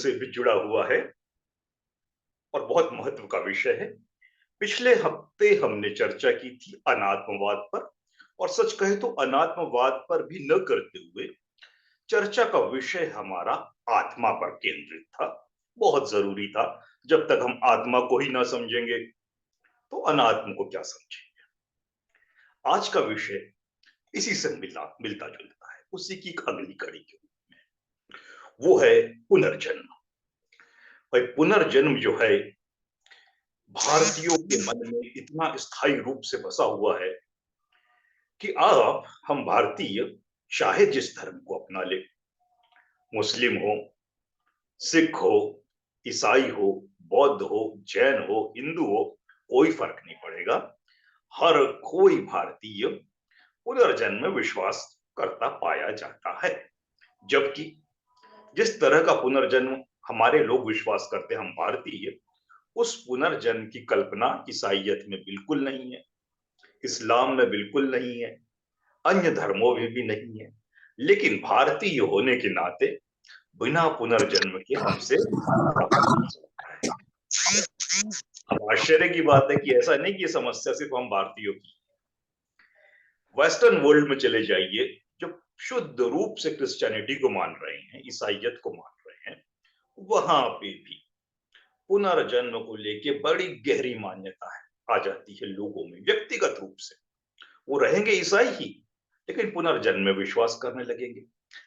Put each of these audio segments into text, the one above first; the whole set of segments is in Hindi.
से भी जुड़ा हुआ है और बहुत महत्व का विषय है। पिछले हफ्ते हमने चर्चा की थी अनात्मवाद पर, और सच कहे तो अनात्मवाद पर भी न करते हुए चर्चा का विषय हमारा आत्मा पर केंद्रित था। बहुत जरूरी था। जब तक हम आत्मा को ही ना समझेंगे तो अनात्म को क्या समझेंगे। आज का विषय इसी से मिलता जुलता है, उसी की एक अगली कड़ी के रूप में। वो है पुनर्जन्म। भाई, पुनर्जन्म जो है भारतीयों के मन में इतना स्थायी रूप से बसा हुआ है कि आप हम भारतीय चाहे जिस धर्म को अपना ले, मुस्लिम हो, सिख हो, ईसाई हो, बौद्ध हो, जैन हो, हिंदू हो, कोई फर्क नहीं पड़ेगा। हर कोई भारतीय पुनर्जन्म में विश्वास करता पाया जाता है। जबकि जिस तरह का पुनर्जन्म हमारे लोग विश्वास करते हैं, हम भारतीय, उस पुनर्जन्म की कल्पना ईसाइयत में बिल्कुल नहीं है, इस्लाम में बिल्कुल नहीं है, अन्य धर्मों में भी नहीं है। लेकिन भारतीय होने के नाते बिना पुनर्जन्म के हमसे रखा नहीं जाता है। अब आश्चर्य की बात है कि ऐसा नहीं कि ये समस्या सिर्फ हम भारतीयों की। वेस्टर्न वर्ल्ड में चले जाइए, जो शुद्ध रूप से क्रिश्चियनिटी को मान रहे हैं, ईसाइयत को मान रहे हैं, वहां पे भी पुनर्जन्म को लेके बड़ी गहरी मान्यता है, आ जाती है लोगों में व्यक्तिगत रूप से। वो रहेंगे ईसाई ही, लेकिन पुनर्जन्म में विश्वास करने लगेंगे।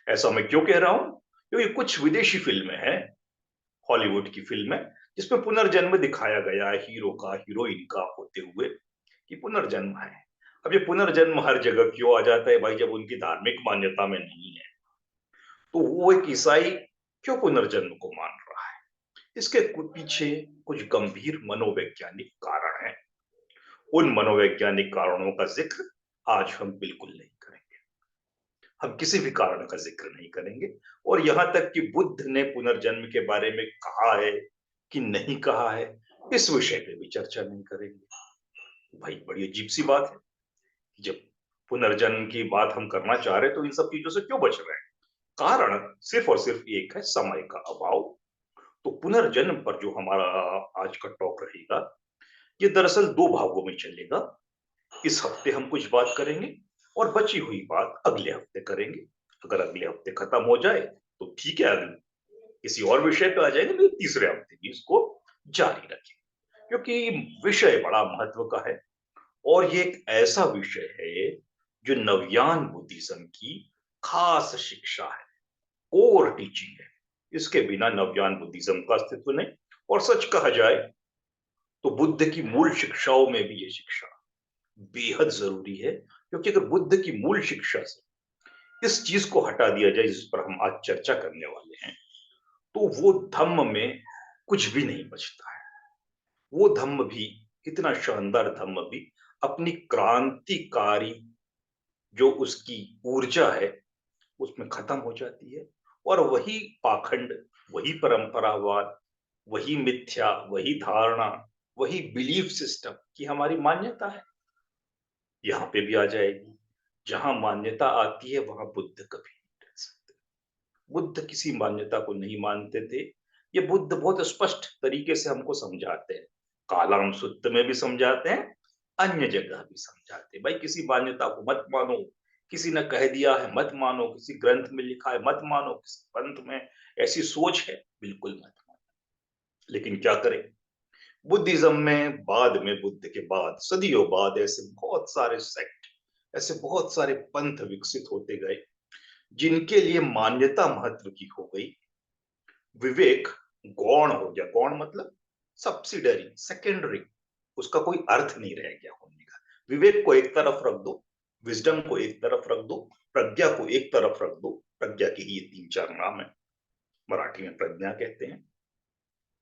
ऐसा मैं क्यों कह रहा हूं? क्योंकि कुछ विदेशी फिल्में हैं, हॉलीवुड की फिल्में, जिसमें पुनर्जन्म दिखाया गया है, हीरो का, हीरोइन का होते हुए कि पुनर्जन्म है। अब ये पुनर्जन्म हर जगह क्यों आ जाता है भाई, जब उनकी धार्मिक मान्यता में नहीं है? तो वो एक ईसाई क्यों पुनर्जन्म को मान रहा है? इसके पीछे कुछ गंभीर मनोवैज्ञानिक कारण हैं। उन मनोवैज्ञानिक कारणों का जिक्र आज हम बिल्कुल नहीं करेंगे। हम किसी भी कारण का जिक्र नहीं करेंगे। और यहां तक कि बुद्ध ने पुनर्जन्म के बारे में कहा है कि नहीं कहा है, इस विषय पे भी चर्चा नहीं करेंगे। भाई, बड़ी अजीब सी बात है कि जब पुनर्जन्म की बात हम करना चाह रहे हैं तो इन सब चीजों से क्यों बच रहे हैं? कारण सिर्फ और सिर्फ एक है, समय का अभाव। तो पुनर्जन्म पर जो हमारा आज का टॉक रहेगा, ये दरअसल दो भागों में चलेगा। इस हफ्ते हम कुछ बात करेंगे और बची हुई बात अगले हफ्ते करेंगे। अगर अगले हफ्ते खत्म हो जाए तो ठीक है, अगले किसी और विषय पे आ जाएंगे, नहीं तीसरे हफ्ते भी इसको जारी रखेंगे, क्योंकि विषय बड़ा महत्व का है। और ये एक ऐसा विषय है जो नवयान बुद्धिज्म की खास शिक्षा है, कोर टीचिंग है। इसके बिना नवयान बुद्धिज्म का अस्तित्व नहीं। और सच कहा जाए तो बुद्ध की मूल शिक्षाओं में भी ये शिक्षा बेहद जरूरी है, क्योंकि अगर बुद्ध की मूल शिक्षा से इस चीज को हटा दिया जाए जिस पर हम आज चर्चा करने वाले हैं, तो वो धम्म में कुछ भी नहीं बचता है। वो धम्म भी, इतना शानदार धम्म भी, अपनी क्रांतिकारी जो उसकी ऊर्जा है उसमें खत्म हो जाती है। और वही पाखंड, वही परंपरावाद, वही मिथ्या, वही धारणा, वही बिलीफ सिस्टम की हमारी मान्यता है, यहाँ पे भी आ जाएगी। जहां मान्यता आती है वहां बुद्ध कभी नहीं रह सकते। बुद्ध किसी मान्यता को नहीं मानते थे। ये बुद्ध बहुत स्पष्ट तरीके से हमको समझाते हैं, कालाम सुत्त में भी समझाते हैं, अन्य जगह भी समझाते हैं। भाई, किसी मान्यता को मत मानो, किसी ने कह दिया है मत मानो, किसी ग्रंथ में लिखा है मत मानो, किसी पंथ में ऐसी सोच है बिल्कुल मत मानो। लेकिन क्या करें, बुद्धिज्म में बाद में, बुद्ध के बाद, सदियों बाद ऐसे बहुत सारे सेक्ट, ऐसे बहुत सारे पंथ विकसित होते गए जिनके लिए मान्यता महत्व की हो गई, विवेक गौण हो गया। गौण मतलब सब्सिडरी, सेकेंडरी, उसका कोई अर्थ नहीं रह गया होने का। विवेक को एक तरफ रख दो, विजडम को एक तरफ रख दो, प्रज्ञा को एक तरफ रख दो। प्रज्ञा के ही ये तीन चार नाम है। मराठी में प्रज्ञा कहते हैं,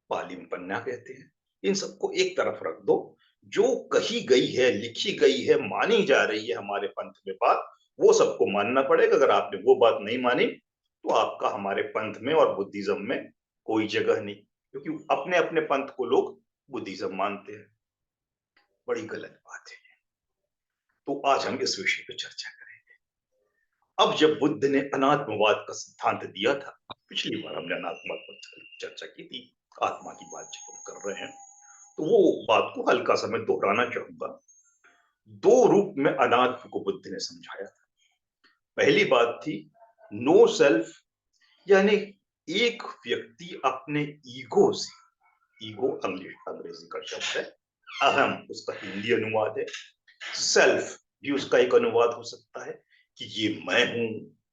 पाली में पन्ना कहते हैं। इन सबको एक तरफ रख दो। जो कही गई है, लिखी गई है, मानी जा रही है हमारे पंथ में बात, वो सबको मानना पड़ेगा। अगर आपने वो बात नहीं मानी तो आपका हमारे पंथ में और बुद्धिज्म में कोई जगह नहीं, क्योंकि अपने अपने पंथ को लोग बुद्धिज्म मानते हैं। बड़ी गलत बात है। तो आज हम इस विषय पर चर्चा करें। अब जब बुद्ध ने अनात्मवाद का सिद्धांत दिया था, पिछली बार हमने अनात्मवाद पर चर्चा की थी, आत्मा की बात जब हम कर रहे हैं, तो वो बात को हल्का सा मैं दोहराना चाहूंगा। दो रूप में अनात्म को बुद्ध ने समझाया था। पहली बात थी नो सेल्फ, यानी एक व्यक्ति अपने ईगो से, ईगो अंग्रेजी का शब्द है, अहम उसका हिंदी अनुवाद है, सेल्फ भी उसका एक अनुवाद हो सकता है कि ये मैं हूं,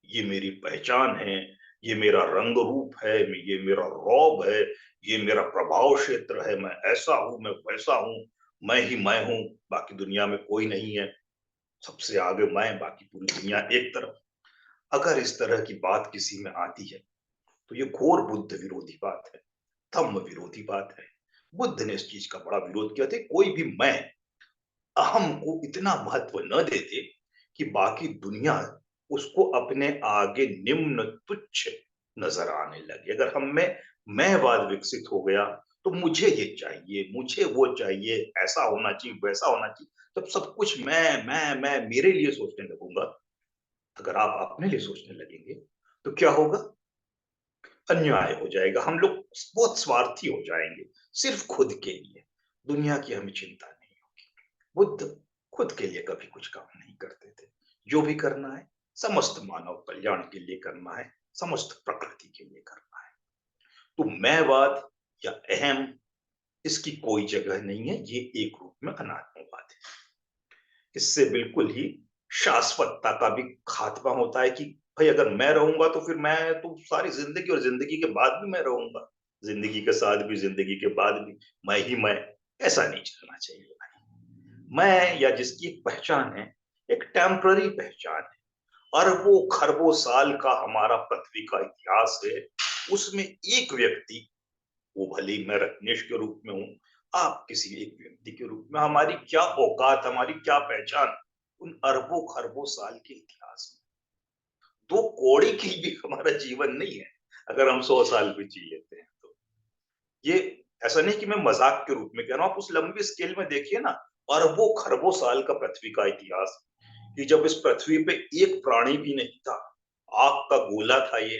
ये मेरी पहचान है, ये मेरा रंग रूप है, ये मेरा रौब है, ये मेरा प्रभाव क्षेत्र है, मैं ऐसा हूं, मैं वैसा हूं, मैं हूं, बाकी दुनिया में कोई नहीं है, सबसे आगे मैं, बाकी पूरी दुनिया एक तरफ। अगर इस तरह की बात किसी में आती है तो ये घोर बुद्ध विरोधी बात है, धम्म विरोधी बात है। बुद्ध ने इस चीज का बड़ा विरोध किया था। कोई भी मैं, अहम को इतना महत्व न देते कि बाकी दुनिया उसको अपने आगे निम्न तुच्छ नजर आने लगे। अगर हम में मैंवाद विकसित हो गया तो मुझे ये चाहिए, मुझे वो चाहिए, ऐसा होना चाहिए, वैसा होना चाहिए, तब सब कुछ मैं मेरे लिए सोचने लगूंगा। अगर आप अपने लिए सोचने लगेंगे तो क्या होगा? अन्याय हो जाएगा। हम लोग बहुत स्वार्थी हो जाएंगे, सिर्फ खुद के लिए। दुनिया की हमें चिंता नहीं होगी। बुद्ध खुद के लिए कभी कुछ काम नहीं करते थे। जो भी करना है समस्त मानव कल्याण के लिए करना है, समस्त प्रकृति के लिए करना है। तो मैंवाद या अहम, इसकी कोई जगह नहीं है। ये एक रूप में अनात्मवाद है। इससे बिल्कुल ही शाश्वतता का भी खात्मा होता है कि भाई अगर मैं रहूंगा तो फिर मैं तो सारी जिंदगी, और जिंदगी के बाद भी मैं रहूंगा, जिंदगी के साथ भी, जिंदगी के बाद भी मैं ही मैं। ऐसा नहीं चलना चाहिए भाई। मैं या जिसकी एक पहचान है, एक टेम्पररी पहचान है। अरबों खरबों साल का हमारा पृथ्वी का इतिहास है, उसमें एक व्यक्ति, वो भले ही मैं रत्नेश के रूप में हूं, आप किसी एक व्यक्ति के रूप में, हमारी क्या औकात, हमारी क्या पहचान उन अरबों खरबों साल के इतिहास में। दो कौड़ी की भी हमारा जीवन नहीं है अगर हम 100 साल भी जी लेते हैं तो। ये ऐसा नहीं कि मैं मजाक के रूप में कह रहा हूं, आप उस लंबी स्केल में देखिए ना, अरबों खरबों साल का पृथ्वी का इतिहास, कि जब इस पृथ्वी पे एक प्राणी भी नहीं था, आग का गोला था ये,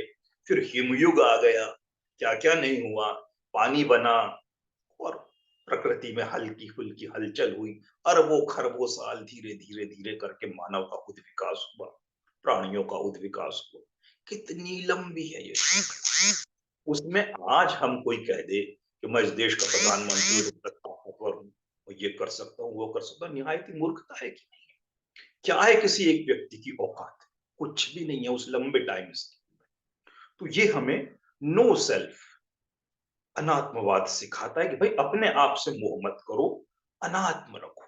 फिर हिमयुग आ गया, क्या क्या नहीं हुआ, पानी बना, और प्रकृति में हल्की फुल्की हलचल हुई। अरबों खरबों साल धीरे धीरे धीरे करके मानव का उद विकास हुआ, प्राणियों का उद विकास हुआ। कितनी लंबी है ये श्रृंखला। उसमें आज हम कोई कह दे कि मैं इस देश का प्रधानमंत्री हूं, ताकतवर हूं, और ये कर सकता हूँ, वो कर सकता हूँ, निहायत ही मूर्खता है कि नहीं? क्या है किसी एक व्यक्ति की औकात? कुछ भी नहीं है उस लंबे टाइम से। तो ये हमें नो सेल्फ, अनात्मवाद सिखाता है कि भाई अपने आप से मोह मत करो, अनात्म रखो।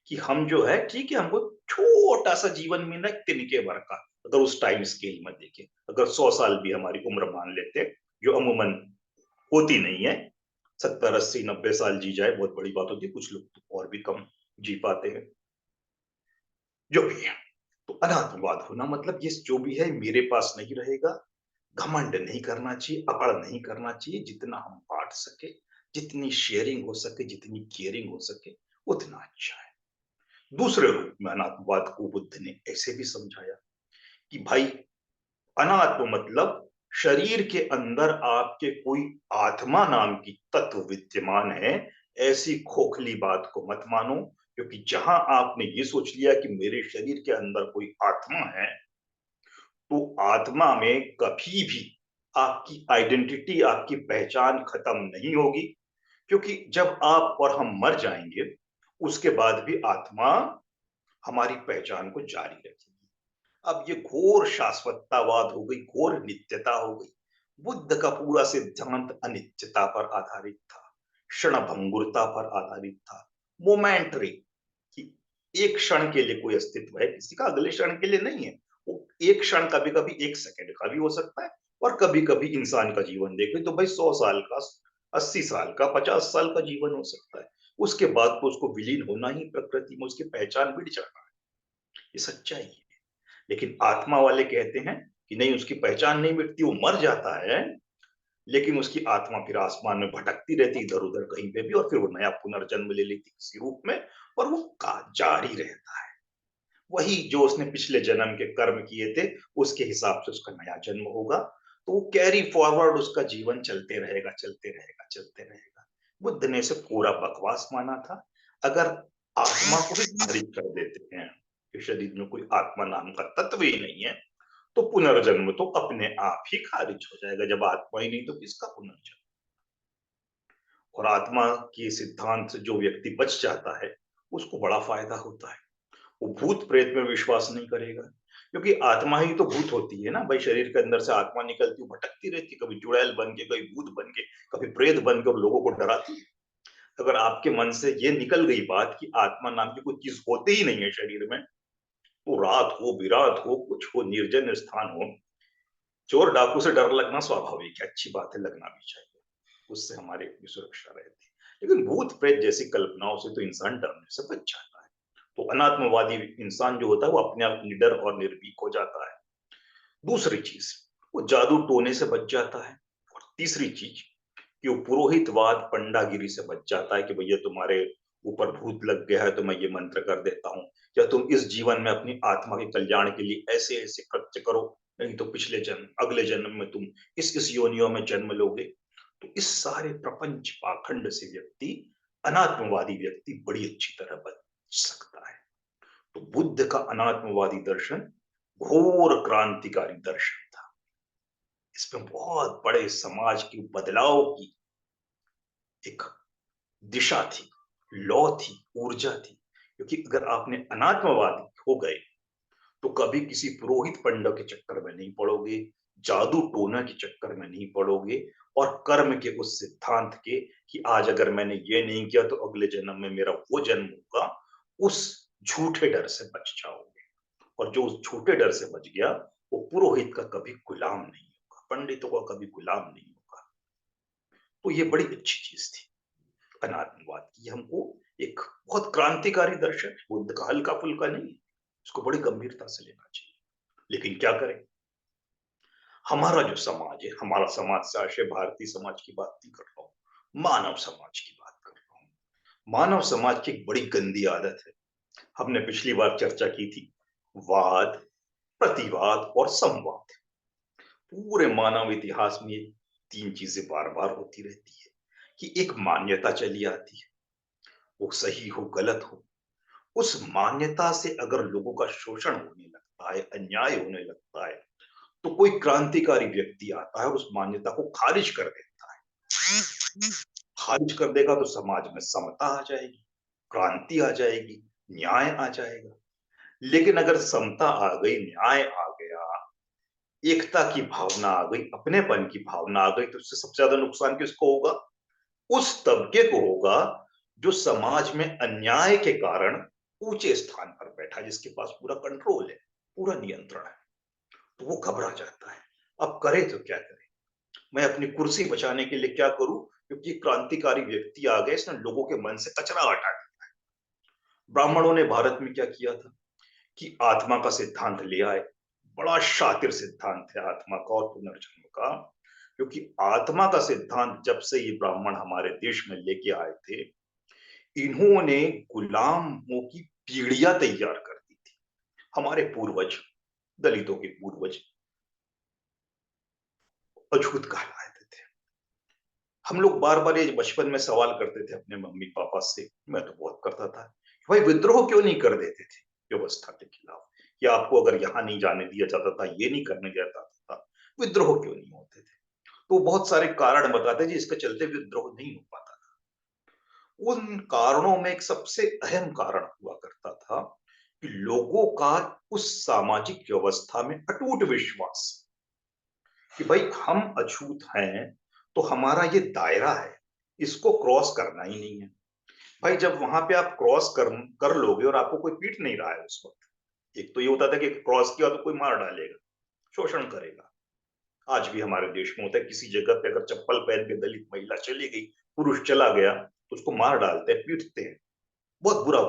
कि हम जो है ठीक है, हमको छोटा सा जीवन मिला है, तिनके भर का। अगर उस टाइम स्केल में देखें, अगर 100 साल भी हमारी उम्र मान लेते, जो अमूमन होती नहीं है, 70 80 90 साल जी जाए बहुत बड़ी बात होती है, कुछ लोग तो और भी कम जी पाते हैं। जो भी है, तो अनात्मवाद होना मतलब ये जो भी है मेरे पास नहीं रहेगा। घमंड नहीं करना चाहिए, अकड़ नहीं करना चाहिए। जितना हम बांट सके, जितनी शेयरिंग हो सके, जितनी केयरिंग हो सके, उतना अच्छा है। दूसरे रूप में अनात्मवाद को बुद्ध ने ऐसे भी समझाया कि भाई अनात्म मतलब शरीर के अंदर आपके कोई आत्मा नाम की तत्व विद्यमान है, ऐसी खोखली बात को मत मानो। क्योंकि जहां आपने ये सोच लिया कि मेरे शरीर के अंदर कोई आत्मा है, तो आत्मा में कभी भी आपकी आइडेंटिटी, आपकी पहचान खत्म नहीं होगी। क्योंकि जब आप और हम मर जाएंगे, उसके बाद भी आत्मा हमारी पहचान को जारी रखेगी। अब ये घोर शाश्वततावाद हो गई, घोर नित्यता हो गई। बुद्ध का पूरा सिद्धांत अनित्यता पर आधारित था, क्षणभंगुरता पर आधारित था, मोमेंटरी, कि एक क्षण के लिए कोई अस्तित्व है, किसी का अगले क्षण के लिए नहीं है। वो एक क्षण कभी कभी एक सेकंड का भी हो सकता है, और कभी कभी इंसान का जीवन देखें तो भाई 100 साल का, 80 साल का, 50 साल का जीवन हो सकता है। उसके बाद तो उसको विलीन होना ही प्रकृति में, उसकी पहचान मिट जाना है। ये सच्चाई है। लेकिन आत्मा वाले कहते हैं कि नहीं, उसकी पहचान नहीं मिटती, वो मर जाता है, लेकिन उसकी आत्मा फिर आसमान में भटकती रहती, इधर उधर कहीं पे भी, और फिर वो नया पुनर्जन्म ले लेती किसी रूप में, और वो का जारी रहता है। वही जो उसने पिछले जन्म के कर्म किए थे, उसके हिसाब से उसका नया जन्म होगा। तो वो कैरी फॉरवर्ड उसका जीवन चलते रहेगा, चलते रहेगा, चलते रहेगा। बुद्ध ने इसे पूरा बकवास माना था। अगर आत्मा को भी खारिज कर देते हैं कि शरीर में कोई आत्मा नाम का तत्व ही नहीं है, तो पुनर्जन्म तो अपने आप ही खारिज हो जाएगा। जब आत्मा ही नहीं तो किसका पुनर्जन्म? और आत्मा के सिद्धांत से जो व्यक्ति बच जाता है, उसको बड़ा फायदा होता है। वो भूत प्रेत में विश्वास नहीं करेगा, क्योंकि आत्मा ही तो भूत होती है ना भाई। शरीर के अंदर से आत्मा निकलती है, भटकती रहती है, कभी चुड़ैल बन के, कभी भूत बन के, कभी प्रेत बन के, और लोगों को डराती है। अगर आपके मन से ये निकल गई बात कि आत्मा नाम की कोई चीज होती ही नहीं है शरीर में, तो रात हो, विरात हो, कुछ हो, निर्जन स्थान हो, चोर डाकू से डर लगना स्वाभाविक है, अच्छी बात है, लगना भी चाहिए। उससे हमारी भी सुरक्षा रहती है। लेकिन भूत प्रेत जैसी कल्पनाओं से तो इंसान डरने से बच जाता है। तो अनात्मवादी इंसान जो होता है वो अपने आप निडर और निर्भीक हो जाता है। दूसरी चीज, वो जादू टोने से बच जाता है। और तीसरी चीज कि वो पुरोहितवाद, पंडागिरी से बच जाता है कि भैया तुम्हारे ऊपर भूत लग गया है तो मैं ये मंत्र कर देता हूँ, या तुम इस जीवन में अपनी आत्मा के कल्याण के लिए ऐसे ऐसे कृत्य करो, नहीं तो पिछले जन्म, अगले जन्म में तुम इस योनियों में जन्म लोगे। तो इस सारे प्रपंच पाखंड से व्यक्ति, अनात्मवादी व्यक्ति, बड़ी अच्छी तरह बच सकता है। तो बुद्ध का अनात्मवादी दर्शन घोर क्रांतिकारी दर्शन था। इसमें बहुत बड़े समाज की बदलाव की एक दिशा थी, लौ थी, ऊर्जा थी। क्योंकि अगर आपने अनात्मवादी हो गए, तो कभी किसी पुरोहित पंडित के चक्कर में नहीं पड़ोगे, जादू टोना के चक्कर में नहीं पड़ोगे, और कर्म के उस सिद्धांत के कि आज अगर मैंने ये नहीं किया तो अगले जन्म में मेरा वो जन्म होगा, उस झूठे डर से बच जाओगे। और जो उस झूठे डर से बच गया, वो पुरोहित का कभी गुलाम नहीं होगा, पंडितों का कभी गुलाम नहीं होगा। तो ये बड़ी अच्छी चीज थी अनात्मवाद की। हमको एक बहुत क्रांतिकारी दर्शन है, बुद्ध का हल्का फुल्का नहीं है, इसको बड़ी गंभीरता से लेना चाहिए। लेकिन क्या करें, हमारा जो समाज है, हमारा समाज से आशय भारतीय समाज की बात नहीं कर रहा हूं, मानव समाज की बात कर रहा हूं। मानव समाज की एक बड़ी गंदी आदत है, हमने पिछली बार चर्चा की थी, वाद, प्रतिवाद और संवाद। पूरे मानव इतिहास में ये तीन चीजें बार बार होती रहती है कि एक मान्यता चली आती है, वो सही हो गलत हो, उस मान्यता से अगर लोगों का शोषण होने लगता है, अन्याय होने लगता है, तो कोई क्रांतिकारी व्यक्ति आता है और उस मान्यता को खारिज कर देता है। खारिज कर देगा तो समाज में समता आ जाएगी, क्रांति आ जाएगी, न्याय आ जाएगा। लेकिन अगर समता आ गई, न्याय आ गया, एकता की भावना आ गई, अपनेपन की भावना आ गई, तो उससे सबसे ज्यादा नुकसान किसको होगा? उस तबके को होगा जो समाज में अन्याय के कारण ऊंचे स्थान पर बैठा, जिसके पास पूरा कंट्रोल है, पूरा नियंत्रण है। तो वो घबरा जाता है। अब करे तो क्या करे? मैं अपनी कुर्सी बचाने के लिए क्या करूं? क्योंकि क्रांतिकारी व्यक्ति आ गए, इसने लोगों के मन से कचरा हटा दिया। ब्राह्मणों ने भारत में क्या किया था कि आत्मा का सिद्धांत ले आए। बड़ा शातिर सिद्धांत है आत्मा का और पुनर्जन्म का। क्योंकि आत्मा का सिद्धांत जब से ये ब्राह्मण हमारे देश में लेके आए थे, इन्होंने गुलामों की पीढ़ियां तैयार कर दी थी। हमारे पूर्वज, दलितों के पूर्वज अछूत कहलाते थे। हम लोग बार बार ये बचपन में सवाल करते थे अपने मम्मी पापा से, मैं तो बहुत करता था, भाई विद्रोह क्यों नहीं कर देते थे व्यवस्था के खिलाफ? या आपको अगर यहाँ नहीं जाने दिया जाता था, ये नहीं करने दिया जाता था, विद्रोह क्यों नहीं होते थे? तो बहुत सारे कारण बताते जी इसके चलते विद्रोह नहीं हो पाता था। उन कारणों में एक सबसे अहम कारण हुआ करता था कि लोगों का उस सामाजिक व्यवस्था में अटूट विश्वास कि भाई हम अछूत हैं, तो हमारा ये दायरा है, इसको क्रॉस करना ही नहीं है। भाई जब वहां पे आप क्रॉस कर लोगे और आपको कोई पीट नहीं रहा है उस वक्त, एक तो ये होता था कि क्रॉस किया तो कोई मार डालेगा, शोषण करेगा। आज भी हमारे देश में होता है, किसी जगह पे अगर चप्पल पहन के दलित महिला चली गई, पुरुष चला गया, तो उसको मार डालते हैं, पीटते हैं, बहुत बुरा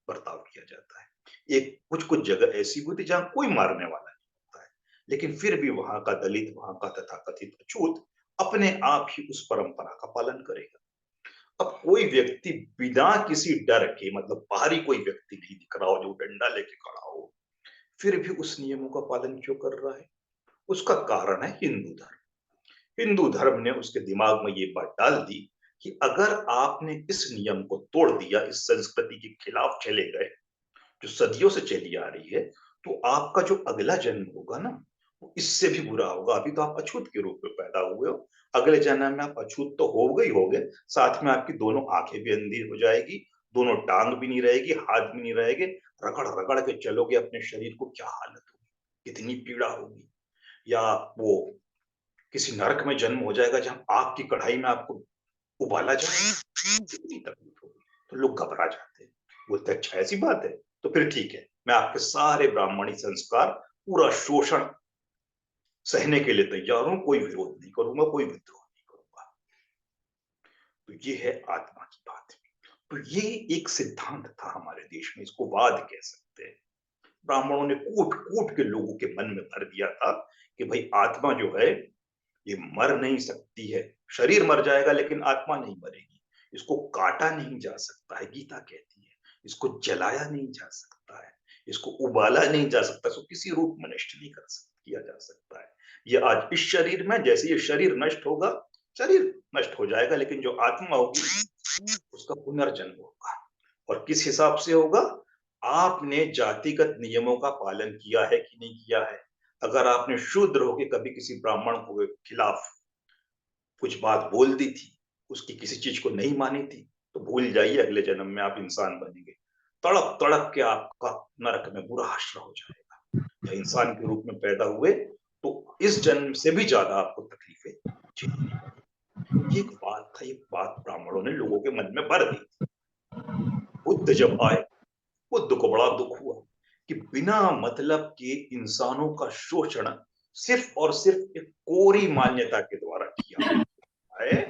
बर्ताव किया जाता है। एक कुछ कुछ जगह ऐसी होती है जहां कोई मारने वाला नहीं होता है, लेकिन फिर भी वहां का दलित, वहां का तथाकथित अछूत अपने आप ही उस परंपरा का पालन करेगा। अब कोई व्यक्ति बिना किसी डर के, मतलब बाहरी कोई व्यक्ति नहीं दिख रहा हो जो डंडा लेके खड़ा हो, फिर भी उस नियमों का पालन क्यों कर रहा है? उसका कारण है हिंदू धर्म। हिंदू धर्म ने उसके दिमाग में ये बात डाल दी कि अगर आपने इस नियम को तोड़ दिया, इस संस्कृति के खिलाफ चले गए जो सदियों से चली आ रही है, तो आपका जो अगला जन्म होगा ना, वो इससे भी बुरा होगा। अभी तो आप अछूत के रूप में पैदा हुए हो, अगले जन्म में आप अछूत तो हो गई होगे, साथ में आपकी दोनों आंखें भी अंधी हो जाएगी, दोनों टांग भी नहीं रहेगी, हाथ भी नहीं रहेंगे, रगड़ रगड़ के चलोगे अपने शरीर को, क्या हालत होगी, कितनी पीड़ा होगी। या वो किसी नरक में जन्म हो जाएगा जहां आग की कढ़ाई में आपको उबाला जाए, कितनी तकलीफ होगी। तो लोग घबरा जाते हैं, बोलते हैं अच्छा ऐसी बात है, तो फिर ठीक है, मैं आपके सारे ब्राह्मणी संस्कार, पूरा शोषण सहने के लिए तैयार हूं, कोई विरोध नहीं करूंगा, कोई विद्रोह नहीं करूंगा। तो ये है आत्मा की बात। तो ये एक सिद्धांत था हमारे देश में, इसको वाद कह सकते हैं। ब्राह्मणों ने कूट कूट के लोगों के मन में भर दिया था कि भाई आत्मा जो है ये मर नहीं सकती है, शरीर मर जाएगा लेकिन आत्मा नहीं मरेगी, इसको काटा नहीं जा सकता है, गीता कहती है, इसको जलाया नहीं जा सकता है, इसको उबाला नहीं जा सकता, इसको किसी रूप में नष्ट नहीं किया जा सकता है। ये आज इस शरीर में, जैसे ये शरीर नष्ट होगा, शरीर नष्ट हो जाएगा, लेकिन जो आत्मा होगी उसका पुनर्जन्म होगा। और किस हिसाब से होगा? आपने जातिगत नियमों का पालन किया है कि नहीं किया है। अगर आपने शूद्र होकर कभी किसी ब्राह्मण के खिलाफ कुछ बात बोल दी थी, उसकी किसी चीज को नहीं मानी थी, तो भूल जाइए अगले जन्म में आप इंसान बनेंगे, तड़प तड़प के आपका नरक में बुरा हश्र हो जाएगा। या इंसान के रूप में पैदा हुए तो इस जन्म से भी ज्यादा आपको तकलीफें झेलनी पड़ेगी। ये एक बात था, ये बात ब्राह्मणों ने लोगों के मन में भर दी। बुद्ध जब आए, बुद्ध को बड़ा दुख हुआ कि बिना मतलब के इंसानों का शोषण सिर्फ और सिर्फ एक कोरी मान्यता के द्वारा किया है।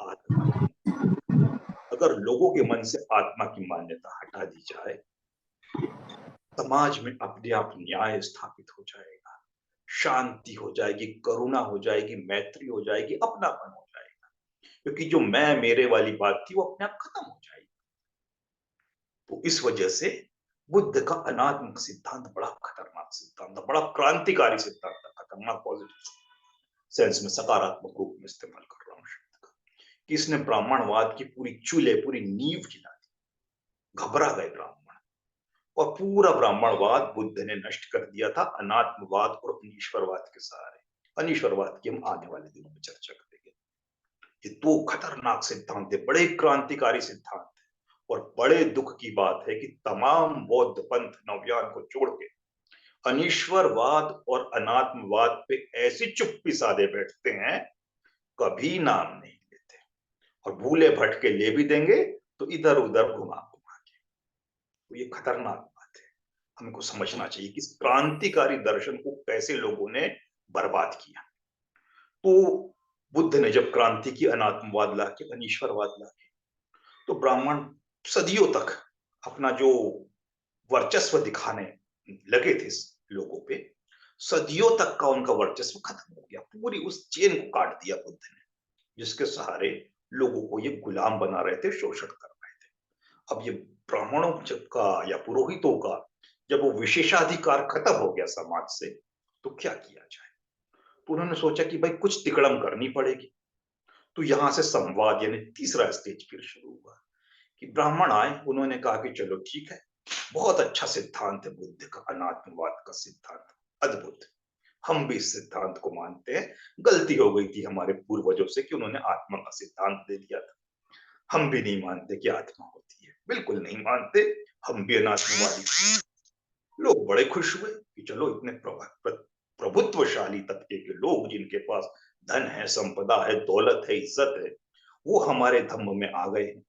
आत्मा की, अगर लोगों के मन से आत्मा की मान्यता हटा दी जाए, समाज में अपने आप न्याय स्थापित हो जाएगा, शांति हो जाएगी, करुणा हो जाएगी, मैत्री हो जाएगी, अपनापन हो जाएगा। क्योंकि जो मैं मेरे वाली बात थी वो अपने आप खत्म हो जाएगी। तो इस वजह से बुद्ध का अनात्म सिद्धांत बड़ा खतरनाक सिद्धांत था, बड़ा क्रांतिकारी सिद्धांत था। खतरनाक पॉजिटिव सेंस में, सकारात्मक रूप में इस्तेमाल कर रहा हूं शब्द का, कि इसने ब्राह्मणवाद की पूरी चूल्हे, पूरी नींव गिरा दी। घबरा गए ब्राह्मण, और पूरा ब्राह्मणवाद बुद्ध ने नष्ट कर दिया था अनात्मवाद और अनीश्वरवाद के सहारे। अनीश्वरवाद की हम आने वाले दिनों में चर्चा करेंगे। ये दो खतरनाक सिद्धांत थे, बड़े क्रांतिकारी सिद्धांत थे। और बड़े दुख की बात है कि तमाम बौद्ध पंथ नवयान को छोड़ के अनीश्वरवाद और अनात्मवाद पे ऐसी चुप्पी साधे बैठते हैं, कभी नाम नहीं लेते, और भूले भटके ले भी देंगे तो इधर उधर घुमा घुमा के। तो ये खतरनाक बात है, हमको समझना चाहिए कि इस क्रांतिकारी दर्शन को कैसे लोगों ने बर्बाद किया। तो बुद्ध ने जब क्रांति की, अनात्मवाद लाके, अनीश्वरवाद लाके, तो ब्राह्मण सदियों तक अपना जो वर्चस्व दिखाने लगे थे लोगों पे, सदियों तक का उनका वर्चस्व खत्म हो गया। पूरी उस चेन को काट दिया बुद्ध ने, जिसके सहारे लोगों को ये गुलाम बना रहे थे, शोषण कर रहे थे। अब ये ब्राह्मणों का या पुरोहितों का जब वो विशेषाधिकार खत्म हो गया समाज से, तो क्या किया जाए? तो उन्होंने सोचा कि भाई कुछ तिकड़म करनी पड़ेगी। तो यहां से संवाद यानी तीसरा स्टेज फिर शुरू हुआ, कि ब्राह्मण आए, उन्होंने कहा कि चलो ठीक है, बहुत अच्छा सिद्धांत है बुद्ध का, अनात्मवाद का सिद्धांत, अद्भुत, हम भी इस सिद्धांत को मानते हैं। गलती हो गई थी हमारे पूर्वजों से कि उन्होंने आत्मा का सिद्धांत दे दिया था। हम भी नहीं मानते कि आत्मा होती है, बिल्कुल नहीं मानते, हम भी अनात्मवादी। लोग बड़े खुश हुए कि चलो इतने प्रभुत्वशाली तबके के लोग, जिनके पास धन है, संपदा है, दौलत है, इज्जत है, वो हमारे धम्म में आ गए हैं,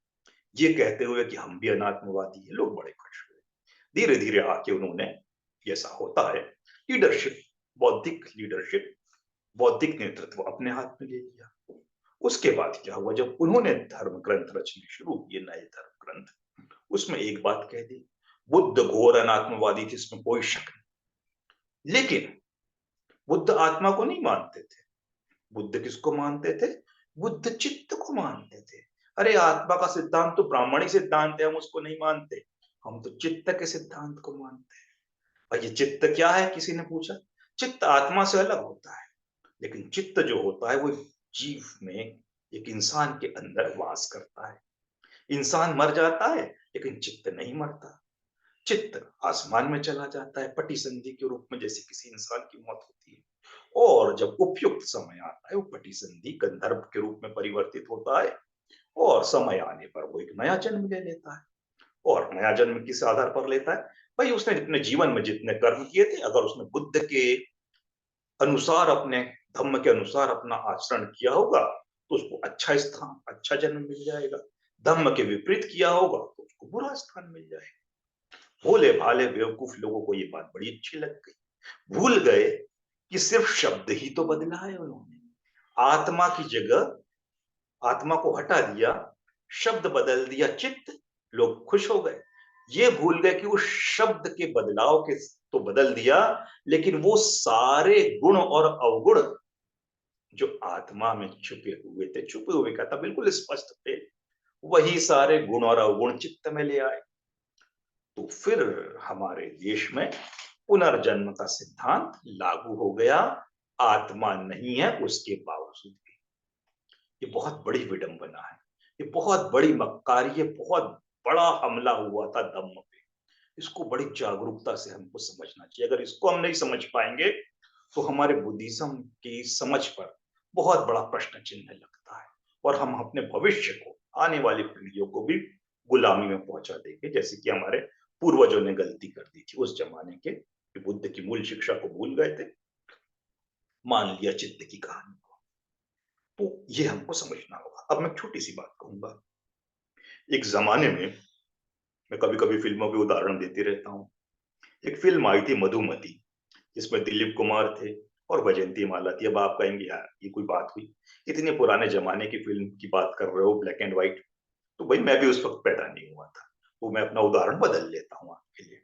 ये कहते हुए कि हम भी अनात्मवादी हैं। लोग बड़े खुश हुए। धीरे धीरे आके उन्होंने, जैसा होता है, लीडरशिप, बौद्धिक लीडरशिप, बौद्धिक नेतृत्व अपने हाथ में ले लिया। उसके बाद क्या हुआ, जब उन्होंने धर्म ग्रंथ रचने शुरू किए, नए धर्म ग्रंथ, उसमें एक बात कह दी, बुद्ध घोर अनात्मवादी थे, इसमें कोई शक नहीं, लेकिन बुद्ध आत्मा को नहीं मानते थे। बुद्ध किसको मानते थे? बुद्ध चित्त को मानते थे। अरे आत्मा का सिद्धांत तो ब्राह्मणी सिद्धांत है, हम उसको नहीं मानते, हम तो चित्त के सिद्धांत को मानते हैं। और ये चित्त क्या है, किसी ने पूछा। चित्त आत्मा से अलग होता है, लेकिन चित्त जो होता है वो जीव में, एक इंसान के अंदर वास करता है। इंसान मर जाता है लेकिन चित्त नहीं मरता। चित्त आसमान में चला जाता है पटी संधि के रूप में, जैसे किसी इंसान की मौत होती है, और जब उपयुक्त समय आता है वो पटी संधि गंधर्व के रूप में परिवर्तित होता है, और समय आने पर वो एक नया जन्म ले लेता है। और नया जन्म किस आधार पर लेता है? भाई उसने अपने जीवन में जितने कर्म किए थे, अगर उसने बुद्ध के अनुसार, अपने धम्म के अनुसार अपना आचरण किया होगा, तो उसको अच्छा स्थान, अच्छा जन्म मिल जाएगा। धम्म के विपरीत किया होगा तो उसको बुरा स्थान मिल जाएगा। भोले भाले बेवकूफ लोगों को ये बात बड़ी अच्छी लग गई। भूल गए कि सिर्फ शब्द ही तो बदला है उन्होंने। आत्मा की जगह आत्मा को हटा दिया, शब्द बदल दिया चित्त, लोग खुश हो गए। ये भूल गए कि उस शब्द के बदलाव के तो बदल दिया, लेकिन वो सारे गुण और अवगुण जो आत्मा में छुपे हुए थे, छुपे हुए क्या था, बिल्कुल स्पष्ट थे, वही सारे गुण और अवगुण चित्त में ले आए। तो फिर हमारे देश में पुनर्जन्म का सिद्धांत लागू हो गया। आत्मा नहीं है उसके बावजूद भी। ये बहुत बड़ी विडंबना है, ये बहुत बड़ी मक्कारी, ये बहुत बड़ा हमला हुआ था धम्म पे। इसको बड़ी जागरूकता से हमको समझना चाहिए। अगर इसको हम नहीं समझ पाएंगे तो हमारे बुद्धिज्म की समझ पर बहुत बड़ा प्रश्न चिन्ह लगता है, और हम अपने भविष्य को, आने वाली पीढ़ियों को भी गुलामी में पहुंचा देंगे, जैसे कि हमारे पूर्वजों ने गलती कर दी थी उस जमाने के, कि बुद्ध की मूल शिक्षा को भूल गए थे, मान लिया चित्त की कहानी को। तो ये हमको समझना होगा। अब मैं छोटी सी बात कहूंगा। एक जमाने में, मैं कभी कभी फिल्मों के उदाहरण देते रहता हूँ, एक फिल्म आई थी मधुमती, जिसमें दिलीप कुमार थे और वैजयंती माला थी। अब आप कहेंगे यार ये कोई बात हुई, इतने पुराने जमाने की फिल्म की बात कर रहे हो, ब्लैक एंड व्हाइट। तो भाई मैं भी उस वक्त पैदा नहीं हुआ था, तो मैं अपना उदाहरण बदल लेता हूँ आपके लिए।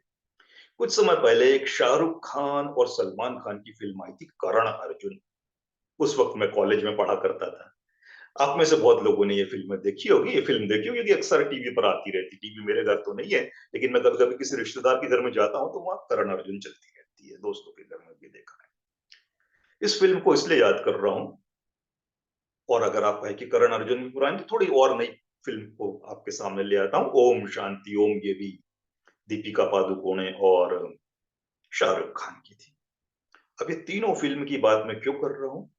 कुछ समय पहले एक शाहरुख खान और सलमान खान की फिल्म आई थी, करण अर्जुन। उस वक्त मैं कॉलेज में पढ़ा करता था। आप में से बहुत लोगों ने ये फिल्म देखी होगी, ये फिल्म देखी होगी, क्योंकि अक्सर टीवी पर आती रहती। टीवी मेरे घर तो नहीं है, लेकिन मैं कभी कभी किसी रिश्तेदार के घर में जाता हूँ तो वहां करण अर्जुन चलती रहती है, दोस्तों के घर में भी देखा है। इस फिल्म को इसलिए याद कर रहा हूँ, और अगर आप कहें कि करण अर्जुन भी पुरानी, तो थोड़ी और नई फिल्म को आपके सामने ले आता हूँ, ओम शांति ओम। ये भी दीपिका पादुकोणे और शाहरुख खान की थी। अब ये तीनों फिल्म की बात मैं क्यों कर रहा हूँ?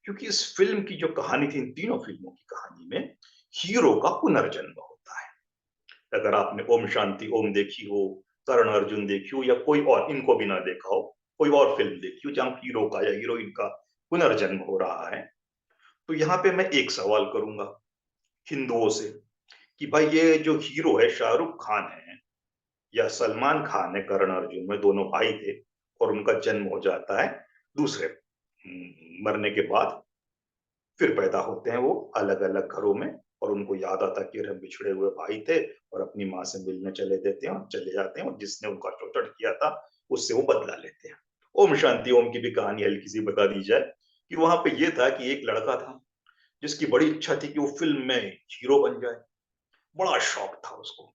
क्योंकि इस फिल्म की जो कहानी थी, इन तीनों फिल्मों की कहानी में हीरो का पुनर्जन्म होता है। अगर आपने ओम शांति ओम देखी हो, करण अर्जुन देखी हो, या कोई और, इनको भी ना देखा हो, कोई और फिल्म देखी हो जहां हीरो का या हीरोइन का पुनर्जन्म हो रहा है, तो यहाँ पे मैं एक सवाल करूंगा हिंदुओं से, कि भाई ये जो हीरो है शाहरुख खान है या सलमान खान है, करण अर्जुन में दोनों भाई थे, और उनका जन्म हो जाता है दूसरे मरने के बाद, फिर पैदा होते हैं वो अलग अलग घरों में, और उनको याद आता कि अरे हम बिछड़े हुए भाई थे, और अपनी माँ से मिलने चले देते हैं और चले जाते हैं, और जिसने उनका शोषण किया था उससे वो बदला लेते हैं। ओम शांति ओम की भी कहानी हल्की सी बता दी जाए, कि वहां पे ये था कि एक लड़का था जिसकी बड़ी इच्छा थी कि वो फिल्म में हीरो बन जाए। बड़ा शौक था उसको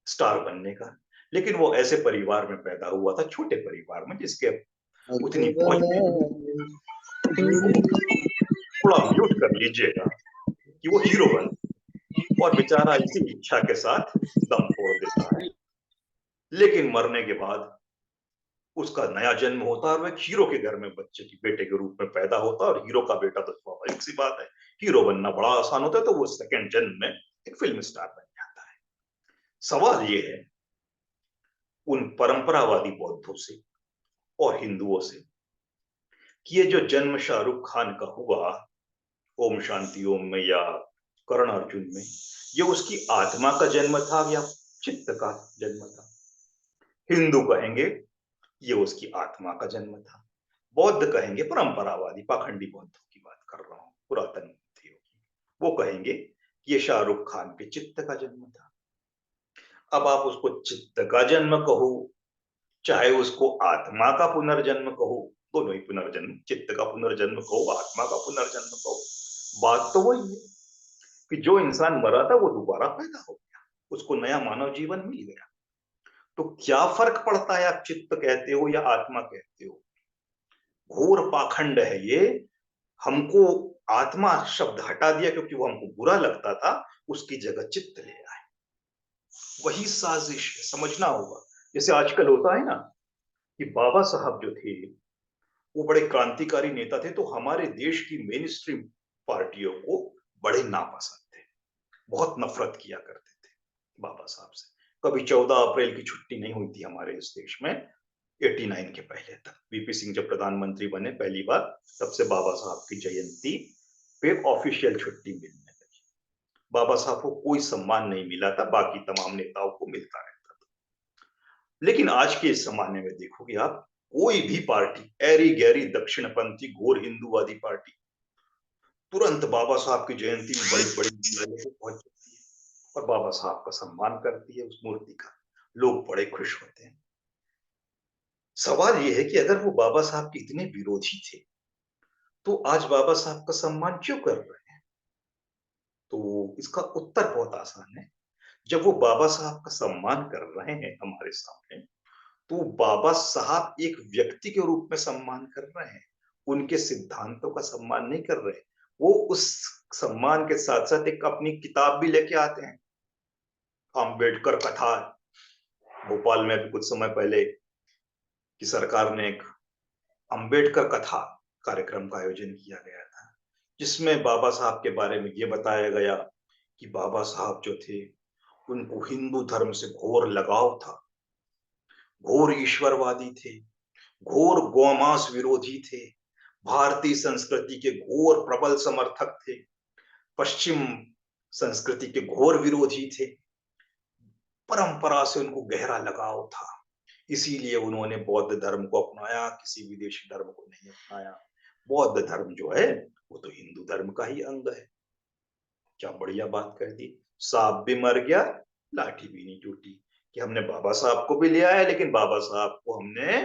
स्टार बनने का, लेकिन वो ऐसे परिवार में पैदा हुआ था, छोटे परिवार में, जिसके उतनी पहुंच भी नहीं। थोड़ा म्यूट कर लीजिएगा, कि वो हीरो बन, और बेचारा इसी इच्छा के साथ दम तोड़ देता है। लेकिन मरने के बाद उसका नया जन्म होता है, और वह हीरो के घर में बच्चे की बेटे के रूप में पैदा होता है। और हीरो का बेटा तो स्वाभाविक सी बात है, हीरो बनना बड़ा आसान होता है, तो वो सेकंड जन्म में एक फिल्म स्टार बन जाता है। सवाल ये है उन परंपरावादी बौद्धों से और हिंदुओं से, कि ये जो जन्म शाहरुख खान का हुआ ओम शांति ओम में या करण अर्जुन में, ये उसकी आत्मा का जन्म था या चित्त का जन्म था? हिंदू कहेंगे ये उसकी आत्मा का जन्म था। बौद्ध कहेंगे, परंपरावादी पाखंडी बौद्धों की बात कर रहा हूं, पुरातन बुद्धियों की, वो कहेंगे कि ये शाहरुख खान के चित्त का जन्म था। अब आप उसको चित्त का जन्म कहो, चाहे उसको आत्मा का पुनर्जन्म कहो, दोनों ही पुनर्जन्म, चित्त का पुनर्जन्म कहो, आत्मा का पुनर्जन्म कहो, बात तो वही है। कि जो इंसान मरा था वो दोबारा पैदा हो गया, उसको नया मानव जीवन मिल गया। तो क्या फर्क पड़ता है आप चित्त कहते हो या आत्मा कहते हो? घोर पाखंड है ये। हमको आत्मा शब्द हटा दिया क्योंकि वो हमको बुरा लगता था, उसकी जगह चित्त ले आए। वही साजिश है, समझना होगा। जैसे आजकल होता है ना कि बाबा साहब जो थे वो बड़े क्रांतिकारी नेता थे, तो हमारे देश की मेन स्ट्रीम पार्टियों को बड़े नापसंद थे, बहुत नफरत किया करते थे बाबा साहब से। कभी 14 अप्रैल की छुट्टी नहीं हुई थी हमारे इस देश में 89 के पहले तक। वीपी सिंह जब प्रधानमंत्री बने पहली बार, तब से बाबा साहब की जयंती पे ऑफिशियल छुट्टी मिलने लगी। बाबा साहब को कोई सम्मान नहीं मिला था, बाकी तमाम नेताओं को मिलता रहता था। लेकिन आज के इस जमाने में देखोगे आप, कोई भी पार्टी, ऐरी गैरी दक्षिणपंथी घोर हिंदूवादी पार्टी, तुरंत बाबा साहब की जयंती में बड़ी बड़ी महिलाएं पहुंच जाती है और बाबा साहब का सम्मान करती है, उस मूर्ति का। लोग बड़े खुश होते हैं। सवाल यह है कि अगर वो बाबा साहब के इतने विरोधी थे, तो आज बाबा साहब का सम्मान क्यों कर रहे हैं? तो इसका उत्तर बहुत आसान है। जब वो बाबा साहब का सम्मान कर रहे हैं हमारे सामने, तो बाबा साहब एक व्यक्ति के रूप में सम्मान कर रहे हैं, उनके सिद्धांतों का सम्मान नहीं कर रहे। वो उस सम्मान के साथ साथ एक अपनी किताब भी लेके आते हैं, अम्बेडकर कथा। भोपाल में भी कुछ समय पहले की सरकार ने एक अम्बेडकर कथा कार्यक्रम का आयोजन किया गया था, जिसमें बाबा साहब के बारे में ये बताया गया कि बाबा साहब जो थे, उनको हिंदू धर्म से घोर लगाव था, घोर ईश्वरवादी थे, घोर गौमांस विरोधी थे, भारतीय संस्कृति के घोर प्रबल समर्थक थे, पश्चिम संस्कृति के घोर विरोधी थे, परंपरा से उनको गहरा लगाव था। इसीलिए उन्होंने बौद्ध धर्म को अपनाया, किसी विदेशी धर्म को नहीं अपनाया। बौद्ध धर्म जो है वो तो हिंदू धर्म का ही अंग है। क्या बढ़िया बात कर दी। सांप भी मर गया, लाठी भी नहीं टूटी। कि हमने बाबा साहब को भी ले आया, लेकिन बाबा साहब को हमने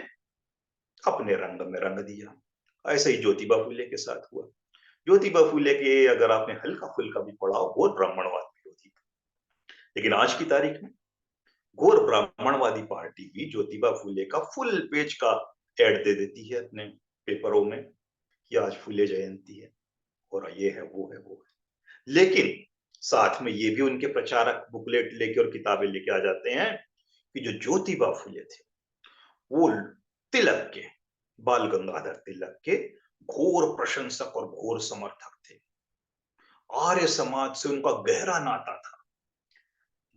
अपने रंग में रंग दिया। ऐसे ही ज्योतिबा फूले के साथ हुआ। ज्योतिबा फूले के अगर आपने हल्का फुल्का भी पढ़ा हो, बहुत ब्राह्मणवाद विरोधी था, लेकिन आज की तारीख में घोर ब्राह्मणवादी पार्टी भी ज्योतिबा फूले का फुल पेज का एड दे देती है अपने पेपरों में कि आज फूले जयंती है और ये है वो है वो है। लेकिन साथ में ये भी उनके प्रचारक बुकलेट लेके और किताबें लेके आ जाते हैं कि जो ज्योतिबा फूले थे वो तिलक के, बाल गंगाधर तिलक के घोर प्रशंसक और घोर समर्थक थे। आर्य समाज से उनका गहरा नाता था।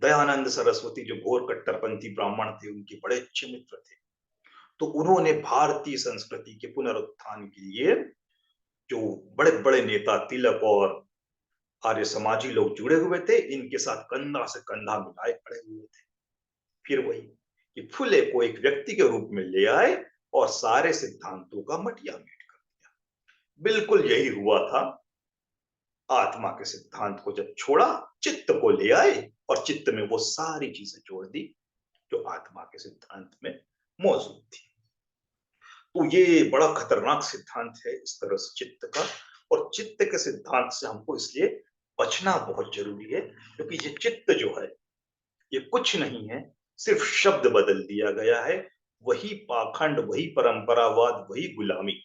दयानंद सरस्वती जो घोर कट्टरपंथी ब्राह्मण थे, उनके बड़े अच्छे मित्र थे। तो उन्होंने भारतीय संस्कृति के पुनरुत्थान के लिए, जो बड़े बड़े नेता तिलक और आर्य समाजी लोग जुड़े हुए थे, इनके साथ कंधा से कंधा मिलाए खड़े हुए थे। फिर वही कि फुले को एक व्यक्ति के रूप में ले आए और सारे सिद्धांतों का मटिया मेट कर दिया। बिल्कुल यही हुआ था। आत्मा के सिद्धांत को जब छोड़ा, चित्त को ले आए और चित्त में वो सारी चीजें जोड़ दी जो आत्मा के सिद्धांत में मौजूद थी। तो ये बड़ा खतरनाक सिद्धांत है इस तरह से चित्त का। और चित्त के सिद्धांत से हमको इसलिए बचना बहुत जरूरी है, क्योंकि ये चित्त जो है ये कुछ नहीं है, सिर्फ शब्द बदल दिया गया है। वही पाखंड, वही परंपरावाद, वही गुलामी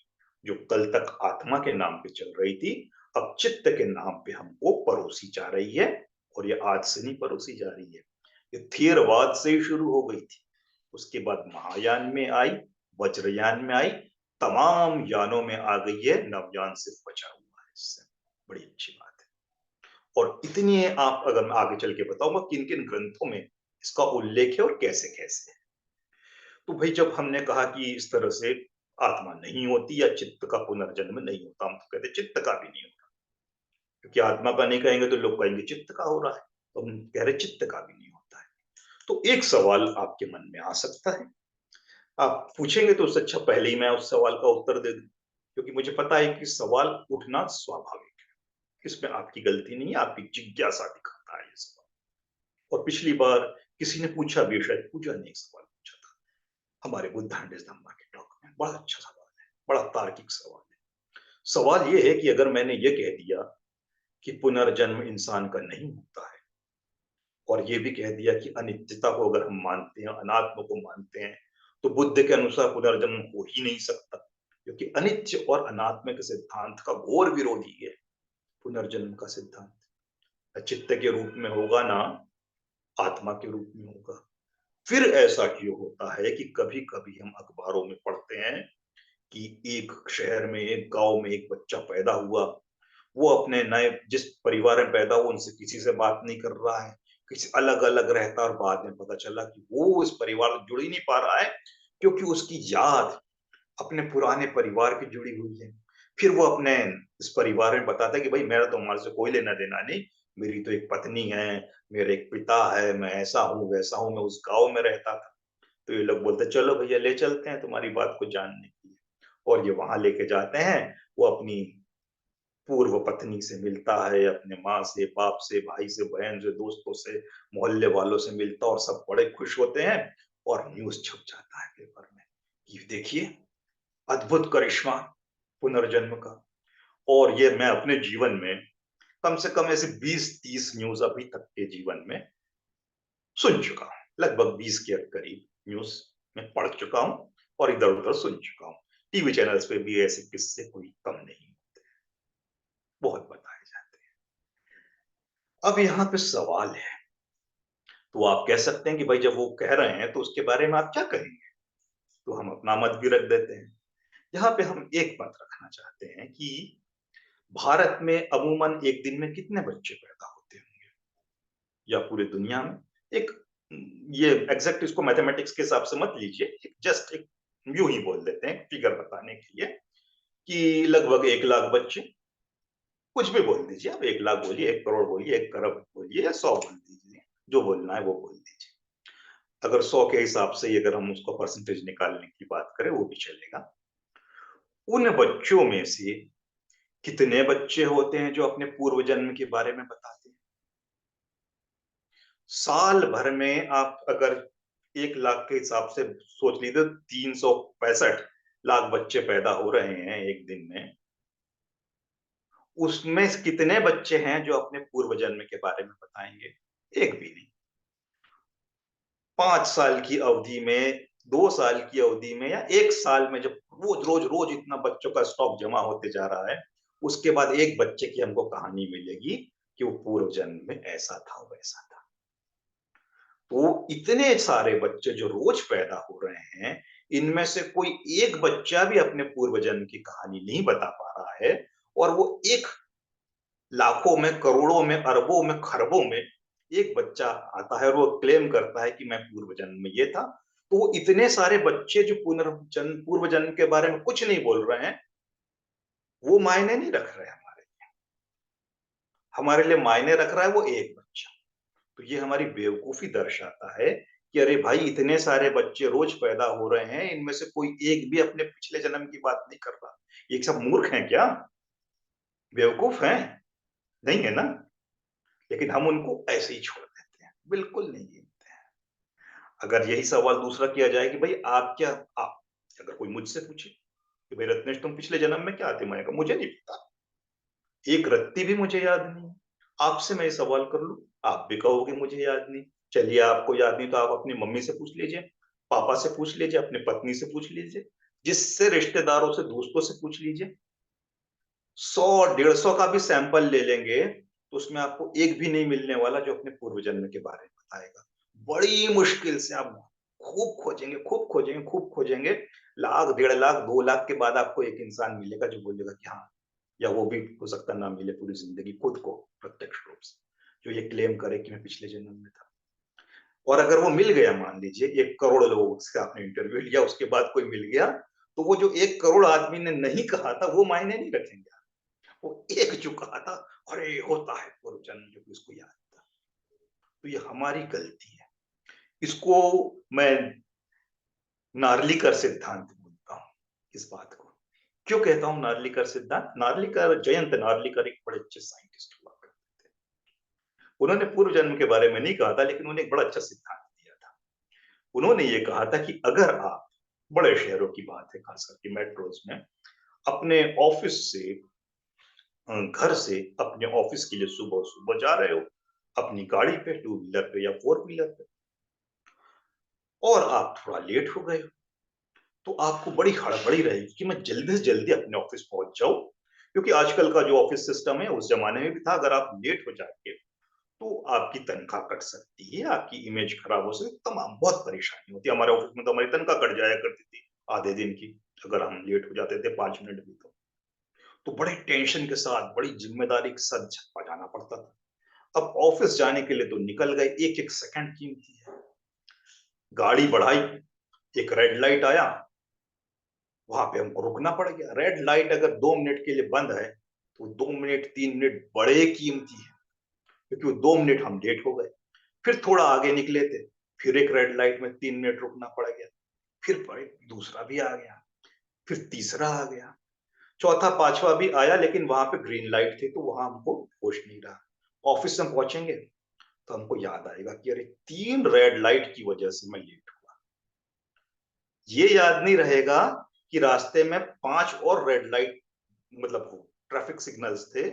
जो कल तक आत्मा के नाम पे चल रही थी, अब चित्त के नाम पे हमको परोसी जा रही है। और ये आज से नहीं परोसी जा रही है, ये थेरवाद से ही शुरू हो गई थी। उसके बाद महायान में आई, वज्रयान में आई, तमाम यानों में आ गई है, नवयान सिर्फ बचा हुआ है इससे। बड़ी अच्छी बात है। और इतनी आप अगर मैं आगे चल के बताऊंगा किन किन ग्रंथों में इसका उल्लेख है और कैसे कैसे है। तो भाई जब हमने कहा कि इस तरह से आत्मा नहीं होती या चित्त का पुनर्जन्म नहीं होता, हम तो कहते चित्त का भी नहीं होता, क्योंकि आत्मा का नहीं कहेंगे तो लोग कहेंगे चित्त का हो रहा है, तो हम कह रहे चित्त का भी नहीं होता है। तो एक सवाल आपके मन में आ सकता है, आप पूछेंगे तो उससे अच्छा पहले ही मैं उस सवाल का उत्तर दे दूं, क्योंकि मुझे पता है कि सवाल उठना स्वाभाविक है, इसमें आपकी गलती नहीं है, आपकी जिज्ञासा दिखाता है ये सवाल। और पिछली बार किसी ने पूछा भी, शायद पूजा ने एक सवाल पूछा था हमारे बुद्धांड धम्मा के टॉक में, बड़ा अच्छा सवाल है, बड़ा तार्किक सवाल है। सवाल ये है कि अगर मैंने ये कह दिया कि पुनर्जन्म इंसान का नहीं होता है, और ये भी कह दिया कि अनित्यता को अगर हम मानते हैं, अनात्म को मानते हैं, तो बुद्ध के अनुसार पुनर्जन्म हो ही नहीं सकता, क्योंकि अनित्य और अनात्म के सिद्धांत का घोर विरोधी है पुनर्जन्म का सिद्धांत। न चित्त के रूप में होगा, ना आत्मा के रूप में होगा। फिर ऐसा क्यों होता है कि कभी कभी हम अखबारों में पढ़ते हैं कि एक शहर में, एक गांव में एक बच्चा पैदा हुआ, वो अपने नए जिस परिवार में पैदा हुआ उनसे किसी से बात नहीं कर रहा है, किसी अलग अलग रहता है, और बाद में पता चला कि वो इस परिवार से जुड़ ही नहीं पा रहा है, क्योंकि उसकी याद अपने पुराने परिवार की जुड़ी हुई है। फिर वो अपने इस परिवार में बताता है कि भाई मेरा तो तुम्हारे से कोई लेना देना नहीं, मेरी तो एक पत्नी है, मेरे एक पिता है, मैं ऐसा हूँ वैसा हूँ, मैं उस गांव में रहता था। तो ये लोग बोलते चलो भैया ले चलते हैं तुम्हारी बात को जानने के लिए, और ये वहां लेके जाते हैं। वो अपनी पूर्व पत्नी से मिलता है, अपने माँ से, बाप से, भाई से, बहन से, दोस्तों से, मोहल्ले वालों से मिलता है, और सब बड़े खुश होते हैं, और न्यूज छप जाता है पेपर में कि देखिए अद्भुत करिश्मा पुनर्जन्म का। और ये मैं अपने जीवन में कम से कम ऐसे 20-30 न्यूज अभी तक के जीवन में सुन चुका हूँ, लगभग 20 के करीब न्यूज में पढ़ चुका हूँ, और इधर उधर सुन चुका हूँ। टीवी चैनल्स पे भी ऐसे किस्से कोई कम नहीं, बहुत बताए जाते हैं। अब यहाँ पे सवाल है, तो आप कह सकते हैं कि भाई जब वो कह रहे हैं तो उसके बारे में आप क्या कहेंगे, तो हम अपना मत भी रख देते हैं। यहाँ पे हम एक मत रखना चाहते हैं कि भारत में अमूमन एक दिन में कितने बच्चे पैदा होते होंगे, या पूरी दुनिया में। एक ये एग्जैक्ट इसको मैथमेटिक्स के हिसाब से मत लीजिए, जस्ट एक यूं ही बोल देते हैं फिगर बताने के लिए, कि लगभग 1 लाख बच्चे, कुछ भी बोल दीजिए आप, 1 लाख बोलिए, 1 करोड़ बोलिए, 1 खरब बोलिए, या 100 बोल दीजिए, जो बोलना है वो बोल दीजिए। अगर 100 के हिसाब से अगर हम उसको परसेंटेज निकालने की बात करें वो भी चलेगा। उन बच्चों में से कितने बच्चे होते हैं जो अपने पूर्व जन्म के बारे में बताते हैं? साल भर में आप अगर 1 लाख के हिसाब से सोच लीजिए, 365 लाख बच्चे पैदा हो रहे हैं एक दिन में, उसमें कितने बच्चे हैं जो अपने पूर्व जन्म के बारे में बताएंगे? एक भी नहीं। 5 साल की अवधि में, 2 साल की अवधि में, या 1 साल में, जब रोज रोज रोज इतना बच्चों का स्टॉक जमा होते जा रहा है, उसके बाद एक बच्चे की हमको कहानी मिलेगी कि वो पूर्व जन्म में ऐसा था वैसा था। तो इतने सारे बच्चे जो रोज पैदा हो रहे हैं, इनमें से कोई एक बच्चा भी अपने पूर्व जन्म की कहानी नहीं बता पा रहा है, और वो एक लाखों में, करोड़ों में, अरबों में, खरबों में एक बच्चा आता है और वो क्लेम करता है कि मैं पूर्व जन्म में ये था। तो वो इतने सारे बच्चे जो पुनर्जन्म, पूर्व जन्म के बारे में कुछ नहीं बोल रहे हैं, वो मायने नहीं रख रहे हैं हमारे लिए। हमारे लिए मायने रख रहा है वो एक बच्चा। तो ये हमारी बेवकूफी दर्शाता है कि अरे भाई इतने सारे बच्चे रोज पैदा हो रहे हैं, इनमें से कोई एक भी अपने पिछले जन्म की बात नहीं कर रहा। ये सब मूर्ख हैं क्या? बेवकूफ हैं? नहीं है ना? लेकिन हम उनको ऐसे ही छोड़ देते हैं, बिल्कुल नहीं गिनते हैं। अगर यही सवाल दूसरा किया जाए कि भाई आप क्या, आप अगर कोई मुझसे पूछे कि भाई रत्नेश तुम पिछले जन्म में क्या थे, मैंने कहा मुझे नहीं पता, एक रत्ती भी मुझे याद नहीं है। आपसे मैं ये सवाल कर लूं, आप भी कहोगे मुझे याद नहीं। चलिए आपको याद नहीं तो आप अपनी मम्मी से पूछ लीजिए, पापा से पूछ लीजिए, अपनी पत्नी से पूछ लीजिए, जिससे रिश्तेदारों से, दोस्तों से पूछ लीजिए। 100-150 का भी सैंपल ले लेंगे तो उसमें आपको एक भी नहीं मिलने वाला जो अपने पूर्व जन्म के बारे में बताएगा। बड़ी मुश्किल से आप खूब खोजेंगे, खूब खोजेंगे, खूब खोजेंगे, लाख, 1.5 लाख, 2 लाख के बाद आपको एक इंसान मिलेगा जो बोलेगा कि हाँ, या वो भी हो सकता ना मिले पूरी जिंदगी खुद को प्रत्यक्ष रूप से, जो ये क्लेम करे कि मैं पिछले जन्म में था। और अगर वो मिल गया, मान लीजिए 1 करोड़ लोगों से आपने इंटरव्यू लिया, उसके बाद कोई मिल गया, तो वो जो 1 करोड़ आदमी ने नहीं कहा था वो मायने नहीं रखेंगे। वो एक जो कहा था, अरे होता है पूर्व जन्म, जो कि उसको याद था। तो ये हमारी गलती है। इसको मैं नार्लिकर सिद्धांत बोलता हूँ। इस बात को क्यों कहता हूँ नार्लिकर सिद्धांत? नार्लिकर, जयंत नार्लिकर एक बड़े अच्छे साइंटिस्ट हुआ करते थे। उन्होंने पूर्व जन्म के बारे में नहीं कहा था, लेकिन उन्होंने एक बड़ा अच्छा सिद्धांत दिया था। उन्होंने ये कहा था कि अगर आप, बड़े शहरों की बात है खास करके मेट्रोज में, अपने ऑफिस से घर से अपने ऑफिस के लिए सुबह-सुबह जा रहे हो, अपनी गाड़ी पे, टू व्हीलर पे या फोर व्हीलर पे, और आप थोड़ा लेट हो गए हो, तो आपको बड़ी हड़बड़ी रहेगी कि मैं जल्दी से जल्दी अपने ऑफिस पहुँच जाऊँ, क्योंकि आजकल का जो ऑफिस सिस्टम है, उस ज़माने में भी था, अगर आप लेट हो जाएँगे, तो आपकी तनख्वाह कट सकती है, आपकी इमेज खराब हो सकती है, तमाम बहुत परेशानी होती है। हमारे ऑफिस में तो हमारी तनख्वाह कट जाया करती थी, आधे दिन की, अगर हम लेट हो जाते थे 5 मिनट भी तो बड़े टेंशन के साथ, बड़ी ज़िम्मेदारी के साथ झपा जाना पड़ता था। अब ऑफिस जाने के लिए तो निकल गए, एक-एक सेकंड कीमती है। गाड़ी बढ़ाई, एक रेड लाइट आया, वहाँ पे हमको रुकना पड़ गया। रेड लाइट अगर 2 मिनट के लिए बंद है, तो 2 मिनट, 3 मिनट बड़े कीमती हैं, क्योंकि वो 2 मिनट हम लेट हो गए। फिर थोड़ा आगे निकले थे, फिर एक रेड लाइट में 3 मिनट रुकना पड़ गया। फिर बड़े दूसरा भी आ गया, फिर तीसरा आ गया, चौथा, पाँचवा भी आया, लेकिन वहाँ पे ग्रीन लाइट थी, तो वहाँ हमको होश नहीं रहा। ऑफिस में पहुँचेंगे, तो हमको याद आएगा कि अरे 3 रेड लाइट की वजह से मैं लेट हुआ। ये याद नहीं रहेगा कि रास्ते में 5 और रेड लाइट, मतलब वो ट्रैफिक सिग्नल्स थे,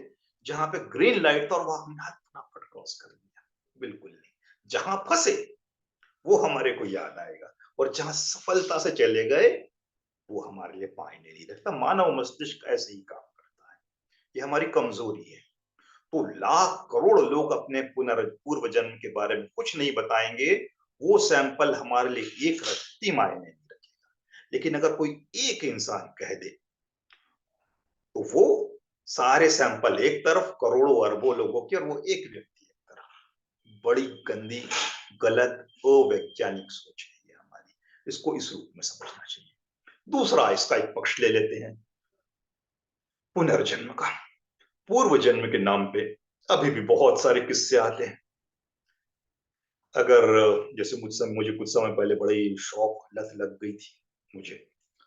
जहाँ पे ग्रीन लाइट था और वहाँ हमने फटाफट क्रॉस कर दिया। बिल्कुल नहीं। जहाँ फँसे, वो हमारे को याद आएगा, और जहाँ सफलता से चले गए, वो हमारे लिए मायने नहीं रखता। मानव मस्तिष्क ऐसे ही काम करता है। ये हमारी कमजोरी है। तो लाख करोड़ लोग अपने पूर्व जन्म के बारे में कुछ नहीं बताएंगे, वो सैंपल हमारे लिए एक रत्ती मायने नहीं रखेगा। लेकिन अगर कोई एक इंसान कह दे, तो वो सारे सैंपल एक तरफ, करोड़ों अरबों लोगों के, और वो एक व्यक्ति एक तरफ। बड़ी गंदी, गलत, अवैज्ञानिक सोच है ये हमारी। इसको इस रूप में समझना चाहिए। दूसरा, इसका एक पक्ष ले लेते हैं, पुनर्जन्म का। पूर्व जन्म के नाम पे अभी भी बहुत सारे किस्से आते हैं। अगर जैसे मुझे कुछ समय पहले बड़ी शौक, लत लग गई थी मुझे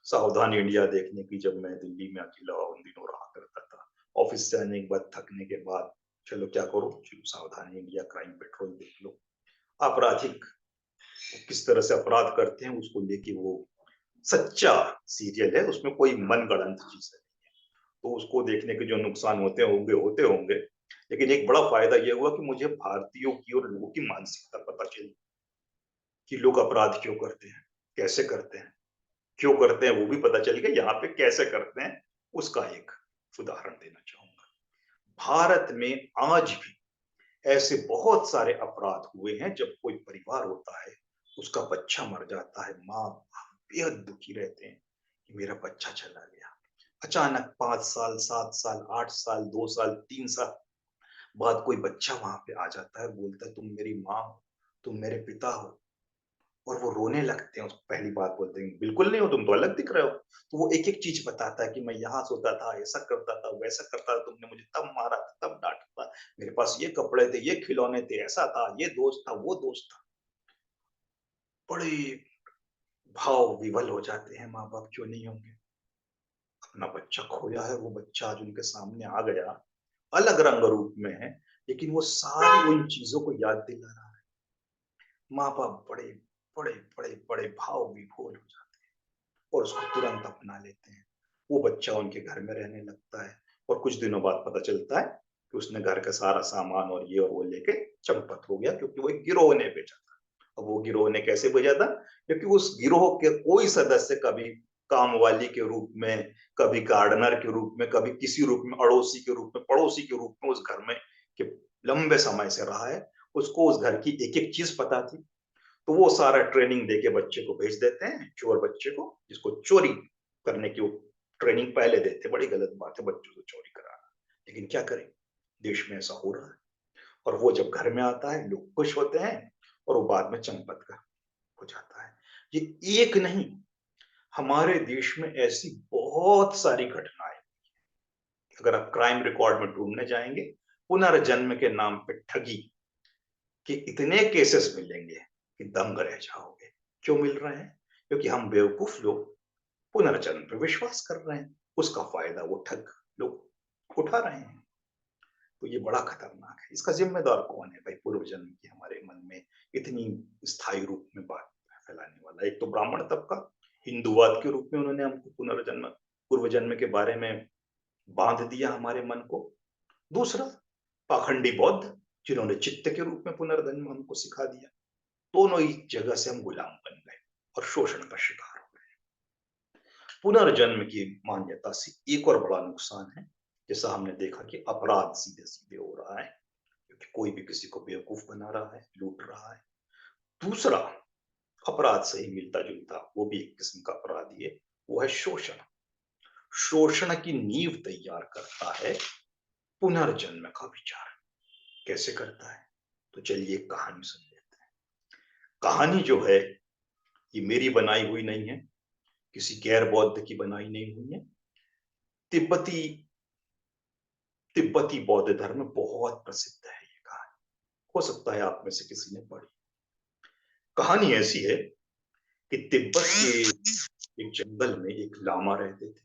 सावधान इंडिया देखने की, जब मैं दिल्ली में अकेला उन दिनों रहा करता था। ऑफिस से आने के बाद, थकने के बाद, चलो क्या करो, चलो सावधान इंडिया क्राइम पेट्रोल देख लो। आपराधिक किस तरह से अपराध करते हैं, उसको लेके वो सच्चा सीरियल है, उसमें कोई मनगढ़ंत चीज है। तो उसको देखने के जो नुकसान होते होंगे, लेकिन एक बड़ा फायदा ये हुआ कि मुझे भारतीयों की और लोगों की मानसिकता पता चली, कि लोग अपराध क्यों करते हैं, कैसे करते हैं, क्यों करते हैं, वो भी पता चल गया। यहाँ पे कैसे करते हैं, उसका एक उदाहरण देना चाहूंगा। भारत में आज भी ऐसे बहुत सारे अपराध हुए हैं, जब कोई परिवार होता है, उसका बच्चा मर जाता है, माँ बाप बेहद दुखी रहते हैं कि मेरा बच्चा चला गया। अचानक 5 साल, 7 साल, 8 साल, 2 साल, 3 साल बाद कोई बच्चा वहां पे आ जाता है, बोलता है तुम मेरी माँ हो, तुम मेरे पिता हो, और वो रोने लगते हैं। उसको पहली बात बोलते हैं, बिल्कुल नहीं हो, तुम तो अलग दिख रहे हो। तो वो एक एक चीज बताता है कि मैं यहाँ सोता था, ऐसा करता था, वैसा करता था, तुमने मुझे तब मारा था, तब डांटा था, मेरे पास ये कपड़े थे, ये खिलौने थे, ऐसा था, ये दोस्त था, वो दोस्त था। बड़े भाव विवल हो जाते हैं माँ बाप, क्यों नहीं होंगे। अपना बच्चा खोया है, वो बच्चा आज उनके सामने आ गया, अलग रंग रूप में है, लेकिन वो सारी उन चीजों को याद दिला रहा है। माँ बाप बड़े बड़े बड़े बड़े भाव विभोर हो जाते हैं, और उसको तुरंत अपना लेते हैं। वो बच्चा उनके घर में रहने लगता है, और कुछ दिनों बाद पता चलता है कि उसने घर का सारा सामान और ये और वो लेके चंपत हो गया, क्योंकि वो एक गिरोह ने बेचा था। अब वो गिरोह ने कैसे बेचा था? क्योंकि उस गिरोह के कोई सदस्य कभी कामवाली के रूप में, कभी गार्डनर के रूप में, कभी किसी रूप में, अड़ोसी के रूप में, पड़ोसी के रूप में उस घर में के लंबे समय से रहा है। उसको उस घर की एक एक चीज पता थी। तो वो सारा ट्रेनिंग देके बच्चे को भेज देते हैं, चोर बच्चे को, जिसको चोरी करने की वो ट्रेनिंग पहले देते। बड़ी गलत बात है बच्चों से चोरी कराना, लेकिन क्या करें, देश में ऐसा हो रहा है। और वो जब घर में आता है, लोग खुश होते हैं, और वो बाद में चंपत का हो जाता है। ये एक नहीं, हमारे देश में ऐसी बहुत सारी घटनाएं, अगर आप क्राइम रिकॉर्ड में ढूंढने जाएंगे, पुनर्जन्म के नाम पे ठगी कि इतने केसेस मिलेंगे कि दंग रह जाओगे। क्यों मिल रहे हैं? क्योंकि हम बेवकूफ लोग पुनर्जन्म पे विश्वास कर रहे हैं, उसका फायदा वो ठग लोग उठा रहे हैं। तो ये बड़ा खतरनाक है। इसका जिम्मेदार कौन है भाई? पूर्व जन्म की हमारे मन में इतनी स्थायी रूप में बात फैलाने वाला। एक तो ब्राह्मण तबका, हिंदूवाद के रूप में उन्होंने हमको पुनर्जन्म, पूर्व जन्म के बारे में बांध दिया हमारे मन को। दूसरा, पाखंडी बौद्ध, जिन्होंने चित्त के रूप में पुनर्जन्म हमको सिखा दिया। दोनों ही जगह से हम गुलाम बन गए और शोषण का शिकार हो गए। पुनर्जन्म की मान्यता से एक और बड़ा नुकसान है, जैसा हमने देखा कि अपराध सीधे सीधे हो रहा है, क्योंकि कोई भी किसी को बेवकूफ बना रहा है, लूट रहा है। दूसरा, अपराध से ही मिलता जुलता वो भी एक किस्म का अपराध ही है, वो है शोषण। शोषण की नींव तैयार करता है पुनर्जन्म का विचार। कैसे करता है? तो चलिए एक कहानी सुन लेते हैं। कहानी जो है, ये मेरी बनाई हुई नहीं है, किसी गैर बौद्ध की बनाई नहीं हुई है। तिब्बती तिब्बती बौद्ध धर्म में बहुत प्रसिद्ध है ये कहानी। हो सकता है आप में से किसी ने पढ़ी। कहानी ऐसी है कि तिब्बत के एक जंगल में एक लामा रहते थे,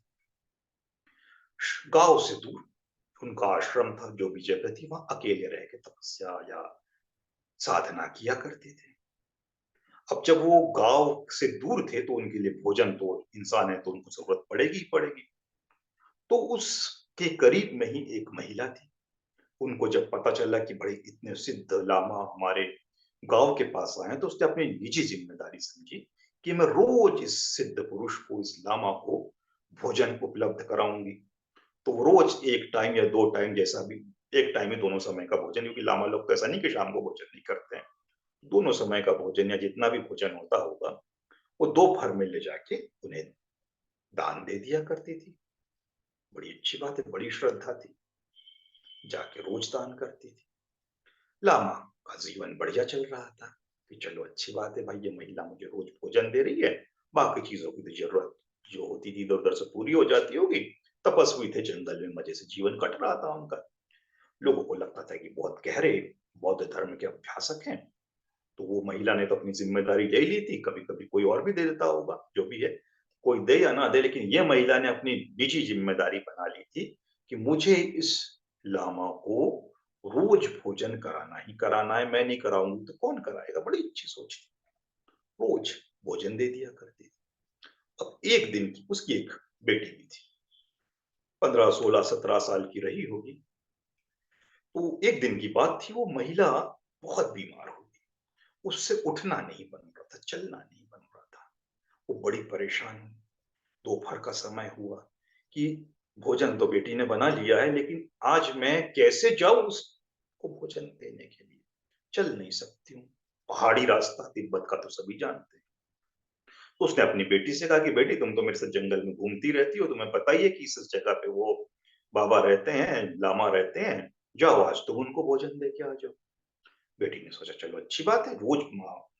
गांव से दूर। उनका आश्रम था, जो भी जगह थी, वहां अकेले रह के तपस्या या साधना किया करते थे। अब जब वो गांव से दूर थे, तो उनके लिए भोजन, तो इंसान है तो उनको जरूरत पड़ेगी ही पड़ेगी। तो उसके करीब में ही एक महिला थी। उनको जब पता चला कि बड़े इतने सिद्ध लामा हमारे गांव के पास आए हैं, तो उसने अपनी निजी जिम्मेदारी समझी कि मैं रोज इस सिद्ध पुरुष को, इस लामा को भोजन उपलब्ध कराऊंगी। तो वो रोज एक टाइम या दो टाइम, जैसा भी, एक टाइम ही दोनों समय का भोजन, क्योंकि लामा लोग तो ऐसा नहीं कि शाम को भोजन नहीं करते हैं। दोनों समय का भोजन या जितना भी भोजन होता होगा, वो दोपहर में ले जाके उन्हें दान दे दिया करती थी। बड़ी अच्छी बात है, बड़ी श्रद्धा थी। जाके रोज दान करती थी। लामा का जीवन बढ़िया चल रहा था कि चलो अच्छी बात है भाई, ये महिला मुझे रोज भोजन दे रही है, बाकी चीजों की तो जरूरत जो होती थी इधर उधर से पूरी हो जाती होगी। तपस्वी थे, जंगल में मजे से जीवन कट रहा था उनका। लोगों को लगता था कि बहुत गहरे बौद्ध धर्म के अभ्यासक हैं। तो वो महिला ने तो अपनी जिम्मेदारी ले ली थी, कभी कभी कोई और भी दे देता होगा, जो भी है, कोई दे या ना दे, लेकिन ये महिला ने अपनी निजी जिम्मेदारी बना ली थी कि मुझे इस लामा को रोज भोजन कराना ही कराना है। मैं नहीं कराऊंगी तो कौन कराएगा? बड़ी अच्छी सोच थी। रोज भोजन दे दिया करती थी। अब एक दिन की उसकी एक बेटी भी थी, 15, 16, 17 साल की रही होगी। तो एक दिन की बात थी, वो महिला बहुत बीमार हो गई। उससे उठना नहीं बन रहा था, चलना नहीं बन रहा था। वो बड़ी परेशान हुई। दोपहर का समय हुआ कि भोजन तो बेटी ने बना लिया है, लेकिन आज मैं कैसे जाऊं उसको भोजन देने के लिए? चल नहीं सकती हूँ। पहाड़ी रास्ता, तिब्बत का तो सभी जानते हैं। तो उसने अपनी बेटी से कहा कि बेटी, तुम तो मेरे साथ जंगल में घूमती रहती हो, तुम्हें पता ही है कि इस जगह पे वो बाबा रहते हैं, लामा रहते हैं। जाओ आज तुम उनको भोजन दे के आ जाओ। बेटी ने सोचा चलो अच्छी बात है, रोज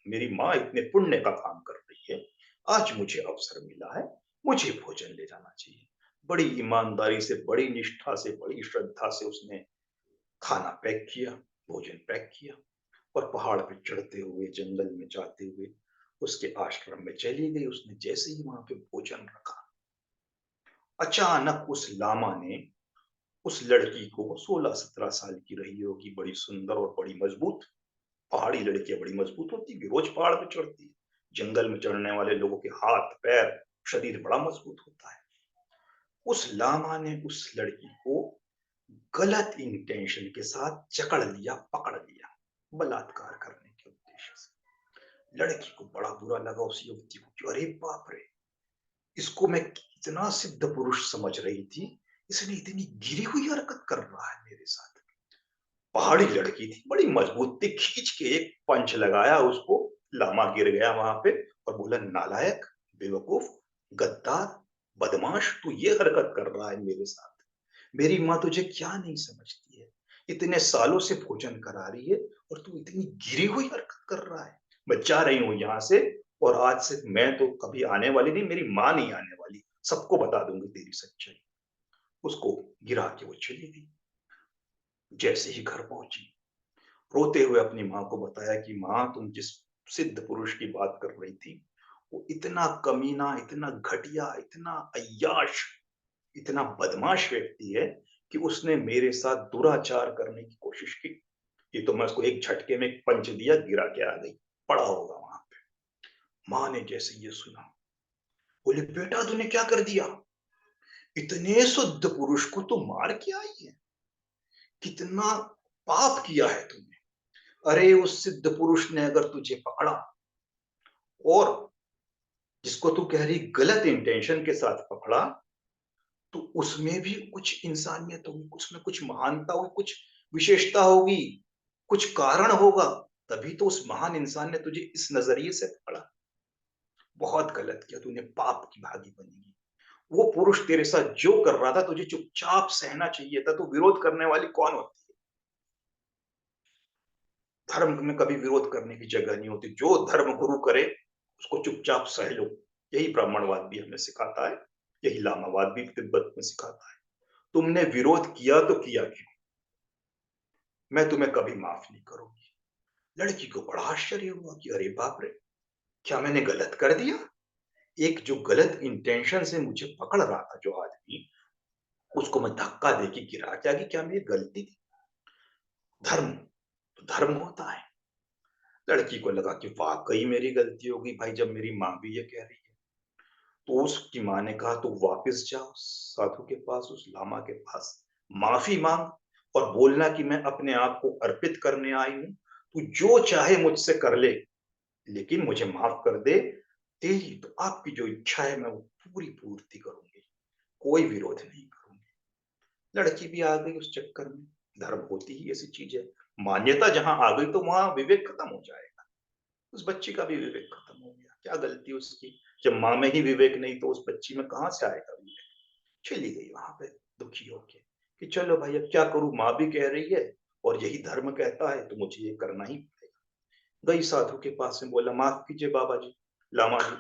मेरी माँ इतने पुण्य का काम कर रही है, आज मुझे अवसर मिला है, मुझे भोजन ले जाना चाहिए। बड़ी ईमानदारी से, बड़ी निष्ठा से, बड़ी श्रद्धा से उसने खाना पैक किया, भोजन पैक किया, और पहाड़ पे चढ़ते हुए, जंगल में जाते हुए उसके आश्रम में चली गई। उसने जैसे ही वहां पे भोजन रखा, अचानक उस लामा ने उस लड़की को, 16, 17 साल की रही होगी, बड़ी सुंदर और बड़ी मजबूत, पहाड़ी लड़कियां बड़ी मजबूत होती है, रोज पहाड़ पे चढ़ती है। जंगल में चढ़ने वाले लोगों के हाथ पैर शरीर बड़ा मजबूत होता है। उस लामा ने उस लड़की को गलत इंटेंशन के साथ जकड़ लिया, पकड़ लिया, बलात्कार करने के उद्देश्य से। लड़की को बड़ा बुरा लगा, उस युवती को, कि अरे बाप रे, इसको मैं इतना सिद्ध पुरुष समझ रही थी, इसने इतनी गिरी हुई हरकत कर रहा है मेरे साथ। पहाड़ी लड़की थी, बड़ी मजबूत थी, खींच के एक पंच लगाया उसको। लामा गिर गया वहां पे और बोला, नालायक, बेवकूफ, गद्दार, बदमाश, तू ये हरकत कर रहा है मेरे साथ। मेरी माँ तुझे क्या नहीं समझती है? इतने सालों से भोजन करा रही है और तू इतनी गिरी हुई हरकत कर रहा है। मैं जा रही हूँ यहाँ से, और आज से मैं तो कभी आने वाली नहीं, मेरी माँ नहीं आने वाली, सबको बता दूंगी तेरी सच्चाई। उसको गिरा के वो चली गई। जैसे ही घर पहुंची, रोते हुए अपनी माँ को बताया कि माँ, तुम जिस सिद्ध पुरुष की बात कर रही थी, वो इतना कमीना, इतना घटिया, इतना अय्याश, इतना बदमाश व्यक्ति है कि उसने मेरे साथ दुराचार करने की कोशिश की। ये तो मैं उसको एक झटके में एक पंच दिया, गिरा के आ गई, पड़ा होगा वहां पे। माँ ने जैसे ये सुना, बोले, बेटा तूने क्या कर दिया? इतने शुद्ध पुरुष को तो मार के आई है, कितना पाप किया है तुमने। अरे उस सिद्ध पुरुष ने अगर तुझे पकड़ा और जिसको तू कह रही गलत इंटेंशन के साथ पकड़ा, तो उसमें भी कुछ इंसानियत होगी, कुछ में कुछ महानता होगी, कुछ विशेषता होगी, कुछ कारण होगा। तभी तो उस महान इंसान ने तुझे इस नजरिए से पकड़ा। बहुत गलत किया तूने, पाप की भागी बनेगी। वो पुरुष तेरे साथ जो कर रहा था तुझे चुपचाप सहना चाहिए था, तो विरोध करने वाली कौन होती है? धर्म में कभी विरोध करने की जगह नहीं होती। जो धर्म गुरु करे उसको चुपचाप सह लो। यही ब्राह्मणवाद भी हमें सिखाता है, यही लामावाद भी तिब्बत में सिखाता है। तुमने विरोध किया तो किया क्यों? मैं तुम्हें कभी माफ नहीं करूंगी। लड़की को बड़ा आश्चर्य हुआ कि अरे बाप रे, क्या मैंने गलत कर दिया? एक जो गलत इंटेंशन से मुझे पकड़ रहा था जो आदमी, उसको मैं धक्का देके गिरा क्या कि क्या मेरी गलती थी? धर्म तो धर्म होता है। लड़की को लगा कि वाकई मेरी गलती होगी भाई, जब मेरी माँ भी ये कह रही है। तो उसकी माँ ने कहा तो वापस जाओ साधु के पास, उस लामा के पास, माफी मांग और बोलना कि मैं अपने आप को अर्पित करने आई हूं, तू जो चाहे मुझसे कर ले, लेकिन मुझे माफ कर दे। तेरी तो आपकी जो इच्छा है मैं वो पूरी पूर्ति करूंगी, कोई विरोध नहीं करूंगी। लड़की भी आ गई उस चक्कर में। धर्म होती ही ऐसी चीज है। मान्यता जहां आ गई तो वहां विवेक खत्म हो जाएगा। उस बच्ची का भी विवेक खत्म हो गया। क्या गलती उसकी? जब माँ में ही विवेक नहीं तो उस बच्ची में कहां से आएगा विवेक? चली गई वहां पे दुखी होके कि चलो भाई अब क्या करूं, माँ भी कह रही है और यही धर्म कहता है तो मुझे ये करना ही पड़ेगा। गई साधु के पास में, बोला माफ कीजिए बाबा जी, लामा जी,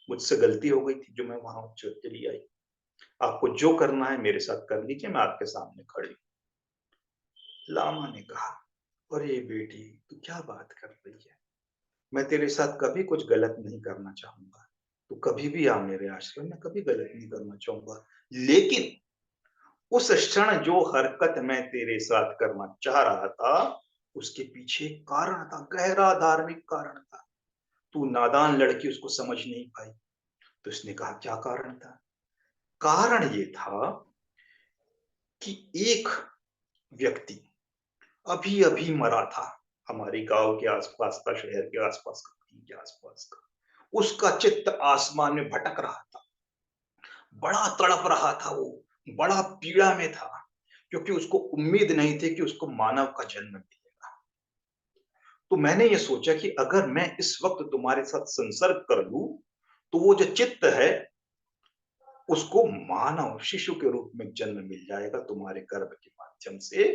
मुझसे गलती हो गई थी जो मैं वहां चली आई। आपको जो करना है मेरे साथ कर लीजिए, मैं आपके सामने खड़ी हूं। लामा ने कहा, अरे बेटी तू क्या बात कर रही है? मैं तेरे साथ कभी कुछ गलत नहीं करना चाहूंगा। तू कभी भी आ मेरे आश्रम में, कभी गलत नहीं करना चाहूंगा। लेकिन उस क्षण जो हरकत मैं तेरे साथ करना चाह रहा था, उसके पीछे एक कारण था, गहरा धार्मिक कारण था। तू नादान लड़की उसको समझ नहीं पाई। तो उसने कहा क्या कारण था? कारण ये था कि एक व्यक्ति अभी अभी मरा था, हमारे गांव के आसपास का, शहर के आसपास का, कहीं के आसपास का। उसका चित्त आसमान में भटक रहा था, बड़ा तड़प रहा था वो, बड़ा पीड़ा में था, क्योंकि उसको उम्मीद नहीं थी कि उसको मानव का जन्म मिलेगा। तो मैंने ये सोचा कि अगर मैं इस वक्त तुम्हारे साथ संसर्ग कर लूं, तो वो जो चित्त है उसको मानव शिशु के रूप में जन्म मिल जाएगा तुम्हारे गर्भ के माध्यम से,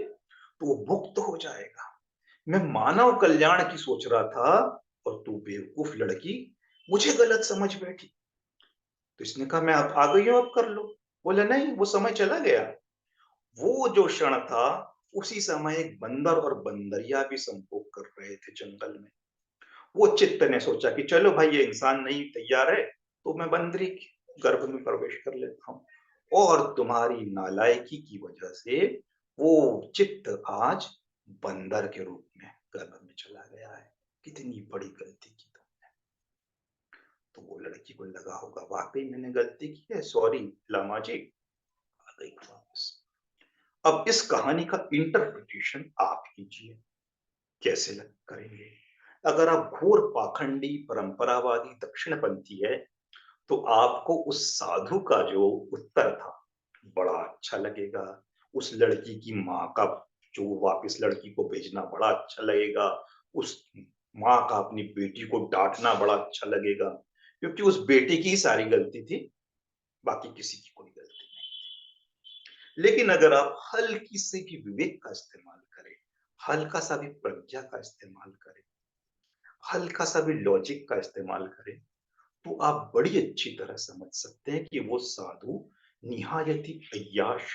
तो वो मुक्त हो जाएगा। मैं मानव कल्याण की सोच रहा था और तू बेवकूफ लड़की मुझे गलत समझ बैठी। तो इसने कहा मैं अब आ गई हूं, अब कर लो। बोले नहीं, वो समय चला गया। वो जो क्षण था, उसी समय एक बंदर और बंदरिया भी संभोग कर रहे थे जंगल में। वो चित्त ने सोचा कि चलो भाई ये इंसान नहीं तैयार है, तो मैं बंदरी के गर्भ में प्रवेश कर लेता हूँ। और तुम्हारी नालायकी की वजह से वो चित्त आज बंदर के रूप में गर्भ में चला गया है। कितनी बड़ी गलती की तुमने। तो वो लड़की को लगा होगा वाकई मैंने गलती की है, सॉरी लामा जी। आ गई वापस। अब इस कहानी का इंटरप्रिटेशन आप कीजिए, कैसे करेंगे? अगर आप घोर पाखंडी परंपरावादी दक्षिणपंथी है, तो आपको उस साधु का जो उत्तर था बड़ा अच्छा लगेगा। उस लड़की की माँ का जो वापस लड़की को भेजना बड़ा अच्छा लगेगा। उस माँ का अपनी बेटी को डांटना बड़ा अच्छा लगेगा, क्योंकि उस बेटी की ही सारी गलती थी, बाकी किसी की कोई गलती नहीं। लेकिन अगर आप हल्की से भी विवेक का इस्तेमाल करें, हल्का सा भी प्रज्ञा का इस्तेमाल करें, हल्का सा भी लॉजिक का इस्तेमाल करें, तो आप बड़ी अच्छी तरह समझ सकते हैं कि वो साधु निहायत ही अय्याश,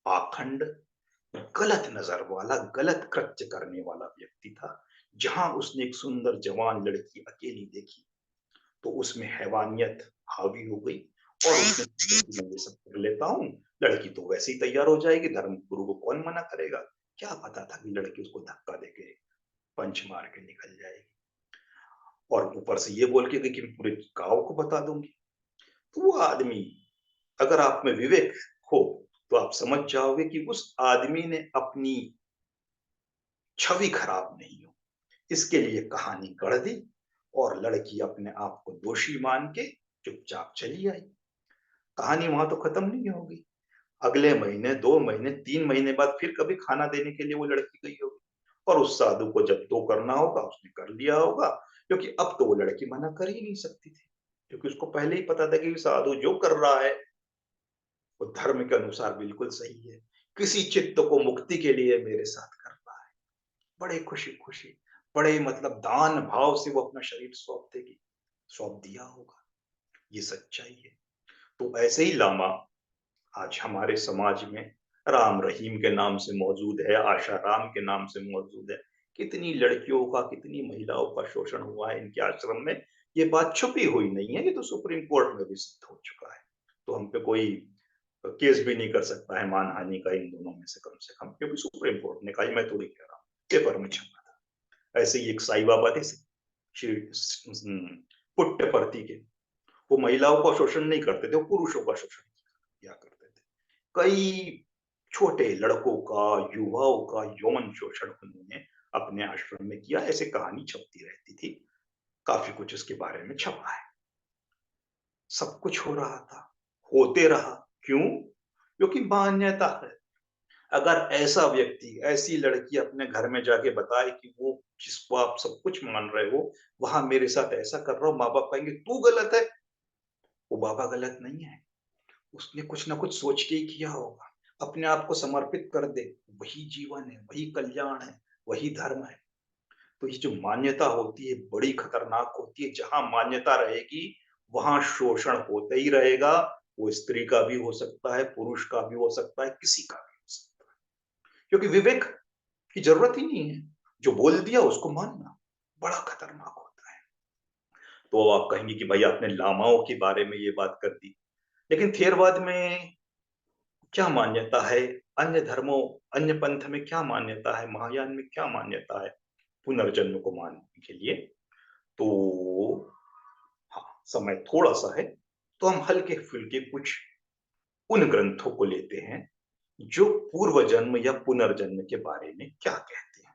पाखंड, गलत नजर वाला, गलत कृत्य करने वाला व्यक्ति था। जहां उसने एक सुंदर जवान लड़की अकेली देखी, तो उसमें हैवानियत हावी हो गई और उसने सोचा कि मैं ये सब कर लेता हूँ, लड़की तो वैसे ही तैयार हो जाएगी, धर्म गुरु को कौन मना करेगा। क्या पता था कि लड़की उसको धक्का देके पंच मार के निकल जाएगी, और ऊपर से ये बोल के गई कि मैं पूरे गांव को बता दूंगी। तो वो आदमी, अगर आप में विवेक हो, तो आप समझ जाओगे कि उस आदमी ने अपनी छवि खराब नहीं हो, इसके लिए कहानी गढ़ दी और लड़की अपने आप को दोषी मान के चुपचाप चली आई। कहानी वहां तो खत्म नहीं होगी। अगले महीने, 2 महीने, 3 महीने बाद फिर कभी खाना देने के लिए वो लड़की गई होगी और उस साधु को जब तो करना होगा उसने कर लिया होगा, क्योंकि अब तो वो लड़की मना कर ही नहीं सकती थी, क्योंकि उसको पहले ही पता था कि साधु जो कर रहा है वो धर्म के अनुसार बिल्कुल सही है, किसी चित्त को मुक्ति के लिए मेरे साथ कर रहा है। बड़े खुशी खुशी, बड़े मतलब दान भाव से वो अपना शरीर सौंप देगी, सौंप दिया होगा। ये सच्चाई है। तो ऐसे ही लामा आज हमारे समाज में राम रहीम के नाम से मौजूद है, आशा राम के नाम से मौजूद है। कितनी लड़कियों का, कितनी महिलाओं का शोषण हुआ है इनके आश्रम में, ये बात छुपी हुई नहीं है, ये तो सुप्रीम कोर्ट में भी सिद्ध हो चुका है। तो हम पे कोई केस भी नहीं कर सकता है मानहानि का इन दोनों में से कम, क्योंकि सुप्रीम कोर्ट ने कहा, मैं थोड़ी कह रहा हूँ, पेपर में छपा था। ऐसे ही एक साई बाबा थे, श्री पुट्टपर्ती के, वो महिलाओं का शोषण नहीं करते थे, वो पुरुषों का शोषण किया करते थे। कई छोटे लड़कों का, युवाओं का यौन शोषण उन्होंने अपने आश्रम में किया, ऐसे कहानी छपती रहती थी। काफी कुछ उसके बारे में छपा है। सब कुछ हो रहा था, होते रहा। क्यों? क्योंकि मान्यता है। अगर ऐसा व्यक्ति, ऐसी लड़की अपने घर में जाके बताए कि वो जिसको आप सब कुछ मान रहे हो, वहां मेरे साथ ऐसा कर रहा हो, माँ बाप कहेंगे तू गलत है। वो बाबा गलत नहीं है, उसने कुछ ना कुछ सोच के ही किया होगा। अपने आप को समर्पित कर दे, वही जीवन है, वही कल्याण है, वही धर्म है। तो ये जो मान्यता होती है बड़ी खतरनाक होती है। जहां मान्यता रहेगी वहां शोषण होता ही रहेगा। वो स्त्री का भी हो सकता है, पुरुष का भी हो सकता है, किसी का भी हो सकता है, क्योंकि विवेक की जरूरत ही नहीं है। जो बोल दिया उसको मानना बड़ा खतरनाक होता है। तो आप कहेंगे कि भाई आपने लामाओं के बारे में ये बात कर दी, लेकिन थेरवाद में क्या मान्यता है? अन्य धर्मों, अन्य पंथ में क्या मान्यता है? महायान में क्या मान्यता है पुनर्जन्म को मानने के लिए? तो हाँ, समय थोड़ा सा है, तो हम हल्के फुल्के कुछ उन ग्रंथों को लेते हैं जो पूर्व जन्म या पुनर्जन्म के बारे में क्या कहते हैं।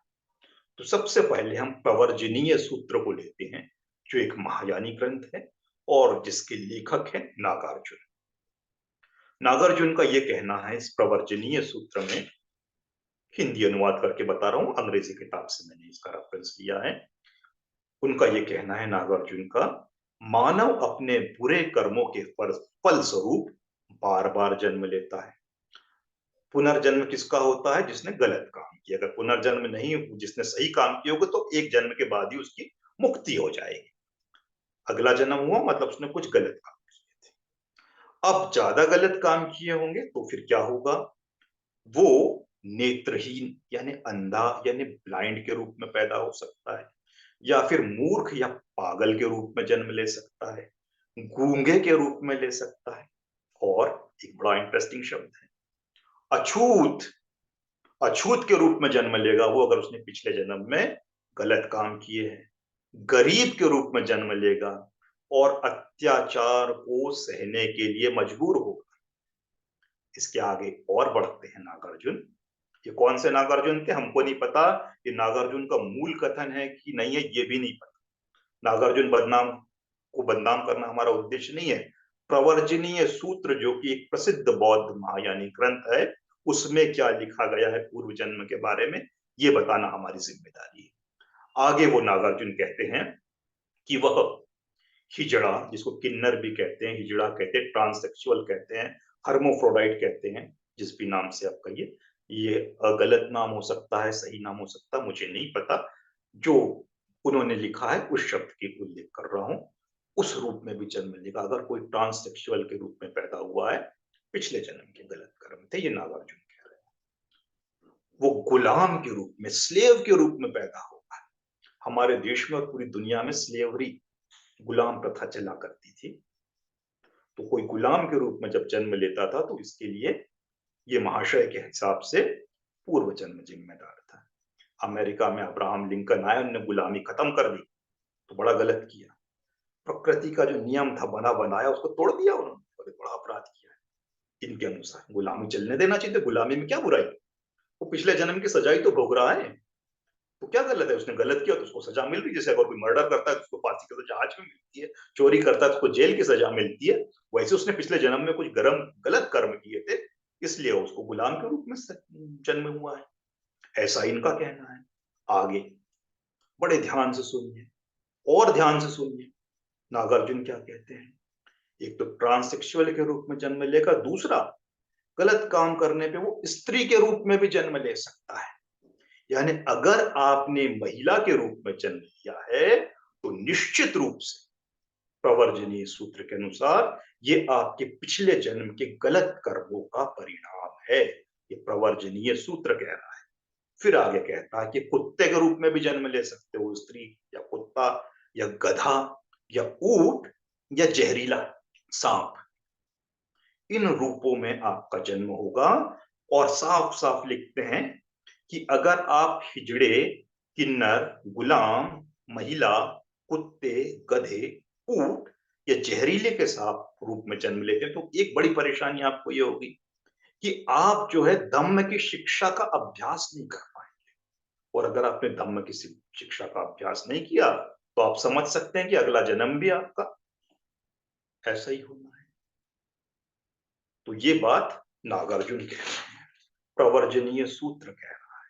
तो सबसे पहले हम प्रवर्जनीय सूत्र को लेते हैं, जो एक महायानी ग्रंथ है और जिसके लेखक हैं नागार्जुन। नागार्जुन का यह कहना है इस प्रवर्जनीय सूत्र में, हिंदी अनुवाद करके बता रहा हूं, अंग्रेजी किताब से मैंने इसका रेफरेंस लिया है। उनका यह कहना है नागार्जुन का, मानव अपने बुरे कर्मों के फल स्वरूप बार बार जन्म लेता है। पुनर्जन्म किसका होता है? जिसने गलत काम किया। अगर पुनर्जन्म नहीं, जिसने सही काम किया होगा तो एक जन्म के बाद ही उसकी मुक्ति हो जाएगी। अगला जन्म हुआ मतलब उसने कुछ गलत काम किए थे। अब ज्यादा गलत काम किए होंगे तो फिर क्या होगा? वो नेत्रहीन यानी अंधा यानी ब्लाइंड के रूप में पैदा हो सकता है, या फिर मूर्ख या पागल के रूप में जन्म ले सकता है, गूंगे के रूप में ले सकता है, और एक बड़ा इंटरेस्टिंग शब्द है अछूत। अछूत के रूप में जन्म लेगा वो अगर उसने पिछले जन्म में गलत काम किए हैं। गरीब के रूप में जन्म लेगा और अत्याचार को सहने के लिए मजबूर होगा। इसके आगे और बढ़ते हैं नागार्जुन। ये कौन से नागार्जुन थे हमको नहीं पता, ये नागार्जुन का मूल कथन है कि नहीं है ये भी नहीं पता। नागार्जुन बदनाम को बदनाम करना हमारा उद्देश्य नहीं है। प्रवर्जनीय सूत्र जो कि एक प्रसिद्ध बौद्ध महायानी ग्रंथ है, उसमें क्या लिखा गया है पूर्व जन्म के बारे में, ये बताना हमारी जिम्मेदारी है। आगे वो नागार्जुन कहते हैं कि वह हिजड़ा, जिसको किन्नर भी कहते हैं, हिजड़ा कहते हैं, ट्रांससेक्सुअल कहते हैं, हर्मोफ्रोडाइट कहते हैं, जिस भी नाम से आप कहिए, ये गलत नाम हो सकता है, सही नाम हो सकता है, मुझे नहीं पता। जो उन्होंने लिखा है उस शब्द की उल्लेख कर रहा हूं। उस रूप में भी जन्म लेगा अगर कोई ट्रांससेक्सुअल के रूप में पैदा हुआ है, पिछले जन्म के गलत कर्म थे, ये नागार्जुन कह रहे हैं। वो गुलाम के रूप में, स्लेव के रूप में पैदा होगा। हमारे देश में और पूरी दुनिया में स्लेवरी, गुलाम प्रथा चला करती थी। तो कोई गुलाम के रूप में जब जन्म लेता था तो इसके लिए ये महाशय के हिसाब से पूर्व जन्म जिम्मेदार था। अमेरिका में अब्राहम लिंकन आए, उन्होंने गुलामी खत्म कर दी, तो बड़ा गलत किया। प्रकृति का जो नियम था बना बनाया उसको तोड़ दिया उन्होंने, बड़ा अपराध किया। इनके अनुसार गुलामी चलने देना चाहिए, तो गुलामी में क्या बुराई? वो पिछले जन्म की सजा ही तो भोग रहा है। तो क्या गलत है? उसने गलत किया तो उसको सजा मिल रही है। जैसे अगर कोई मर्डर करता है तो उसको फांसी की सजा आज भी मिलती है, चोरी करता है तो उसको जेल की सजा मिलती है। वैसे उसने पिछले जन्म में कुछ गलत कर्म किए थे, इसलिए उसको गुलाम के रूप में जन्म हुआ है। ऐसा इनका कहना है। आगे बड़े ध्यान से सुनिए, और ध्यान से सुनिए नागार्जुन क्या कहते हैं। एक तो ट्रांससेक्सुअल के रूप में जन्म लेगा, दूसरा गलत काम करने पे वो स्त्री के रूप में भी जन्म ले सकता है। यानी अगर आपने महिला के रूप में जन्म लिया है तो निश्चित रूप से प्रवर्जनीय सूत्र के अनुसार ये आपके पिछले जन्म के गलत कर्मों का परिणाम है। ये प्रवर्जनीय सूत्र कह रहा है। फिर आगे कहता है कि कुत्ते के रूप में भी जन्म ले सकते हो, स्त्री या कुत्ता या गधा या ऊंट या जहरीला सांप, इन रूपों में आपका जन्म होगा। और साफ साफ लिखते हैं कि अगर आप हिजड़े, किन्नर, गुलाम, महिला, कुत्ते, गधे, ऊंट या जहरीले के सांप रूप में जन्म लेते हैं तो एक बड़ी परेशानी आपको ये होगी कि आप जो है धम्म की शिक्षा का अभ्यास नहीं कर पाएंगे। और अगर आपने धम्म की शिक्षा का अभ्यास नहीं किया तो आप समझ सकते हैं कि अगला जन्म भी आपका ऐसा ही होना है। तो ये बात नागार्जुन कह रहे हैं, प्रवर्जनीय सूत्र कह रहा है।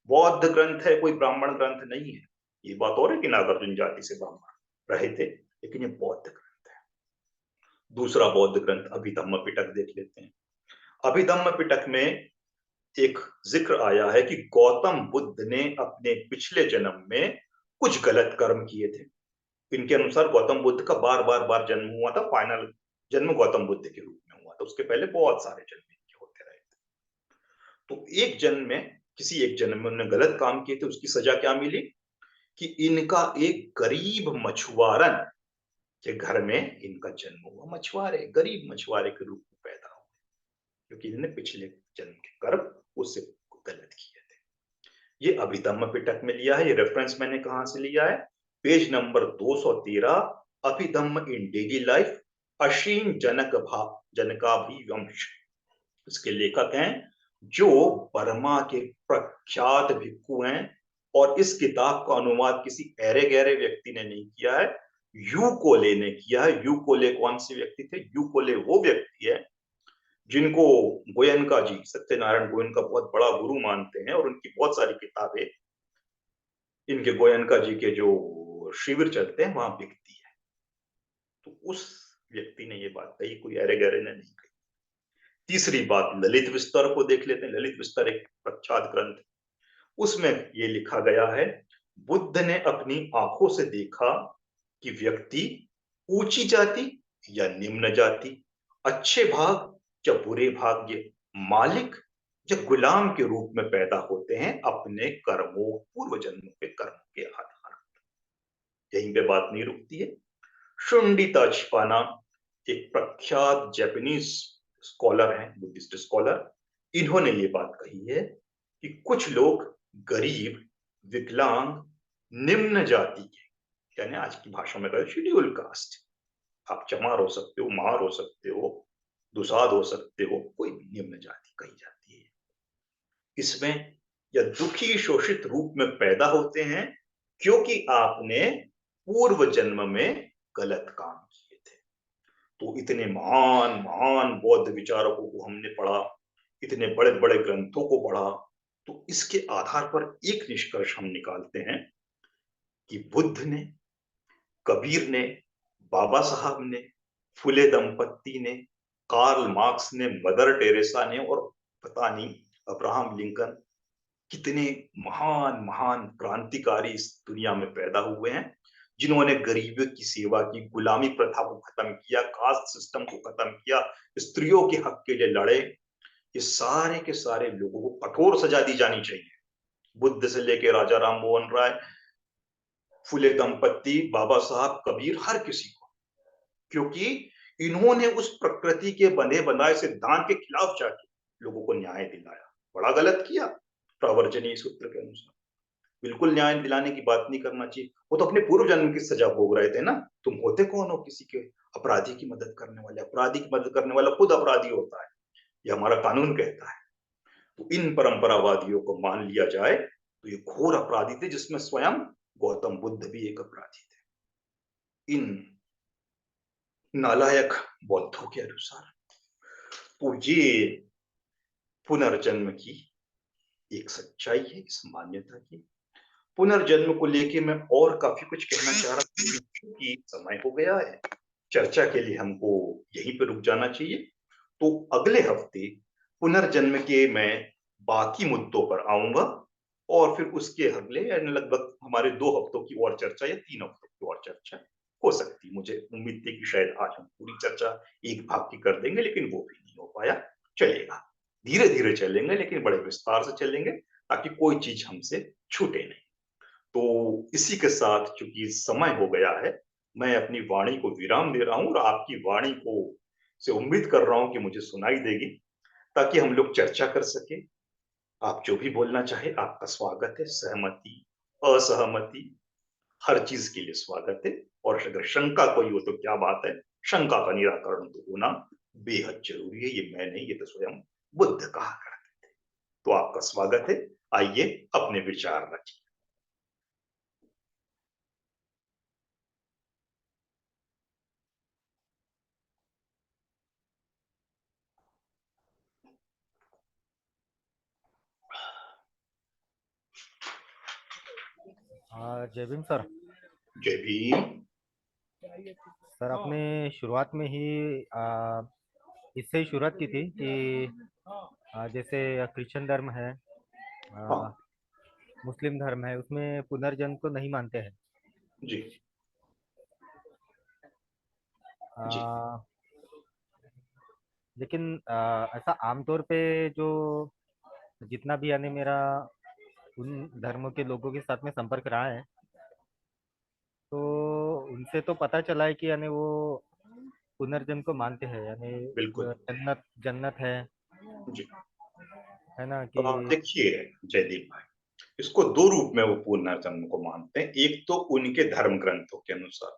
बौद्ध ग्रंथ है, कोई ब्राह्मण ग्रंथ नहीं है। ये बात और है कि नागार्जुन जाति से ब्राह्मण रहे थे, लेकिन ये बौद्ध ग्रंथ है। दूसरा बौद्ध ग्रंथ अभिधम्म पिटक देख लेते हैं। अभिधम्म पिटक में एक जिक्र आया है कि गौतम बुद्ध ने अपने पिछले जन्म में कुछ गलत कर्म किए थे। इनके अनुसार गौतम बुद्ध का बार बार बार जन्म हुआ था, फाइनल जन्म गौतम बुद्ध के रूप में हुआ था। उसके पहले बहुत सारे जन्म इनके होते रहे थे। तो एक जन्म में, किसी एक जन्म में उन्होंने गलत काम किए थे, उसकी सजा क्या मिली कि इनका एक गरीब मछुआरन के घर में इनका जन्म हुआ। मछुआरे, गरीब मछुआरे के रूप में पैदा हुए, क्योंकि इन्होंने पिछले जन्म के कर्म उससे गलत किए थे। ये अभिधम्म पिटक में लिया है। ये रेफरेंस मैंने कहां से लिया है? पेज नंबर 213, अभिधम्म इन डेली लाइफ, अशीन जनकाभिवंश। इसके लेखक हैं जो बर्मा के प्रख्यात भिक्खु हैं। और इस किताब का अनुवाद किसी ऐरे गहरे व्यक्ति ने नहीं किया है, यू कोले ने किया है। यू कोले कौन से व्यक्ति थे? यू कोले वो व्यक्ति है जिनको गोयनका जी, सत्यनारायण गोयनका बहुत बड़ा गुरु मानते हैं, और उनकी बहुत सारी किताबें इनके गोयनका जी के जो शिविर चलते हैं वहां बिकती है। तो उस व्यक्ति ने ये बात कही, कोई ऐरे गहरे ने नहीं कही। तीसरी बात, ललित विस्तार को देख लेते हैं। ललित विस्तार एक प्रख्यात ग्रंथ, उसमें ये लिखा गया है, बुद्ध ने अपनी आंखों से देखा कि व्यक्ति ऊंची जाति या निम्न जाति, अच्छे भाग या बुरे भाग्य, मालिक या गुलाम के रूप में पैदा होते हैं अपने कर्मों, पूर्व जन्मों के कर्मों के आधार पर। यहीं पे बात नहीं रुकती है। शुंडिता छिपाना एक प्रख्यात जापानीज स्कॉलर हैं, बुद्धिस्ट स्कॉलर। इन्होंने ये बात कही है कि कुछ लोग गरीब, विकलांग, निम्न जाति के, यानी आज की भाषा में कहें शेड्यूल कास्ट, आप चमार हो सकते हो, मार हो सकते हो, दुसाध हो सकते हो, कोई निम्न जाति कही जाती है इसमें, या दुखी शोषित रूप में पैदा होते हैं क्योंकि आपने पूर्व जन्म में गलत काम किए थे। तो इतने महान महान बौद्ध विचारकों को हमने पढ़ा, इतने बड़े बड़े ग्रंथों को पढ़ा, तो इसके आधार पर एक निष्कर्ष हम निकालते हैं कि बुद्ध ने, कबीर ने, बाबा साहब ने, फुले दंपत्ति ने, कार्ल मार्क्स ने, मदर टेरेसा ने, और पता नहीं अब्राहम लिंकन, कितने महान महान क्रांतिकारी इस दुनिया में पैदा हुए हैं जिन्होंने गरीबों की सेवा की, गुलामी प्रथा को खत्म किया, कास्ट सिस्टम को खत्म किया, स्त्रियों के हक के लिए लड़े। ये सारे के सारे लोगों को कठोर सजा दी जानी चाहिए, बुद्ध से लेके राजा राम मोहन राय, फुले दंपत्ति, बाबा साहब, कबीर, हर किसी को, क्योंकि इन्होंने उस प्रकृति के बंधे बनाए सिद्धांत के खिलाफ जाके लोगों को न्याय दिलाया। बड़ा गलत किया प्रवर्जनीय सूत्र के अनुसार। बिल्कुल न्याय दिलाने की बात नहीं करना चाहिए। वो तो अपने पूर्व जन्म की सजा भोग रहे थे ना। तुम होते कौन हो किसी के अपराधी की मदद करने वाले? अपराधी की मदद करने वाला खुद अपराधी होता है। ये हमारा कानून कहता है। तो इन परंपरावादियों को मान लिया जाए तो ये घोर अपराधी थे, जिसमें स्वयं गौतम बुद्ध भी एक अपराधी थे इन नालायक बौद्धों के अनुसार। तो ये पुनर्जन्म की एक सच्चाई है इस मान्यता की। पुनर्जन्म को लेके मैं और काफी कुछ कहना चाह रहा हूँ, क्योंकि समय हो गया है, चर्चा के लिए हमको यहीं पे रुक जाना चाहिए। तो अगले हफ्ते पुनर्जन्म के मैं बाकी मुद्दों पर आऊंगा, और फिर उसके अगले यानी लगभग हमारे 2 हफ्तों की और चर्चा या 3 हफ्तों की और चर्चा हो सकती है। मुझे उम्मीद थी कि शायद आज हम पूरी चर्चा एक भाग की कर देंगे, लेकिन वो भी नहीं हो पाया। चलेगा, धीरे धीरे चलेंगे, लेकिन बड़े विस्तार से चलेंगे, ताकि कोई चीज हमसे छूटे नहीं। तो इसी के साथ चूंकि समय हो गया है, मैं अपनी वाणी को विराम दे रहा हूं, और आपकी वाणी को से उम्मीद कर रहा हूं कि मुझे सुनाई देगी, ताकि हम लोग चर्चा कर सके। आप जो भी बोलना चाहे, आपका स्वागत है। सहमति, असहमति, हर चीज के लिए स्वागत है। और अगर शंका कोई हो तो क्या बात है, शंका का निराकरण तो होना बेहद जरूरी है। ये मैं नहीं, ये तो स्वयं बुद्ध कहा करते थे। तो आपका स्वागत है, आइए अपने विचार रखिए। जय भीम सर। जय भीम। सर आपने शुरुआत में ही इससे ही शुरुआत की थी कि जैसे क्रिश्चियन धर्म है, हाँ मुस्लिम धर्म है, उसमें पुनर्जन्म को नहीं मानते हैं। जी। जी आ, लेकिन ऐसा आमतौर पे जो जितना भी यानी मेरा उन धर्मों के लोगों के साथ में संपर्क रहा है, तो उनसे तो पता चला है कि यानी वो पुनर्जन्म को मानते हैं, यानी बिल्कुल। जन्नत जन्नत जी। है ना कि। देखिए जयदीप भाई, इसको दो रूप में वो पुनर्जन्म को मानते हैं। एक तो उनके धर्म ग्रंथों के अनुसार,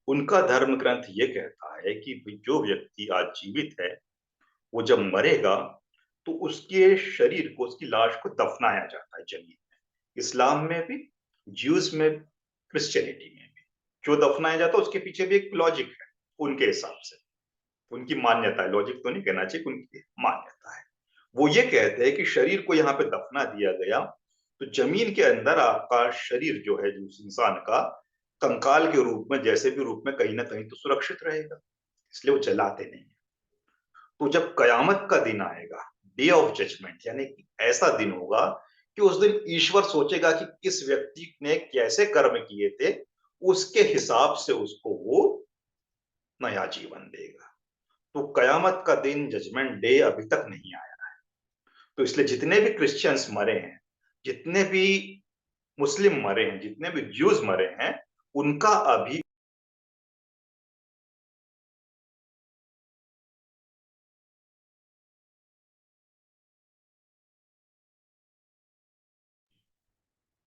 उनका धर्म ग्रंथ ये कहता है कि जो व्यक्ति आज जीवित है, वो जब मरेगा तो उसके शरीर को, उसकी लाश को दफनाया जाता है जमीन में। इस्लाम में भी, ज्यूज में, क्रिश्चियनिटी में भी जो दफनाया जाता है, उसके पीछे भी एक लॉजिक है उनके हिसाब से। उनकी मान्यता है, लॉजिक तो नहीं कहना चाहिए, उनकी मान्यता है। वो ये कहते हैं कि शरीर को यहाँ पे दफना दिया गया तो जमीन के अंदर आपका शरीर जो है, जो उस इंसान का कंकाल के रूप में, जैसे भी रूप में, कहीं ना कहीं तो सुरक्षित रहेगा, इसलिए वो जलाते नहीं। तो जब कयामत का दिन आएगा, डे ऑफ जजमेंट, यानी कि ऐसा दिन होगा कि उस दिन ईश्वर सोचेगा कि किस व्यक्ति ने कैसे कर्म किए थे, उसके हिसाब से उसको वो नया जीवन देगा। तो कयामत का दिन, जजमेंट डे, अभी तक नहीं आया। तो इसलिए जितने भी क्रिश्चियंस मरे हैं, जितने भी मुस्लिम मरे हैं, जितने भी ज्यूज मरे हैं, उनका अभी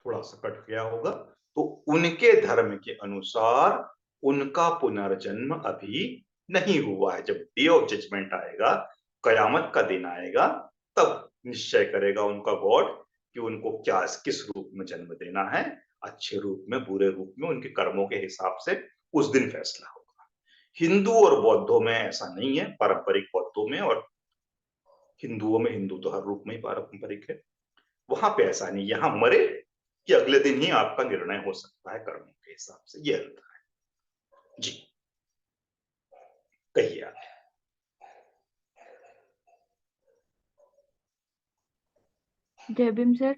थोड़ा सा कट गया होगा। तो उनके धर्म के अनुसार उनका पुनर्जन्म अभी नहीं हुआ है। जब डे ऑफ जजमेंट आएगा, कयामत का दिन आएगा, तब निश्चय करेगा उनका गॉड कि उनको क्या, किस रूप में जन्म देना है, अच्छे रूप में, बुरे रूप में, उनके कर्मों के हिसाब से उस दिन फैसला होगा। हिंदू और बौद्धों में ऐसा नहीं है। पारंपरिक बौद्धों में और हिंदुओं में, हिंदू तो हर रूप में ही पारंपरिक है, वहां पे ऐसा नहीं। यहां मरे कि अगले दिन ही आपका निर्णय हो सकता है कर्मों के हिसाब से। ये अंतर है जी। कहिए आप। जय भीम सर।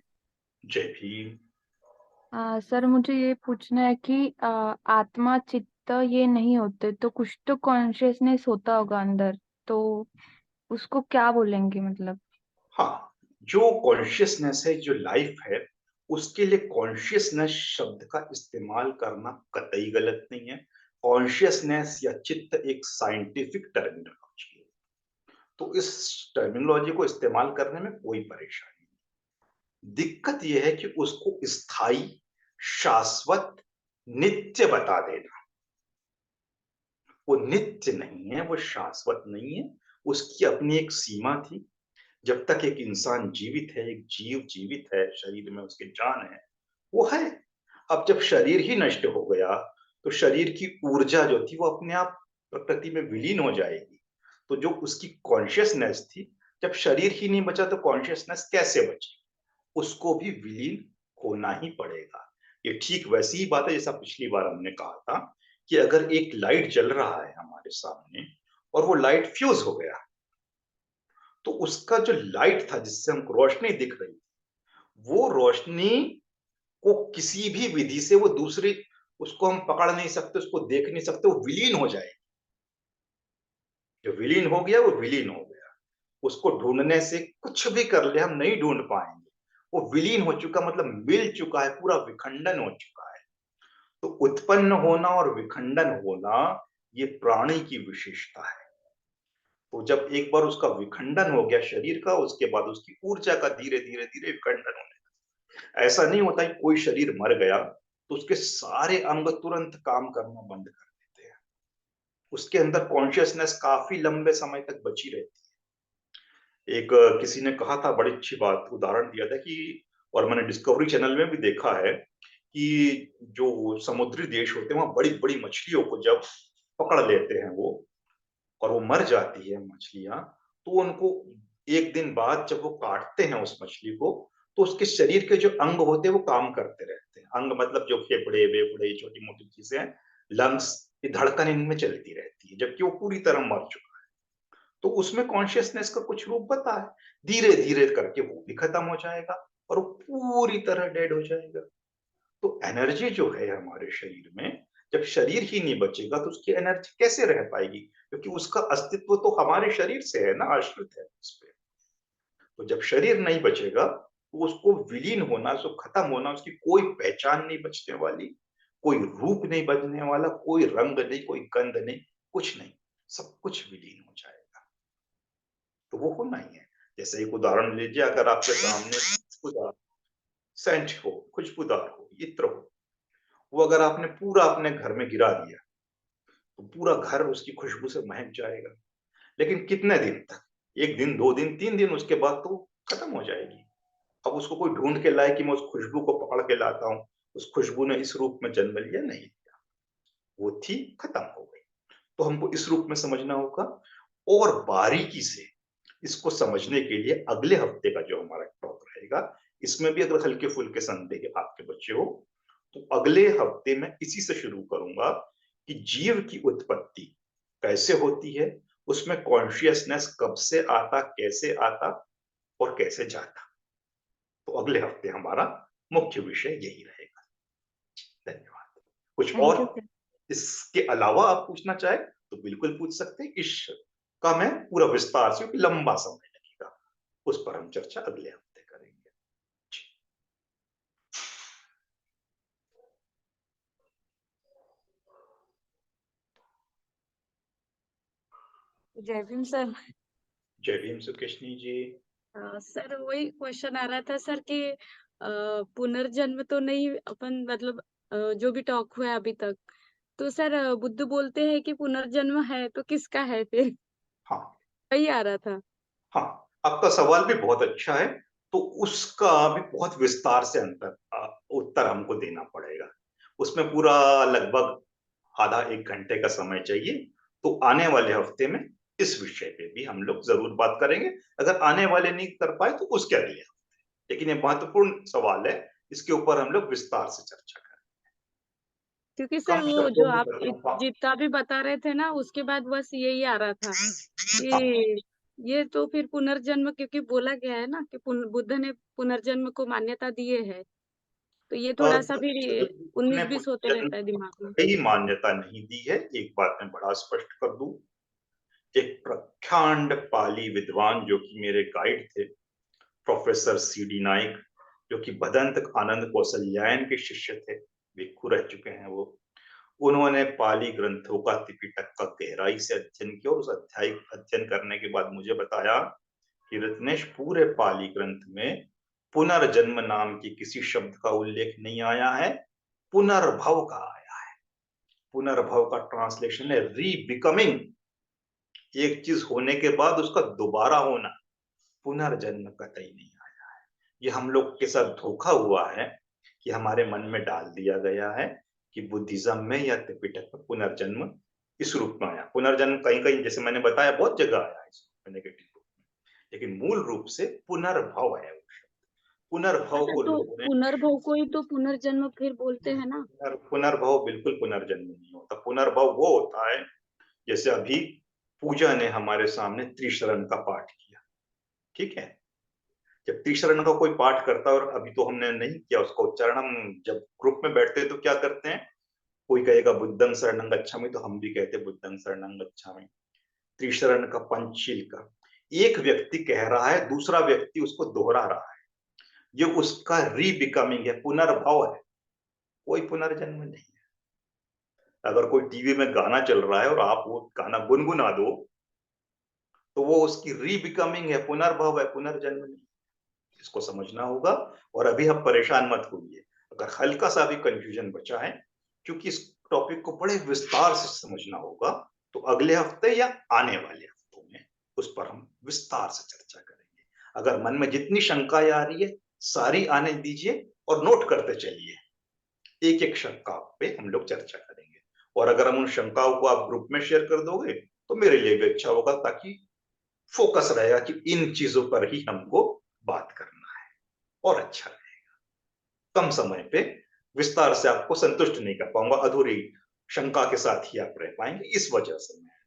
जय भीम। सर मुझे ये पूछना है कि आत्मा चित्त ये नहीं होते तो कुछ तो कॉन्शियसनेस होता होगा अंदर, तो उसको क्या बोलेंगे मतलब? हाँ, जो कॉन्शियसनेस है, जो लाइफ है, उसके लिए कॉन्शियसनेस शब्द का इस्तेमाल करना कतई गलत नहीं है। कॉन्शियसनेस या चित्त एक साइंटिफिक टर्मिनोलॉजी है, तो इस टर्मिनोलॉजी को इस्तेमाल करने में कोई परेशानी नहीं। दिक्कत यह है कि उसको स्थायी, शाश्वत, नित्य बता देना। वो नित्य नहीं है, वो शाश्वत नहीं है, उसकी अपनी एक सीमा थी। जब तक एक इंसान जीवित है, एक जीव जीवित है, शरीर में उसकी जान है, वो है। अब जब शरीर ही नष्ट हो गया, तो शरीर की ऊर्जा जो थी वो अपने आप प्रकृति में विलीन हो जाएगी। तो जो उसकी कॉन्शियसनेस थी, जब शरीर ही नहीं बचा तो कॉन्शियसनेस कैसे बची? उसको भी विलीन होना ही पड़ेगा। ये ठीक वैसी ही बात है जैसा पिछली बार हमने कहा था कि अगर एक लाइट जल रहा है हमारे सामने और वो लाइट फ्यूज हो गया, तो उसका जो लाइट था जिससे हमको रोशनी दिख रही थी, वो रोशनी को किसी भी विधि से वो दूसरी उसको हम पकड़ नहीं सकते, उसको देख नहीं सकते, वो विलीन हो जाएगी। जो विलीन हो गया वो विलीन हो गया। उसको ढूंढने से कुछ भी कर ले हम नहीं ढूंढ पाएंगे। वो विलीन हो चुका मतलब मिल चुका है, पूरा विखंडन हो चुका है। तो उत्पन्न होना और विखंडन होना ये प्राणी की विशेषता है। तो जब एक बार उसका विखंडन हो गया शरीर का, उसके बाद उसकी ऊर्जा का धीरे धीरे धीरे विखंडन होने लगा। ऐसा नहीं होता कि कोई शरीर मर गया तो उसके सारे अंग तुरंत काम करना बंद कर देते हैं। उसके अंदर कॉन्शियसनेस काफी लंबे समय तक बची रहती है। एक किसी ने कहा था, बड़ी अच्छी बात उदाहरण दिया था कि, और मैंने डिस्कवरी चैनल में भी देखा है कि जो समुद्री देश होते हैं वहां बड़ी बड़ी मछलियों को जब पकड़ लेते हैं वो, और वो मर जाती है मछलियां, तो उनको एक दिन बाद जब वो काटते हैं उस मछली को, तो उसके शरीर के जो अंग होते हैं वो काम करते रहते हैं। अंग मतलब जो फेफड़े वेफड़े छोटी मोटी चीजें, लंग्स, ये धड़कन इनमें चलती रहती है, जबकि वो पूरी तरह मर चुका है। तो उसमें कॉन्शियसनेस का कुछ रूप बता है, धीरे धीरे करके वो भी खत्म हो जाएगा और वो पूरी तरह डेड हो जाएगा। तो एनर्जी जो है हमारे शरीर में, जब शरीर ही नहीं बचेगा तो उसकी एनर्जी कैसे रह पाएगी? क्योंकि उसका अस्तित्व तो हमारे शरीर से है ना, आश्रित है उस पे। तो जब शरीर नहीं बचेगा तो उसको विलीन होना, उसको खत्म होना, उसकी कोई पहचान नहीं बचने वाली, कोई रूप नहीं बचने वाला, कोई रंग नहीं, कोई गंध नहीं, कुछ नहीं, सब कुछ विलीन हो जाएगा। तो वो होना ही है। जैसे एक उदाहरण लीजिए, अगर आपके सामने खुशबूदार सेंट हो, खुशबूदार हो, इत्र हो, वो अगर आपने पूरा अपने घर में गिरा दिया, तो पूरा घर उसकी खुशबू से महक जाएगा। लेकिन कितने दिन तक? 1 दिन, 2 दिन, 3 दिन, उसके बाद तो खत्म हो जाएगी। अब उसको कोई ढूँढ के लाए कि मैं उस खुशबू को पकड़ के लाता हूँ, उस खुशबू ने इस रूप में जन्म लिया, नहीं लिया। वो थी, खत्म हो गई। तो हमको इस रूप में समझना होगा, और बारीकी से इसको समझने के लिए अगले हफ्ते का जो हमारा टॉक रहेगा, इसमें भी अगर हल्के-फुल्के संदेह आपके बच्चे हो, तो अगले हफ्ते मैं इसी से शुरू करूँगा कि जीव की उत्पत्ति कैसे होती है, उसमें कॉन्शियसनेस कब से आता, कैसे आता और कैसे जाता। तो अगले हफ्ते हमारा मुख्य विषय यही रहेगा। धन्यवाद। कुछ थैंक यू और सर। इसके अलावा आप पूछना चाहें तो बिल्कुल पूछ सकते हैं। इस का मैं पूरा विस्तार से, क्योंकि लंबा समय लगेगा, उस पर हम चर्चा अगले हफ्ते करेंगे। जी। जय भीम सर। जय भीम सुकेशनी जी। सर वही क्वेश्चन आ रहा था सर कि पुनर्जन्म तो नहीं अपन मतलब जो भी टॉक हुआ है अभी तक, तो सर बुद्ध बोलते हैं कि पुनर्जन्म है तो किसका है फिर? हाँ, वही आ रहा था। हाँ, आपका सवाल भी बहुत अच्छा है। तो उसका भी बहुत विस्तार से उत्तर हमको देना पड़ेगा। उसमें पूरा लगभग आधा 1 घंटे का समय चाहिए। तो आने वाले हफ्ते में इस विषय पे भी हम लोग ज़रूर बात करेंगे। अगर आने वाले नहीं कर पाए तो उसके अगले हफ्ते। लेकिन ये महत्वपूर्ण सवाल है, इसके ऊपर हम लोग विस्तार से चर्चा करें। क्योंकि कम सर वो जो शब्दों में आप बताऊँ। हाँ, जितना भी बता रहे थे ना उसके बाद बस यही आ रहा था हाँ, कि ये तो फिर पुनर्जन्म क्योंकि बोला गया है ना कि बुद्ध ने पुनर्जन्म को मान्यता दिए है, तो ये थोड़ा सा फिर दरअसल उसने 19-20 होते पुनर्जन्म रहता है को दिमाग में। कहीं मान्यता नहीं दी है। एक बात मैं बड़ा स्पष्ट कर दूं, एक प्रख्यात पाली विद्वान जो कि मेरे गाइड थे, प्रोफेसर सी.डी. नाइक, जो कि भदंत आनंद कौशल्यायन के शिष्य थे, भिक्षु रह चुके हैं वो। उन्होंने पाली ग्रंथों का त्रिपिटक का गहराई से अध्ययन किया, और उस अध्ययन करने के बाद मुझे बताया कि रत्नेश, पूरे पाली ग्रंथ में पुनर्जन्म नाम की किसी शब्द का उल्लेख नहीं आया है, पुनर्भव का आया है। पुनर्भव का ट्रांसलेशन है री बिकमिंग। एक चीज होने के बाद उसका दोबारा होना, पुनर्जन्म कतई नहीं आया है। ये हम लोग के साथ धोखा हुआ है कि हमारे मन में डाल दिया गया है कि बुद्धिज्म में या त्रिपिटक में पुनर्जन्म इस रूप में आया। पुनर्जन्म कहीं कहीं जैसे मैंने बताया बहुत जगह आया है इस नेगेटिव रूप में, लेकिन मूल रूप से पुनर्भव है वो शब्द। पुनर्भव अच्छा, को तो लोगों ने पुनर्भव को ही तो पुनर्जन्म फिर बोलते हैं ना। पुनर्भव बिल्कुल पुनर्जन्म नहीं होता। पुनर्भव वो होता है जैसे अभी पूजा ने हमारे सामने त्रिशरण का पाठ किया, ठीक है। जब त्रिशरण का कोई पाठ करता है, और अभी तो हमने नहीं किया उसका उच्चारण, हम जब ग्रुप में बैठते हैं तो क्या करते हैं, कोई कहेगा बुद्धं शरणं गच्छामि तो हम भी कहते हैं बुद्धं शरणं गच्छामि। त्रिशरण का पंचशील का एक व्यक्ति कह रहा है, दूसरा व्यक्ति उसको दोहरा रहा है, ये उसका रीबिकमिंग है, पुनर्भव है, कोई पुनर्जन्म नहीं है। अगर कोई टीवी में गाना चल रहा है और आप वो गाना गुनगुना दो तो वो उसकी रीबिकमिंग है, पुनर्भव है, पुनर्जन्म नहीं। इसको समझना होगा। और अभी आप परेशान मत होइए अगर हल्का सा भी कंफ्यूजन बचा है, क्योंकि इस टॉपिक को बड़े विस्तार से समझना होगा। तो अगले हफ्ते या आने वाले हफ्तों में उस पर हम विस्तार से चर्चा करेंगे। अगर मन में जितनी शंकाएं आ रही है सारी आने दीजिए और नोट करते चलिए, एक एक शंका पे हम लोग चर्चा करेंगे। और अगर हम उन शंकाओं को आप ग्रुप में शेयर कर दोगे तो मेरे लिए भी अच्छा होगा, ताकि फोकस रहेगा कि इन चीजों पर ही हमको बात करना है और अच्छा रहेगा। कम समय पे विस्तार से आपको संतुष्ट नहीं कर पाऊंगा, अधूरी शंका के साथ ही आप रह पाएंगे। इस वजह से मैं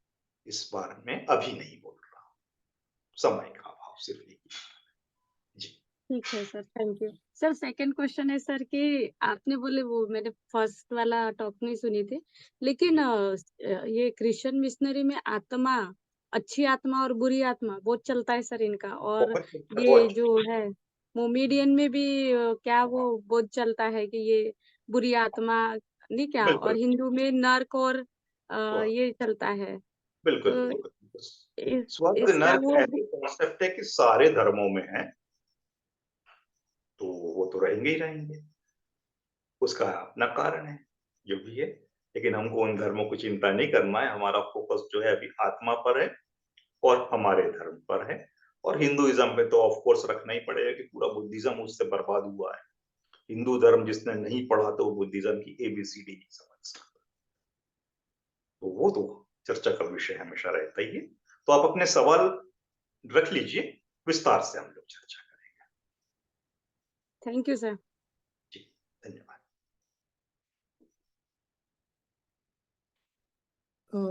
इस बारे में अभी नहीं बोल रहा हूं, समय का अभाव सिर्फ यही है। जी ठीक है sir, thank you sir. Second question है सर कि आपने बोले, वो मैंने फर्स्ट वाला टॉक नहीं सुनी थी, लेकिन ये क्रिश्चियन मिशनरी में आत्मा, अच्छी आत्मा और बुरी आत्मा बहुत चलता है सर इनका। और बहुत ये बहुत जो है मोमेडियन में भी क्या वो बहुत चलता है कि ये बुरी आत्मा नहीं क्या, और बिल्कुल हिंदू में नर्क और बहुत, ये चलता है। बिल्कुल तो बिल्कुल। इस, स्वर्ग इसका नर्क वो ऐसे कॉन्सेप्ट है कि सारे धर्मों में है, तो वो तो रहेंगे ही रहेंगे, उसका अपना कारण है जो भी है। लेकिन हमको उन धर्मों की चिंता नहीं करना है, हमारा फोकस जो है अभी आत्मा पर है और हमारे धर्म पर है। और हिंदुइज्म पे तो ऑफ कोर्स रखना ही पड़ेगा कि पूरा बुद्धिज्म उससे बर्बाद हुआ है। हिंदू धर्म जिसने नहीं पढ़ा तो वो बुद्धिज्म की एबीसीडी नहीं समझ सकता। तो वो तो चर्चा का विषय हमेशा रहता ही है। तो आप अपने सवाल रख लीजिए, विस्तार से हम लोग चर्चा करेंगे। Thank you sir. जी धन्यवाद।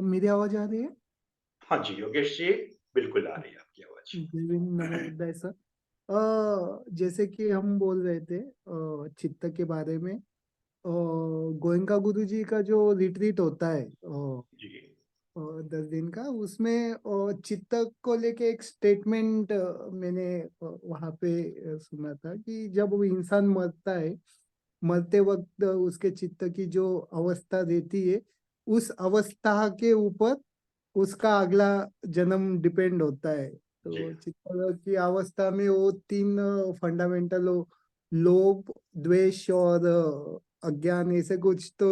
मेरी आवाज आ रही है? हाँ जी योगेश जी, बिल्कुल आ रही है आपकी आवाज। नमोदय सर। जैसे कि हम बोल रहे थे चित्त के बारे में, गोयनका गुरु जी का जो रिट्रीट होता है जी 10 दिन का, उसमें चित्त को लेके एक स्टेटमेंट मैंने वहाँ पे सुना था कि जब वो इंसान मरता है, मरते वक्त उसके चित्त की जो अवस्था रहती है, उस अवस्था के ऊपर उसका अगला जन्म डिपेंड होता है। जी तो चित्त की अवस्था में वो 3 फंडामेंटल, लोभ, द्वेष और अज्ञान, ऐसे कुछ तो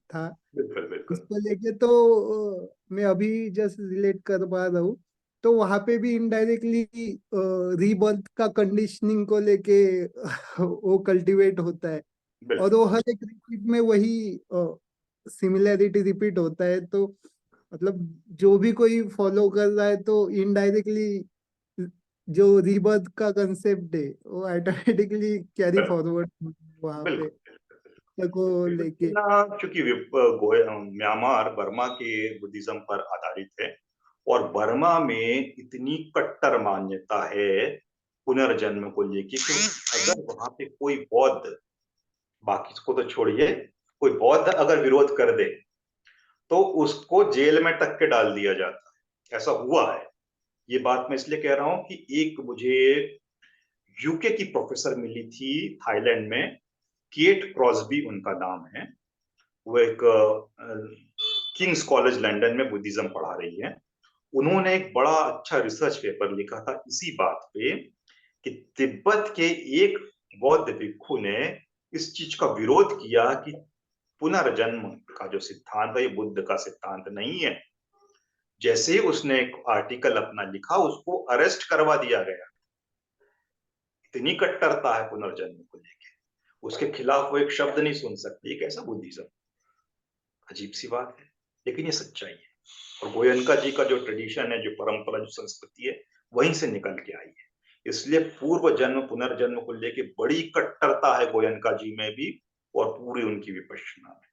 था। बिल्कुल बिल्कुल इसको लेके तो मैं अभी जस्ट रिलेट कर पा रहा हूँ। तो वहां पे भी इनडायरेक्टली रीबर्थ का कंडीशनिंग को लेके वो कल्टीवेट होता है, और बिल्कुल वो हर एक रिपीट में वही सिमिलैरिटी रिपीट होता है। तो मतलब जो भी कोई फॉलो कर रहा है तो इनडायरेक्टली जो रीबर्थ का कंसेप्ट है वो ऑटोमेटिकली कैरी फॉरवर्ड वहां पे बिल्कुल को लेके। चूंकि म्यांमार बर्मा के बुद्धिज्म पर आधारित है, और बर्मा में इतनी कट्टर मान्यता है पुनर्जन्म को लेके कि अगर वहां पे कोई बौद्ध, बाकी को तो छोड़िए, कोई बौद्ध अगर विरोध कर दे तो उसको जेल में तक के डाल दिया जाता है। ऐसा हुआ है। ये बात मैं इसलिए कह रहा हूं कि एक मुझे यूके की प्रोफेसर मिली थी थाईलैंड में, केट क्रॉसबी उनका नाम है। वो एक किंग्स कॉलेज लंदन में बुद्धिज्म पढ़ा रही है। उन्होंने एक बड़ा अच्छा रिसर्च पेपर लिखा था इसी बात पे कि तिब्बत के एक बौद्ध भिक्षु ने इस चीज का विरोध किया कि पुनर्जन्म का जो सिद्धांत है ये बुद्ध का सिद्धांत नहीं है। जैसे ही उसने एक आर्टिकल अपना लिखा, उसको अरेस्ट करवा दिया गया। इतनी कट्टरता है पुनर्जन्म को लेके, उसके खिलाफ वो एक शब्द नहीं सुन सकती। ये कैसा बुद्धिज्म? अजीब सी बात है, लेकिन ये सच्चाई है। और गोयनका जी का जो ट्रेडिशन है, जो परंपरा, जो संस्कृति है, वहीं से निकल के आई है। इसलिए पूर्व जन्म पुनर्जन्म को लेके बड़ी कट्टरता है गोयनका जी में भी, और पूरी उनकी विपश्यना में।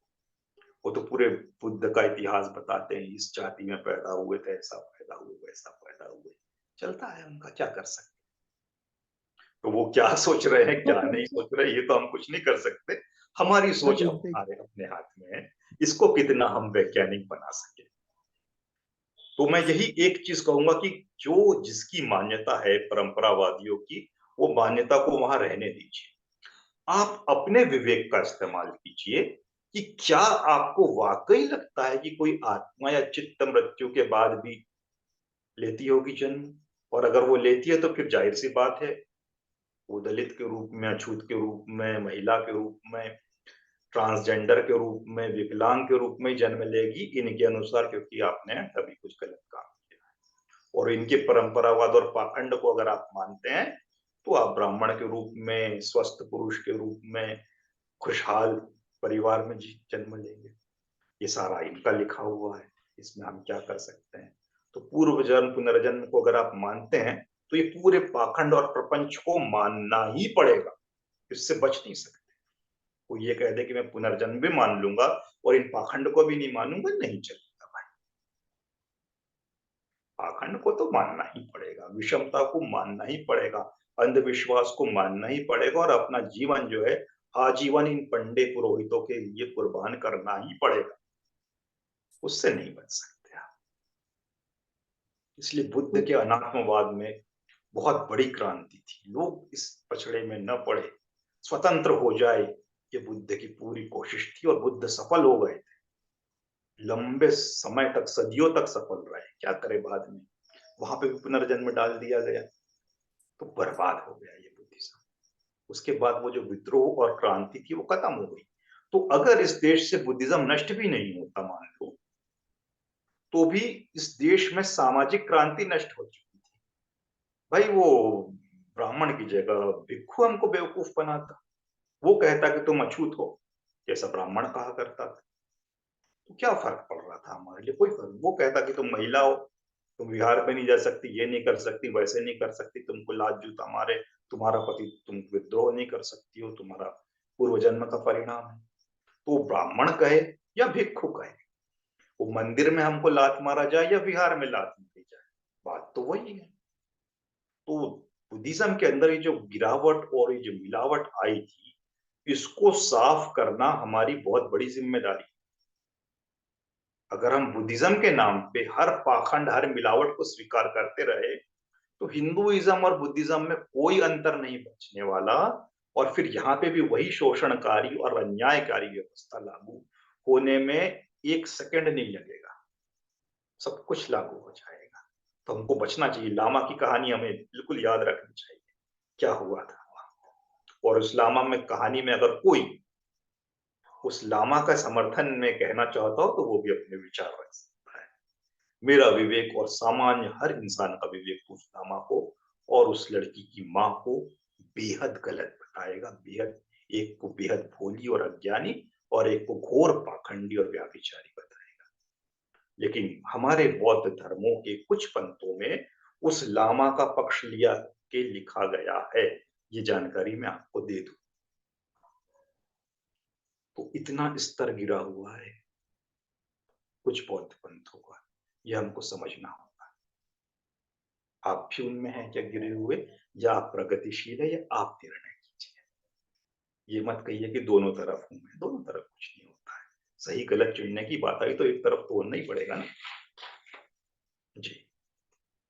वो तो पूरे बुद्ध का इतिहास बताते हैं, इस जाति में पैदा हुए थे, ऐसा पैदा हुए, वैसा पैदा हुए। चलता है उनका, क्या कर सकते। तो वो क्या सोच रहे हैं, क्या नहीं सोच रहे, ये तो हम कुछ नहीं कर सकते। हमारी सोच हमारे अपने हाथ में है, इसको कितना हम वैज्ञानिक बना सके। तो मैं यही एक चीज कहूंगा कि जो जिसकी मान्यता है परंपरावादियों की, वो मान्यता को वहां रहने दीजिए। आप अपने विवेक का इस्तेमाल कीजिए कि क्या आपको वाकई लगता है कि कोई आत्मा या चित्त मृत्यु के बाद भी लेती होगी जन्म। और अगर वो लेती है तो फिर जाहिर सी बात है, वो दलित के रूप में, अछूत के रूप में, महिला के रूप में, ट्रांसजेंडर के रूप में, विकलांग के रूप में जन्म लेगी इनके अनुसार, क्योंकि आपने कभी कुछ गलत काम किया है। और इनके परंपरावाद और पाखंड को अगर आप मानते हैं, तो आप ब्राह्मण के रूप में, स्वस्थ पुरुष के रूप में, खुशहाल परिवार में जन्म लेंगे। ये सारा इनका लिखा हुआ है, इसमें हम क्या कर सकते हैं। तो पूर्व जन्म पुनर्जन्म को अगर आप मानते हैं, तो ये पूरे पाखंड और प्रपंच को मानना ही पड़ेगा, इससे बच नहीं सकते। कोई ये कह दे कि मैं पुनर्जन्म भी मान लूंगा और इन पाखंड को भी नहीं मानूंगा, नहीं चलेगा भाई। पाखंड को तो मानना ही पड़ेगा, विषमता को मानना ही पड़ेगा, अंधविश्वास को मानना ही पड़ेगा, और अपना जीवन जो है आजीवन इन पंडे पुरोहितों के लिए कुर्बान करना ही पड़ेगा। उससे नहीं बच सकते आप। इसलिए बुद्ध के अनात्मवाद में बहुत बड़ी क्रांति थी। लोग इस पछड़े में न पड़े, स्वतंत्र हो जाए, ये बुद्ध की पूरी कोशिश थी, और बुद्ध सफल हो गए थे। लंबे समय तक, सदियों तक सफल रहे। क्या करे बाद में, वहां पे भी पुनर्जन्म डाल दिया गया, तो बर्बाद हो गया ये बुद्धिज्म। उसके बाद वो जो विद्रोह और क्रांति थी वो खत्म हो गई। तो अगर इस देश से बुद्धिज्म नष्ट भी नहीं होता, मान लो, तो भी इस देश में सामाजिक क्रांति नष्ट हो चुकी थी। भाई वो ब्राह्मण की जगह भिक्षु हमको बेवकूफ बनाता। वो कहता कि तुम अछूत हो, जैसा ब्राह्मण कहा करता था। तो क्या फर्क पड़ रहा था हमारे लिए? कोई फर्क। वो कहता कि तुम महिला हो, तुम विहार में नहीं जा सकती, ये नहीं कर सकती, वैसे नहीं कर सकती, तुमको लात जूता मारे, तुम्हारा पति, तुम विद्रोह नहीं कर सकती हो, तुम्हारा पूर्व जन्म का परिणाम है। तो ब्राह्मण कहे या भिक्षु कहे, वो मंदिर में हमको लात मारा जाए या विहार में लात मारी जाए, बात तो वही है। तो बुद्धिज्म के अंदर ये जो गिरावट और ये जो मिलावट आई थी, इसको साफ करना हमारी बहुत बड़ी जिम्मेदारी। अगर हम बुद्धिज्म के नाम पे हर पाखंड, हर मिलावट को स्वीकार करते रहे, तो हिंदुइज्म और बुद्धिज्म में कोई अंतर नहीं बचने वाला। और फिर यहाँ पे भी वही शोषणकारी और अन्यायकारी व्यवस्था लागू होने में एक सेकंड नहीं लगेगा, सब कुछ लागू हो जाएगा। तो हमको बचना चाहिए। लामा की कहानी हमें बिल्कुल याद रखनी चाहिए, क्या हुआ था वहां। और उस लामा में कहानी में अगर कोई उस लामा का समर्थन में कहना चाहता हो, तो वो भी अपने विचार रख सकता है। मेरा विवेक और सामान्य हर इंसान का विवेक उस लामा को और उस लड़की की माँ को बेहद गलत बताएगा। बेहद, एक को बेहद भोली और अज्ञानी, और एक को घोर पाखंडी और व्याभिचारी बताएगा। लेकिन हमारे बौद्ध धर्मों के कुछ पंथों में उस लामा का पक्ष लिया के लिखा गया है। ये जानकारी मैं आपको दे दूं। तो इतना स्तर गिरा हुआ है कुछ बौद्ध पंथों का, यह हमको समझना होगा। आप भी उनमें हैं क्या गिरे हुए, या आप प्रगतिशील है, या आप निर्णय कीजिए। ये मत कहिए कि दोनों तरफ हूं मैं, दोनों तरफ कुछ नहीं होता है। सही गलत चुनने की बात आई तो एक तरफ तो होना ही पड़ेगा ना। जी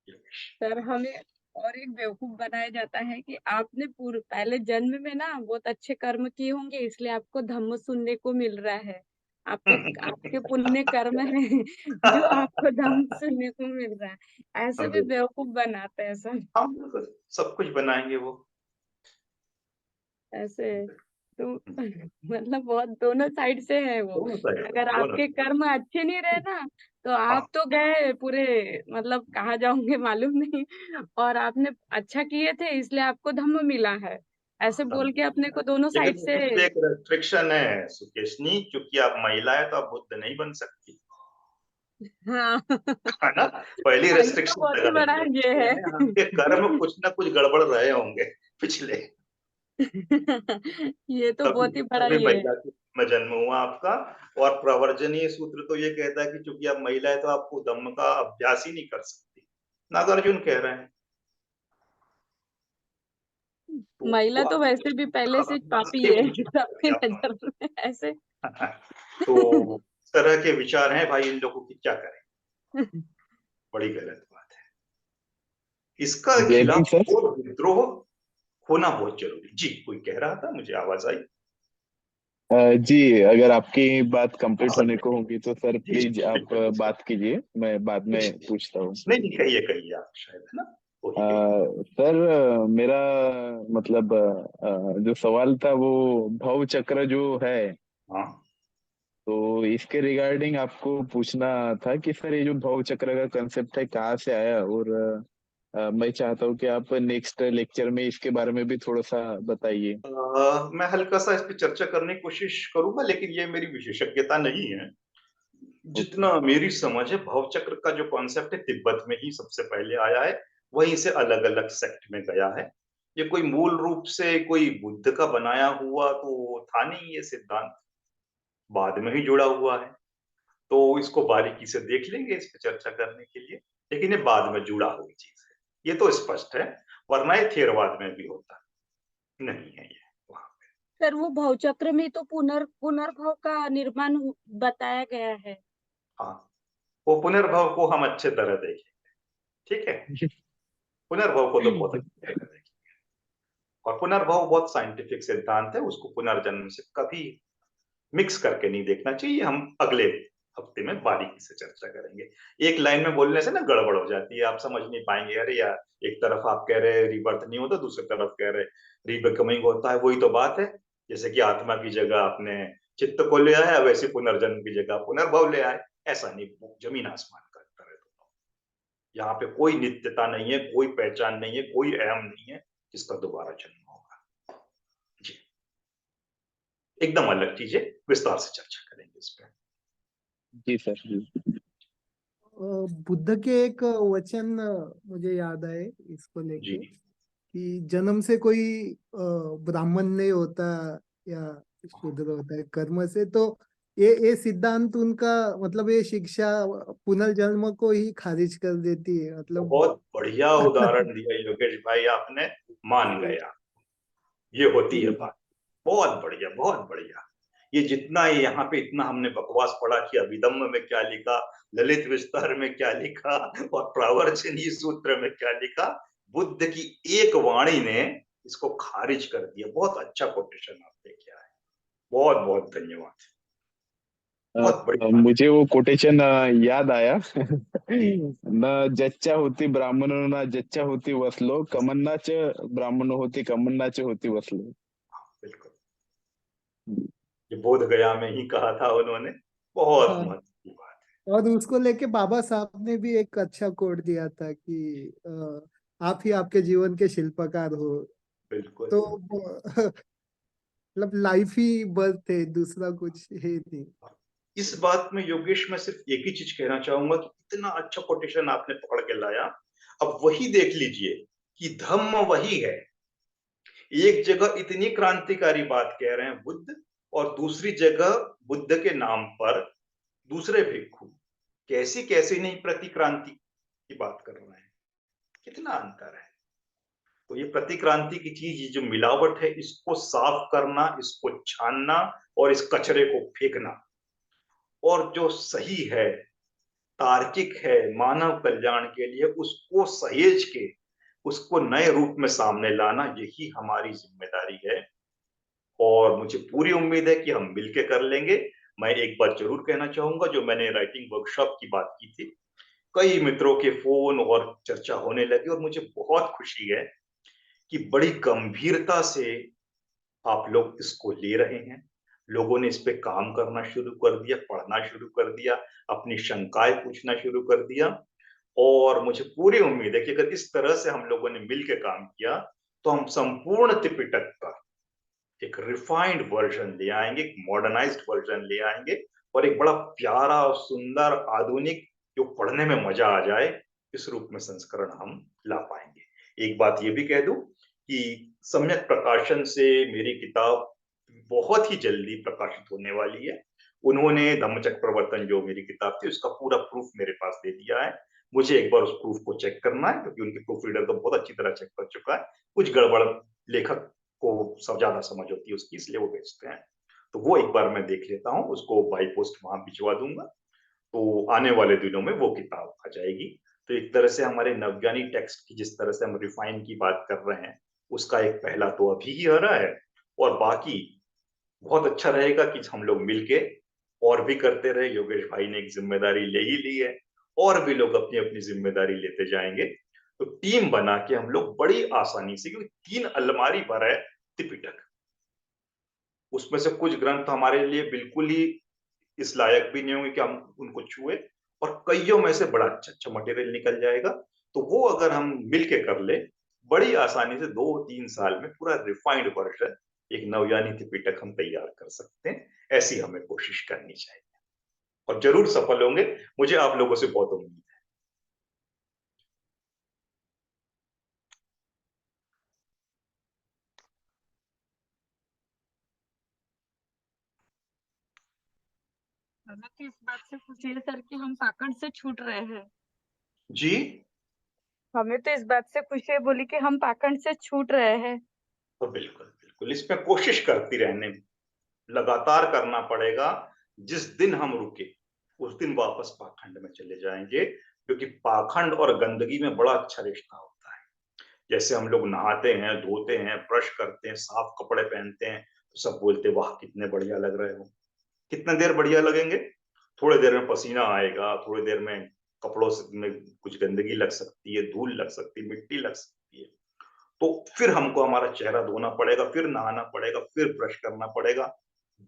योगेश। सर हमें और एक बेवकूफ बनाया जाता है कि आपने पूर्व पहले जन्म में ना बहुत अच्छे कर्म किए होंगे, इसलिए आपको धम्म सुनने को मिल रहा है। आपके पुण्य कर्म है जो आपको धम्म सुनने को मिल रहा है। ऐसे भी बेवकूफ बनाते हैं सर। हम सब कुछ बनाएंगे वो। ऐसे तो मतलब बहुत दोनों साइड से है वो। दोनों साइड अगर दोनों आपके कर्म अच्छे नहीं रहे ना, तो हाँ आप तो गए पूरे, मतलब कहाँ जाओगे मालूम नहीं। और आपने अच्छा किए थे इसलिए आपको धम्म मिला है, ऐसे बोल के अपने को दोनों साइड लेकिन से। इसमें एक रेस्ट्रिक्शन है सुकेशनी, क्योंकि आप महिला है तो आप बुद्ध नहीं बन सकती, हाँ है ना। पहली हाँ, ये तो रेस्ट्रिक्शन बहुत ही लगा बड़ा दी ये है, है। आपके कर्म कुछ ना कुछ गड़बड़ रहे होंगे पिछले, ये तो तभी बहुत ही बड़ा तभी ये है। महिला के में जन्म हुआ आपका। और प्रवर्जनीय सूत्र तो ये कहता है कि चूंकि आप महिला है तो आपको धम्म का अभ्यास ही नहीं कर सकती, नागार्जुन कह रहे हैं। महिला तो तो आप वैसे भी पहले से पापी सही है पूछा सबकी आपने। नजर में ऐसे। तो इस तरह के विचार हैं भाई, इन लोगों की क्या करें, बड़ी गलत बात है। इसका जय भीम खिलाफ सर। और विद्रोह होना बहुत जरूरी। जी कोई कह रहा था, मुझे आवाज आई। जी, अगर आपकी बात कंप्लीट हाँ, होने को होगी तो सर जी प्लीज आप बिल्कुल। बात कीजिए, मैं बाद में पूछता हूँ। नहीं नहीं, कहिए कहिए, आप शायद है ना, हो ही गई। सर, मेरा मतलब जो सवाल था वो भव चक्र जो है, हाँ तो इसके रिगार्डिंग आपको पूछना था कि सर ये जो भव चक्र का कंसेप्ट है कहाँ से आया, और मैं चाहता हूँ कि आप नेक्स्ट लेक्चर में इसके बारे में भी थोड़ा सा बताइए। मैं हल्का सा इस पे चर्चा करने की कोशिश करूंगा, लेकिन ये मेरी विशेषज्ञता नहीं है। ओके। जितना मेरी समझ है, भव चक्र का जो कॉन्सेप्ट है तिब्बत में ही सबसे पहले आया है, वहीं से अलग अलग सेक्ट में गया है। ये कोई मूल रूप से कोई बुद्ध का बनाया हुआ तो था नहीं, ये सिद्धांत बाद में ही जुड़ा हुआ है। तो इसको बारीकी से देख लेंगे इस पे चर्चा करने के लिए, लेकिन ये बाद में जुड़ा हुई चीज है, ये तो स्पष्ट है। वरना ये थेरवाद में भी होता नहीं है ये वहां पे। सर वो भव चक्र में तो पुनर्भव का निर्माण बताया गया है। हाँ, वो पुनर्भव को हम अच्छे तरह देखें, ठीक है। पुनर्भव को तो बहुत अच्छी तरह देखें, और पुनर्भव बहुत साइंटिफिक सिद्धांत है, उसको पुनर्जन्म से कभी मिक्स करके नहीं देखना चाहिए। हम अगले हफ्ते में बारीकी से चर्चा करेंगे। एक लाइन में बोलने से ना गड़बड़ हो जाती है, आप समझ नहीं पाएंगे। अरे यार, एक तरफ आप कह रहे रिबर्थ नहीं होता, दूसरी तरफ कह रहे रिबिकमिंग होता है, वही तो बात है। जैसे कि आत्मा की जगह आपने चित्त को ले आया, वैसे पुनर्जन्म की जगह पुनर्भव ले आए। ऐसा नहीं, जमीन आसमान का अंतर है दोनों। यहाँ पे कोई नित्यता नहीं है, कोई पहचान नहीं है, कोई अहम नहीं है जिसका दोबारा जन्म होगा। जी, एकदम अलग चीज है, विस्तार से चर्चा करेंगे इस पे। जी सर जी। बुद्ध के एक वचन मुझे याद आए इसको जी लेके, कि जन्म से कोई ब्राह्मण नहीं होता या शूद्र होता है कर्म से। तो ये सिद्धांत उनका, मतलब ये शिक्षा पुनर्जन्म को ही खारिज कर देती है, मतलब। बहुत बढ़िया उदाहरण दिया योगेश भाई आपने, मान गया, ये होती है बात। बहुत बढ़िया, बहुत बढ़िया। ये जितना यहाँ पे इतना हमने बकवास पढ़ा कि अभिधम्म में क्या लिखा, ललित विस्तार में क्या लिखा, और प्रावर्चनीय सूत्र में क्या लिखा, बुद्ध की एक वाणी ने इसको खारिज कर दिया। बहुत अच्छा कोटेशन आपने किया है, बहुत बहुत धन्यवाद। बहुत बड़ी बात मुझे वो कोटेशन याद आया। है। न जच्चा होती ब्राह्मणो ना जच्चा होती वसलो, कमन्नाच ब्राह्मणो होती कमन्नाच होती वसलो। बिल्कुल, ये बोध गया में ही कहा था उन्होंने। बहुत हाँ, महत्वपूर्ण बात और उसको लेके बाबा साहब ने भी एक अच्छा कोट दिया था कि आप ही आपके जीवन के शिल्पकार हो। है। बिल्कुल। तो मतलब लाइफ ही बर्थ है, दूसरा कुछ है नहीं। इस बात में योगेश मैं सिर्फ एक ही चीज कहना चाहूंगा कि इतना अच्छा कोटेशन आपने पकड़ के लाया। अब वही देख लीजिए कि धम्म वही है। एक जगह इतनी क्रांतिकारी बात कह रहे हैं बुद्ध, और दूसरी जगह बुद्ध के नाम पर दूसरे भिक्षु कैसी कैसी नहीं प्रतिक्रांति की बात कर रहे हैं। कितना अंतर है। तो ये प्रतिक्रांति की चीज, ये जो मिलावट है, इसको साफ करना, इसको छानना, और इस कचरे को फेंकना, और जो सही है, तार्किक है, मानव कल्याण के लिए, उसको सहेज के उसको नए रूप में सामने लाना, यही हमारी जिम्मेदारी है। और मुझे पूरी उम्मीद है कि हम मिलके कर लेंगे। मैं एक बात जरूर कहना चाहूंगा, जो मैंने राइटिंग वर्कशॉप की बात की थी, कई मित्रों के फोन और चर्चा होने लगी, और मुझे बहुत खुशी है कि बड़ी गंभीरता से आप लोग इसको ले रहे हैं, लोगों ने इस पे काम करना शुरू कर दिया, पढ़ना शुरू कर दिया, अपनी शंकाएं पूछना शुरू कर दिया। और मुझे पूरी उम्मीद है कि अगर इस तरह से हम लोगों ने मिलकर काम किया तो हम संपूर्ण त्रिपिटक का एक रिफाइंड वर्जन ले आएंगे, एक मॉडर्नाइज्ड वर्जन ले आएंगे और एक बड़ा प्यारा और सुंदर आधुनिक जो पढ़ने में मजा आ जाए इस रूप में संस्करण हम ला पाएंगे। एक बात ये भी कह दूं कि सम्यक प्रकाशन से मेरी किताब बहुत ही जल्दी प्रकाशित होने वाली है। उन्होंने धम्मचक्र प्रवर्तन जो मेरी किताब थी उसका पूरा प्रूफ मेरे पास दे दिया है। मुझे एक बार उस प्रूफ को चेक करना है क्योंकि उनके प्रूफ रीडर तो बहुत अच्छी तरह चेक कर चुका है। कुछ गड़बड़ लेखक को सब ज्यादा समझ होती है उसकी, इसलिए वो भेजते हैं। तो वो एक बार मैं देख लेता हूँ, उसको बाई पोस्ट वहां भिजवा दूंगा। तो आने वाले दिनों में वो किताब आ जाएगी। तो एक तरह से हमारे नवज्ञानी टेक्स्ट की जिस तरह से हम रिफाइन की बात कर रहे हैं उसका एक पहला तो अभी ही आ रहा है और बाकी बहुत अच्छा रहेगा कि हम लोग मिलके और भी करते रहे। योगेश भाई ने एक जिम्मेदारी ले ही ली है और भी लोग अपनी अपनी जिम्मेदारी लेते जाएंगे। तो टीम बना के हम लोग बड़ी आसानी से, क्योंकि 3 अलमारी भर है त्रिपिटक, उसमें से कुछ ग्रंथ हमारे लिए बिल्कुल ही इस लायक भी नहीं होंगे कि हम उनको छुए और कईयों में से बड़ा अच्छा अच्छा मटेरियल निकल जाएगा। तो वो अगर हम मिलके कर ले बड़ी आसानी से 2-3 साल में पूरा रिफाइंड वर्जन एक नवयानी त्रिपिटक हम तैयार कर सकते हैं। ऐसी हमें कोशिश करनी चाहिए और जरूर सफल होंगे। मुझे आप लोगों से बहुत उम्मीद है। हमें तो इस बात से खुशी है सर कि हम पाखंड से छूट रहे हैं। जी हमें तो इस बात से खुशी है बोली कि हम पाखंड से छूट रहे हैं। तो बिल्कुल बिल्कुल इसमें कोशिश करती रहने, लगातार करना पड़ेगा। जिस दिन हम रुके उस दिन वापस पाखंड में चले जाएंगे, क्योंकि पाखंड और गंदगी में बड़ा अच्छा रिश्ता होता है। जैसे हम लोग नहाते हैं, धोते हैं, ब्रश करते हैं, साफ कपड़े पहनते हैं तो सब बोलते वाह कितने बढ़िया लग रहे हो। कितने देर बढ़िया लगेंगे? थोड़ी देर में पसीना आएगा, थोड़ी देर में कपड़ों में कुछ गंदगी लग सकती है, धूल लग सकती है, मिट्टी लग सकती है। तो फिर हमको हमारा चेहरा धोना पड़ेगा, फिर नहाना पड़ेगा, फिर ब्रश करना पड़ेगा।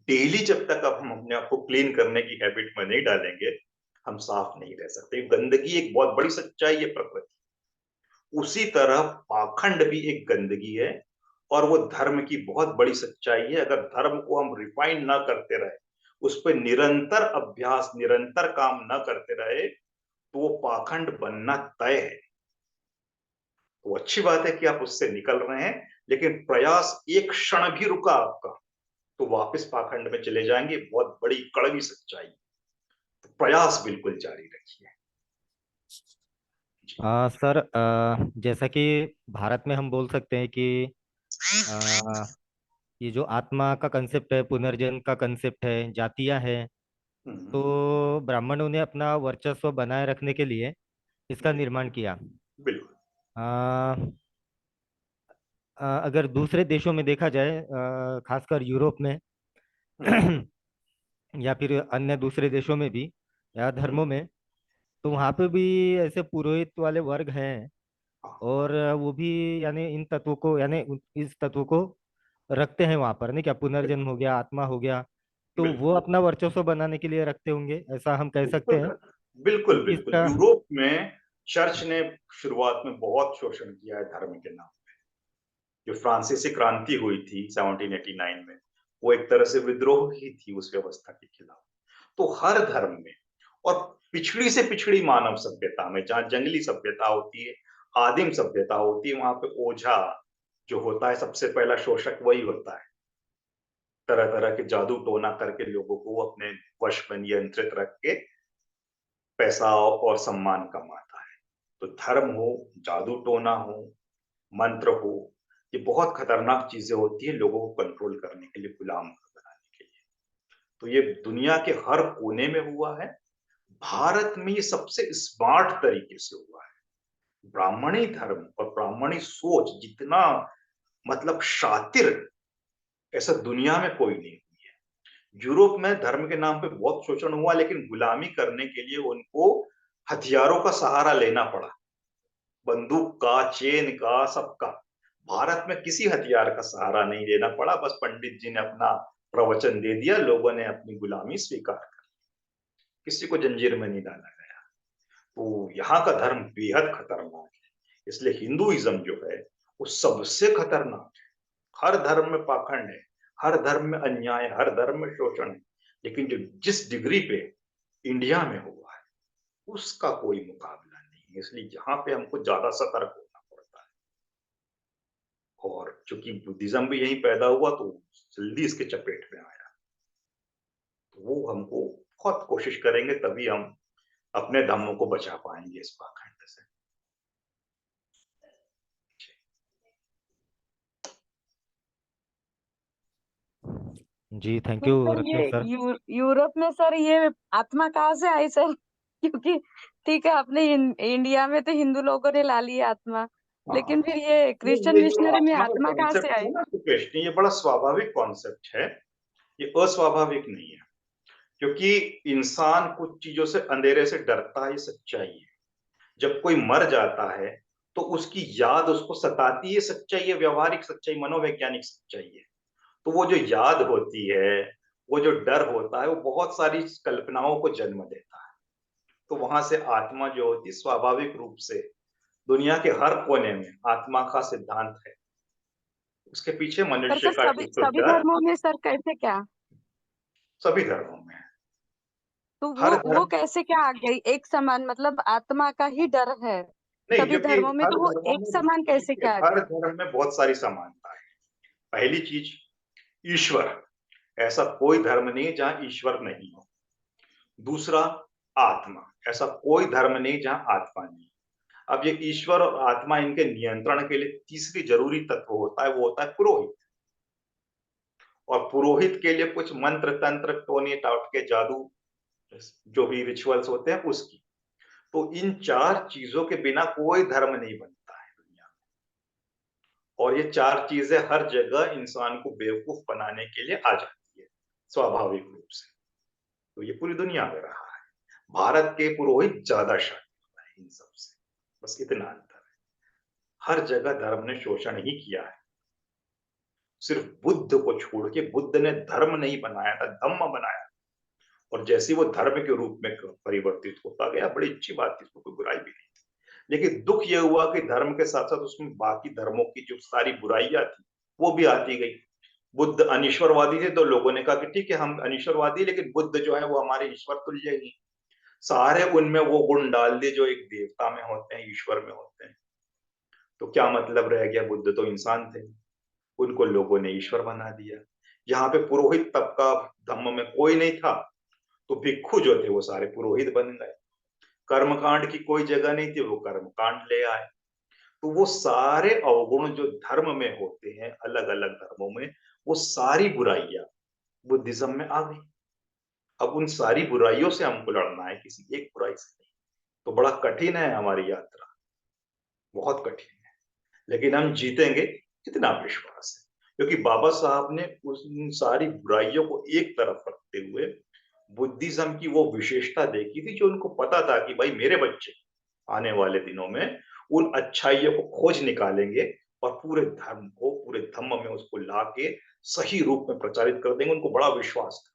डेली जब तक अब हम अपने आप को क्लीन करने की हैबिट में नहीं डालेंगे हम साफ नहीं रह सकते। गंदगी एक बहुत बड़ी सच्चाई है प्रकृति, उसी तरह पाखंड भी एक गंदगी है और वो धर्म की बहुत बड़ी सच्चाई है। अगर धर्म को हम रिफाइन ना करते रहे, उस पर निरंतर अभ्यास, निरंतर काम ना करते रहे तो वो पाखंड बनना तय है। तो अच्छी बात है कि आप उससे निकल रहे हैं, लेकिन प्रयास एक क्षण भी रुका आपका तो वापस पाखंड में चले जाएंगे। बहुत बड़ी कड़वी सच्चाई। तो प्रयास बिल्कुल जारी रखिए। सर, जैसा कि भारत में हम बोल सकते हैं कि आ, ये जो आत्मा का कंसेप्ट है, पुनर्जन्म का कंसेप्ट है, जातियां हैं, हम्म, तो ब्राह्मणों ने अपना वर्चस्व बनाए रखने के लिए इसका जी निर्माण किया। बिल्कुल। आ, अगर दूसरे देशों में देखा जाए, खासकर यूरोप में हम्म, या फिर अन्य दूसरे देशों में भी या हम्म, धर्मों में, तो वहाँ पे भी ऐसे पुरोहित वाले वर्ग हैं और वो भी यानी इन तत्वों को यानी इस तत्वों को रखते हैं वहां पर, नहीं क्या, पुनर्जन्म हो गया, आत्मा हो गया, तो वो बिल्कुल अपना वर्चस्व बनाने के लिए रखते होंगे, ऐसा हम कह सकते बिल्कुल हैं। बिल्कुल तो बिल्कुल। इसका यूरोप में चर्च ने शुरुआत में बहुत शोषण किया है धर्म के नाम पे। जो फ्रांसीसी क्रांति हुई थी 1789 में, वो एक तरह से विद्रोह ही थी उस व्यवस्था के खिलाफ। तो हर धर्म में और पिछड़ी से पिछड़ी मानव सभ्यता में, जहां जंगली सभ्यता होती है, आदिम सभ्यता होती है, वहां पे ओझा जो होता है सबसे पहला शोषक वही होता है। तरह तरह के जादू टोना करके लोगों को अपने वश में नियंत्रित रख के पैसा और सम्मान कमाता है। तो धर्म हो, जादू टोना हो, मंत्र हो, ये बहुत खतरनाक चीजें होती है लोगों को कंट्रोल करने के लिए, गुलाम बनाने के लिए। तो ये दुनिया के हर कोने में हुआ है। भारत में ये सबसे स्मार्ट तरीके से हुआ है। ब्राह्मणी धर्म और ब्राह्मणी सोच जितना मतलब शातिर, ऐसा दुनिया में कोई नहीं हुई है। यूरोप में धर्म के नाम पे बहुत शोषण हुआ, लेकिन गुलामी करने के लिए उनको हथियारों का सहारा लेना पड़ा, बंदूक का, चेन का, सबका। भारत में किसी हथियार का सहारा नहीं लेना पड़ा, बस पंडित जी ने अपना प्रवचन दे दिया, लोगों ने अपनी गुलामी स्वीकार कर ली, किसी को जंजीर में नहीं डाला गया। तो यहाँ का धर्म बेहद खतरनाक है, इसलिए हिंदुइज्म जो है वो सबसे खतरनाक है। हर धर्म में पाखंड है, हर धर्म में अन्याय है, हर धर्म में शोषण है, लेकिन जो जिस डिग्री पे इंडिया में हुआ है उसका कोई मुकाबला नहीं है। इसलिए यहाँ पे हमको ज्यादा सतर्क होना पड़ता है। और चूंकि बुद्धिज्म भी यहीं पैदा हुआ तो जल्दी इसके चपेट में आया, तो वो हमको बहुत कोशिश करेंगे, तभी हम अपने धर्मों को बचा पाएंगे इस पाखंड से। जी, थैंक तो यू सर रत्नम ये सर। यूरोप में सर ये आत्मा कहाँ से आई सर? क्योंकि ठीक है, अपने इंडिया में तो हिंदू लोगों ने ला ली आत्मा, लेकिन फिर ये क्रिश्चियन ये जो मिशनरी में आत्मा का आत्मा कहाँ से कॉन्सेप्ट आई? है ना सुकेश, ये बड़ा स्वाभाविक कॉन्सेप्ट है, ये अस्वाभाविक नहीं है। क्योंकि इंसान कुछ चीजों से अंधेरे से डरता है, ये सच्चाई है। जब कोई मर जाता है तो उसकी याद उसको सताती है, सच्चाई है, व्यवहारिक सच्चाई, मनोवैज्ञानिक सच्चाई है। तो वो जो याद होती है, वो जो डर होता है, वो बहुत सारी कल्पनाओं को जन्म देता है। तो वहां से आत्मा जो होती है स्वाभाविक रूप से दुनिया के हर कोने में आत्मा का सिद्धांत है, उसके पीछे पर मनुष्य सर का सभी एक तो सभी डर। धर्मों में सर कैसे क्या? सभी धर्मों में है। तो हर वो धर्म कैसे क्या आ गई एक समान, मतलब आत्मा का ही डर है नहीं, सभी क्योंकि धर्मों में, हर तो वो धर्मों एक में समान कैसे देखिए, क्या आ हर गई? धर्म में बहुत सारी समानता है। पहली चीज, ईश्वर, ऐसा कोई धर्म नहीं है जहां ईश्वर नहीं हो। दूसरा, आत्मा, ऐसा कोई धर्म नहीं जहां आत्मा नहीं। अब ये ईश्वर और आत्मा, इनके नियंत्रण के लिए तीसरी जरूरी तत्व होता है, वो होता है पुरोहित। और पुरोहित के लिए कुछ मंत्र तंत्र टोने टाटके जादू जो भी रिचुअल्स होते हैं उसकी। तो इन चार चीजों के बिना कोई धर्म नहीं बनता है दुनिया में। और ये चार चीजें हर जगह इंसान को बेवकूफ बनाने के लिए आ जाती है स्वाभाविक रूप से। तो ये पूरी दुनिया में रहा है। भारत के पुरोहित ज्यादा शातिर है इन सबसे, बस इतना अंतर है। हर जगह धर्म ने शोषण ही किया है। सिर्फ बुद्ध को छोड़ के, बुद्ध ने धर्म नहीं बनाया था, धम्म बनाया। और जैसे वो धर्म के रूप में परिवर्तित होता गया, बड़ी अच्छी बात थी, इसमें कोई बुराई भी नहीं। लेकिन दुख यह हुआ कि धर्म के साथ साथ उसमें बाकी धर्मों की जो सारी बुराइयां थी वो भी आती गई। बुद्ध अनिश्वरवादी थे तो लोगों ने कहा कि ठीक है हम अनिश्वरवादी, लेकिन बुद्ध जो है वो हमारे ईश्वर तुल्य ही। सारे उनमें वो गुण डाल दिए जो एक देवता में होते हैं, ईश्वर में होते हैं। तो क्या मतलब रह गया? बुद्ध तो इंसान थे, उनको लोगों ने ईश्वर बना दिया। यहाँ पे पुरोहित तबका धम्म में कोई नहीं था, तो भिक्षु जो थे वो सारे पुरोहित बन गए। कर्मकांड की कोई जगह नहीं थी, वो कर्मकांड ले आए। तो वो सारे अवगुण जो धर्म में होते हैं अलग अलग धर्मों में, वो सारी बुराइयां बुद्धिज्म में आ गई। अब उन सारी बुराइयों से हमको लड़ना है, किसी एक बुराई से नहीं। तो बड़ा कठिन है हमारी यात्रा, बहुत कठिन है, लेकिन हम जीतेंगे, कितना विश्वास है। क्योंकि बाबा साहब ने उन सारी बुराइयों को एक तरफ रखते हुए बुद्धिज्म की वो विशेषता देखी थी, जो उनको पता था कि भाई मेरे बच्चे आने वाले दिनों में उन अच्छाइयों को खोज निकालेंगे और पूरे धर्म को, पूरे धम्म में उसको ला के सही रूप में प्रचारित कर देंगे। उनको बड़ा विश्वास था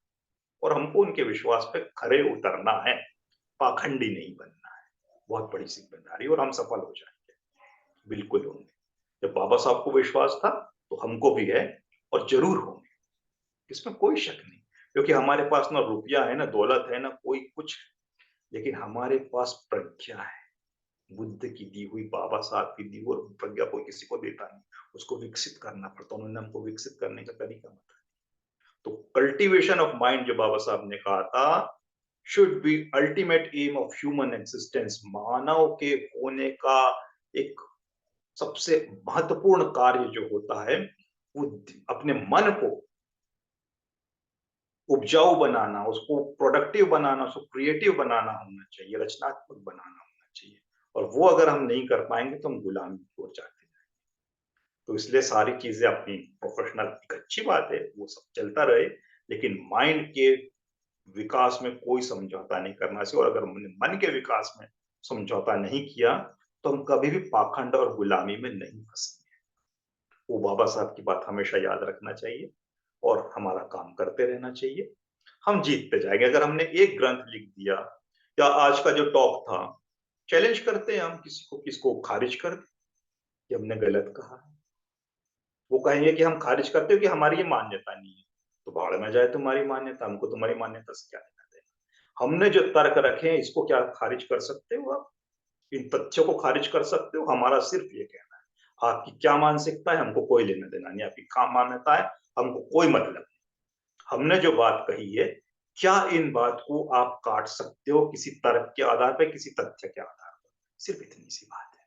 और हमको उनके विश्वास पे खरे उतरना है, पाखंडी नहीं बनना है। बहुत बड़ी जिम्मेदारी, और हम सफल हो जाएंगे, बिल्कुल होंगे। जब बाबा साहब को विश्वास था तो हमको भी है, और जरूर होंगे, इसमें कोई शक नहीं। क्योंकि हमारे पास ना रुपया है, ना दौलत है, ना कोई कुछ, लेकिन हमारे पास प्रज्ञा है। बुद्ध की दी हुई, बाबा साहब की दी हुई, और प्रज्ञा कोई किसी को देता नहीं, उसको विकसित करना पड़ता। उन्होंने हमको विकसित करने का तरीका बताया। तो कल्टीवेशन ऑफ माइंड जो बाबा साहब ने कहा था, should be ultimate aim of human existence. मानव के होने का एक सबसे महत्वपूर्ण कार्य जो होता है, वो अपने मन को उपजाऊ बनाना, उसको प्रोडक्टिव बनाना, उसको क्रिएटिव बनाना होना चाहिए, रचनात्मक बनाना होना चाहिए। और वो अगर हम नहीं कर पाएंगे तो हम गुलामी की ओर जाते हैं। तो इसलिए सारी चीजें अपनी प्रोफेशनल एक अच्छी बात है, वो सब चलता रहे, लेकिन माइंड के विकास में कोई समझौता नहीं करना चाहिए। और अगर मन के विकास में समझौता नहीं किया तो हम कभी भी पाखंड और गुलामी में नहीं फंसेंगे। वो बाबा साहब की बात हमेशा याद रखना चाहिए और हमारा काम करते रहना चाहिए। हम जीतते जाएंगे। अगर हमने एक ग्रंथ लिख दिया या आज का जो टॉक था, चैलेंज करते हैं हम किसी को, किसको खारिज कर दें कि हमने गलत कहा है। वो कहेंगे कि हम खारिज करते हो कि हमारी ये मान्यता नहीं है। तो भाड़ में जाए तुम्हारी मान्यता, हमको तुम्हारी मान्यता से क्या लेना देना। हमने जो तर्क रखे हैं इसको क्या खारिज कर सकते हो आप? इन तथ्यों को खारिज कर सकते हो? हमारा सिर्फ ये कहना है, आपकी क्या मानसिकता है हमको कोई लेना देना नहीं, आपकी क्या मान्यता है हमको कोई मतलब नहीं। हमने जो बात कही है, क्या इन बात को आप काट सकते हो किसी तर्क के आधार पर, किसी तथ्य के आधार पर? सिर्फ इतनी सी बात है।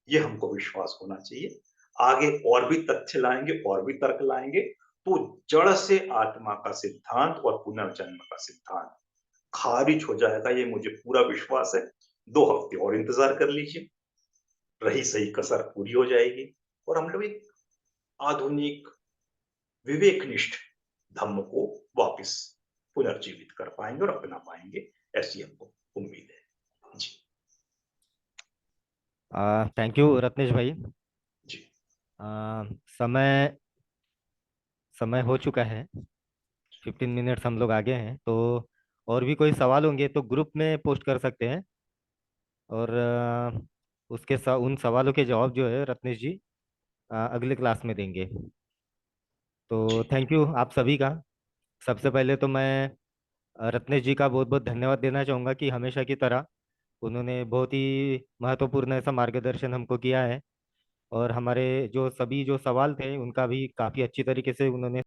ये हमको विश्वास होना चाहिए। आगे और भी तथ्य लाएंगे और भी तर्क लाएंगे तो जड़ से आत्मा का सिद्धांत और पुनर्जन्म का सिद्धांत खारिज हो जाएगा, ये मुझे पूरा विश्वास है। 2 हफ्ते और इंतजार कर लीजिए, रही सही कसर पूरी हो जाएगी और हम लोग एक आधुनिक विवेकनिष्ठ धम्म को वापस पुनर्जीवित कर पाएंगे और अपना पाएंगे, ऐसी हमको उम्मीद है जी। थैंक यू रत्नेश भाई। जी समय समय हो चुका है, 15 मिनट्स हम लोग आगे हैं। तो और भी कोई सवाल होंगे तो ग्रुप में पोस्ट कर सकते हैं और उन सवालों के जवाब जो है रत्नेश जी अगले क्लास में देंगे। तो जी थैंक यू आप सभी का। सबसे पहले तो मैं रत्नेश जी का बहुत बहुत धन्यवाद देना चाहूँगा कि हमेशा की तरह उन्होंने बहुत ही महत्वपूर्ण ऐसा मार्गदर्शन हमको किया है और हमारे जो सभी जो सवाल थे उनका भी काफ़ी अच्छी तरीके से उन्होंने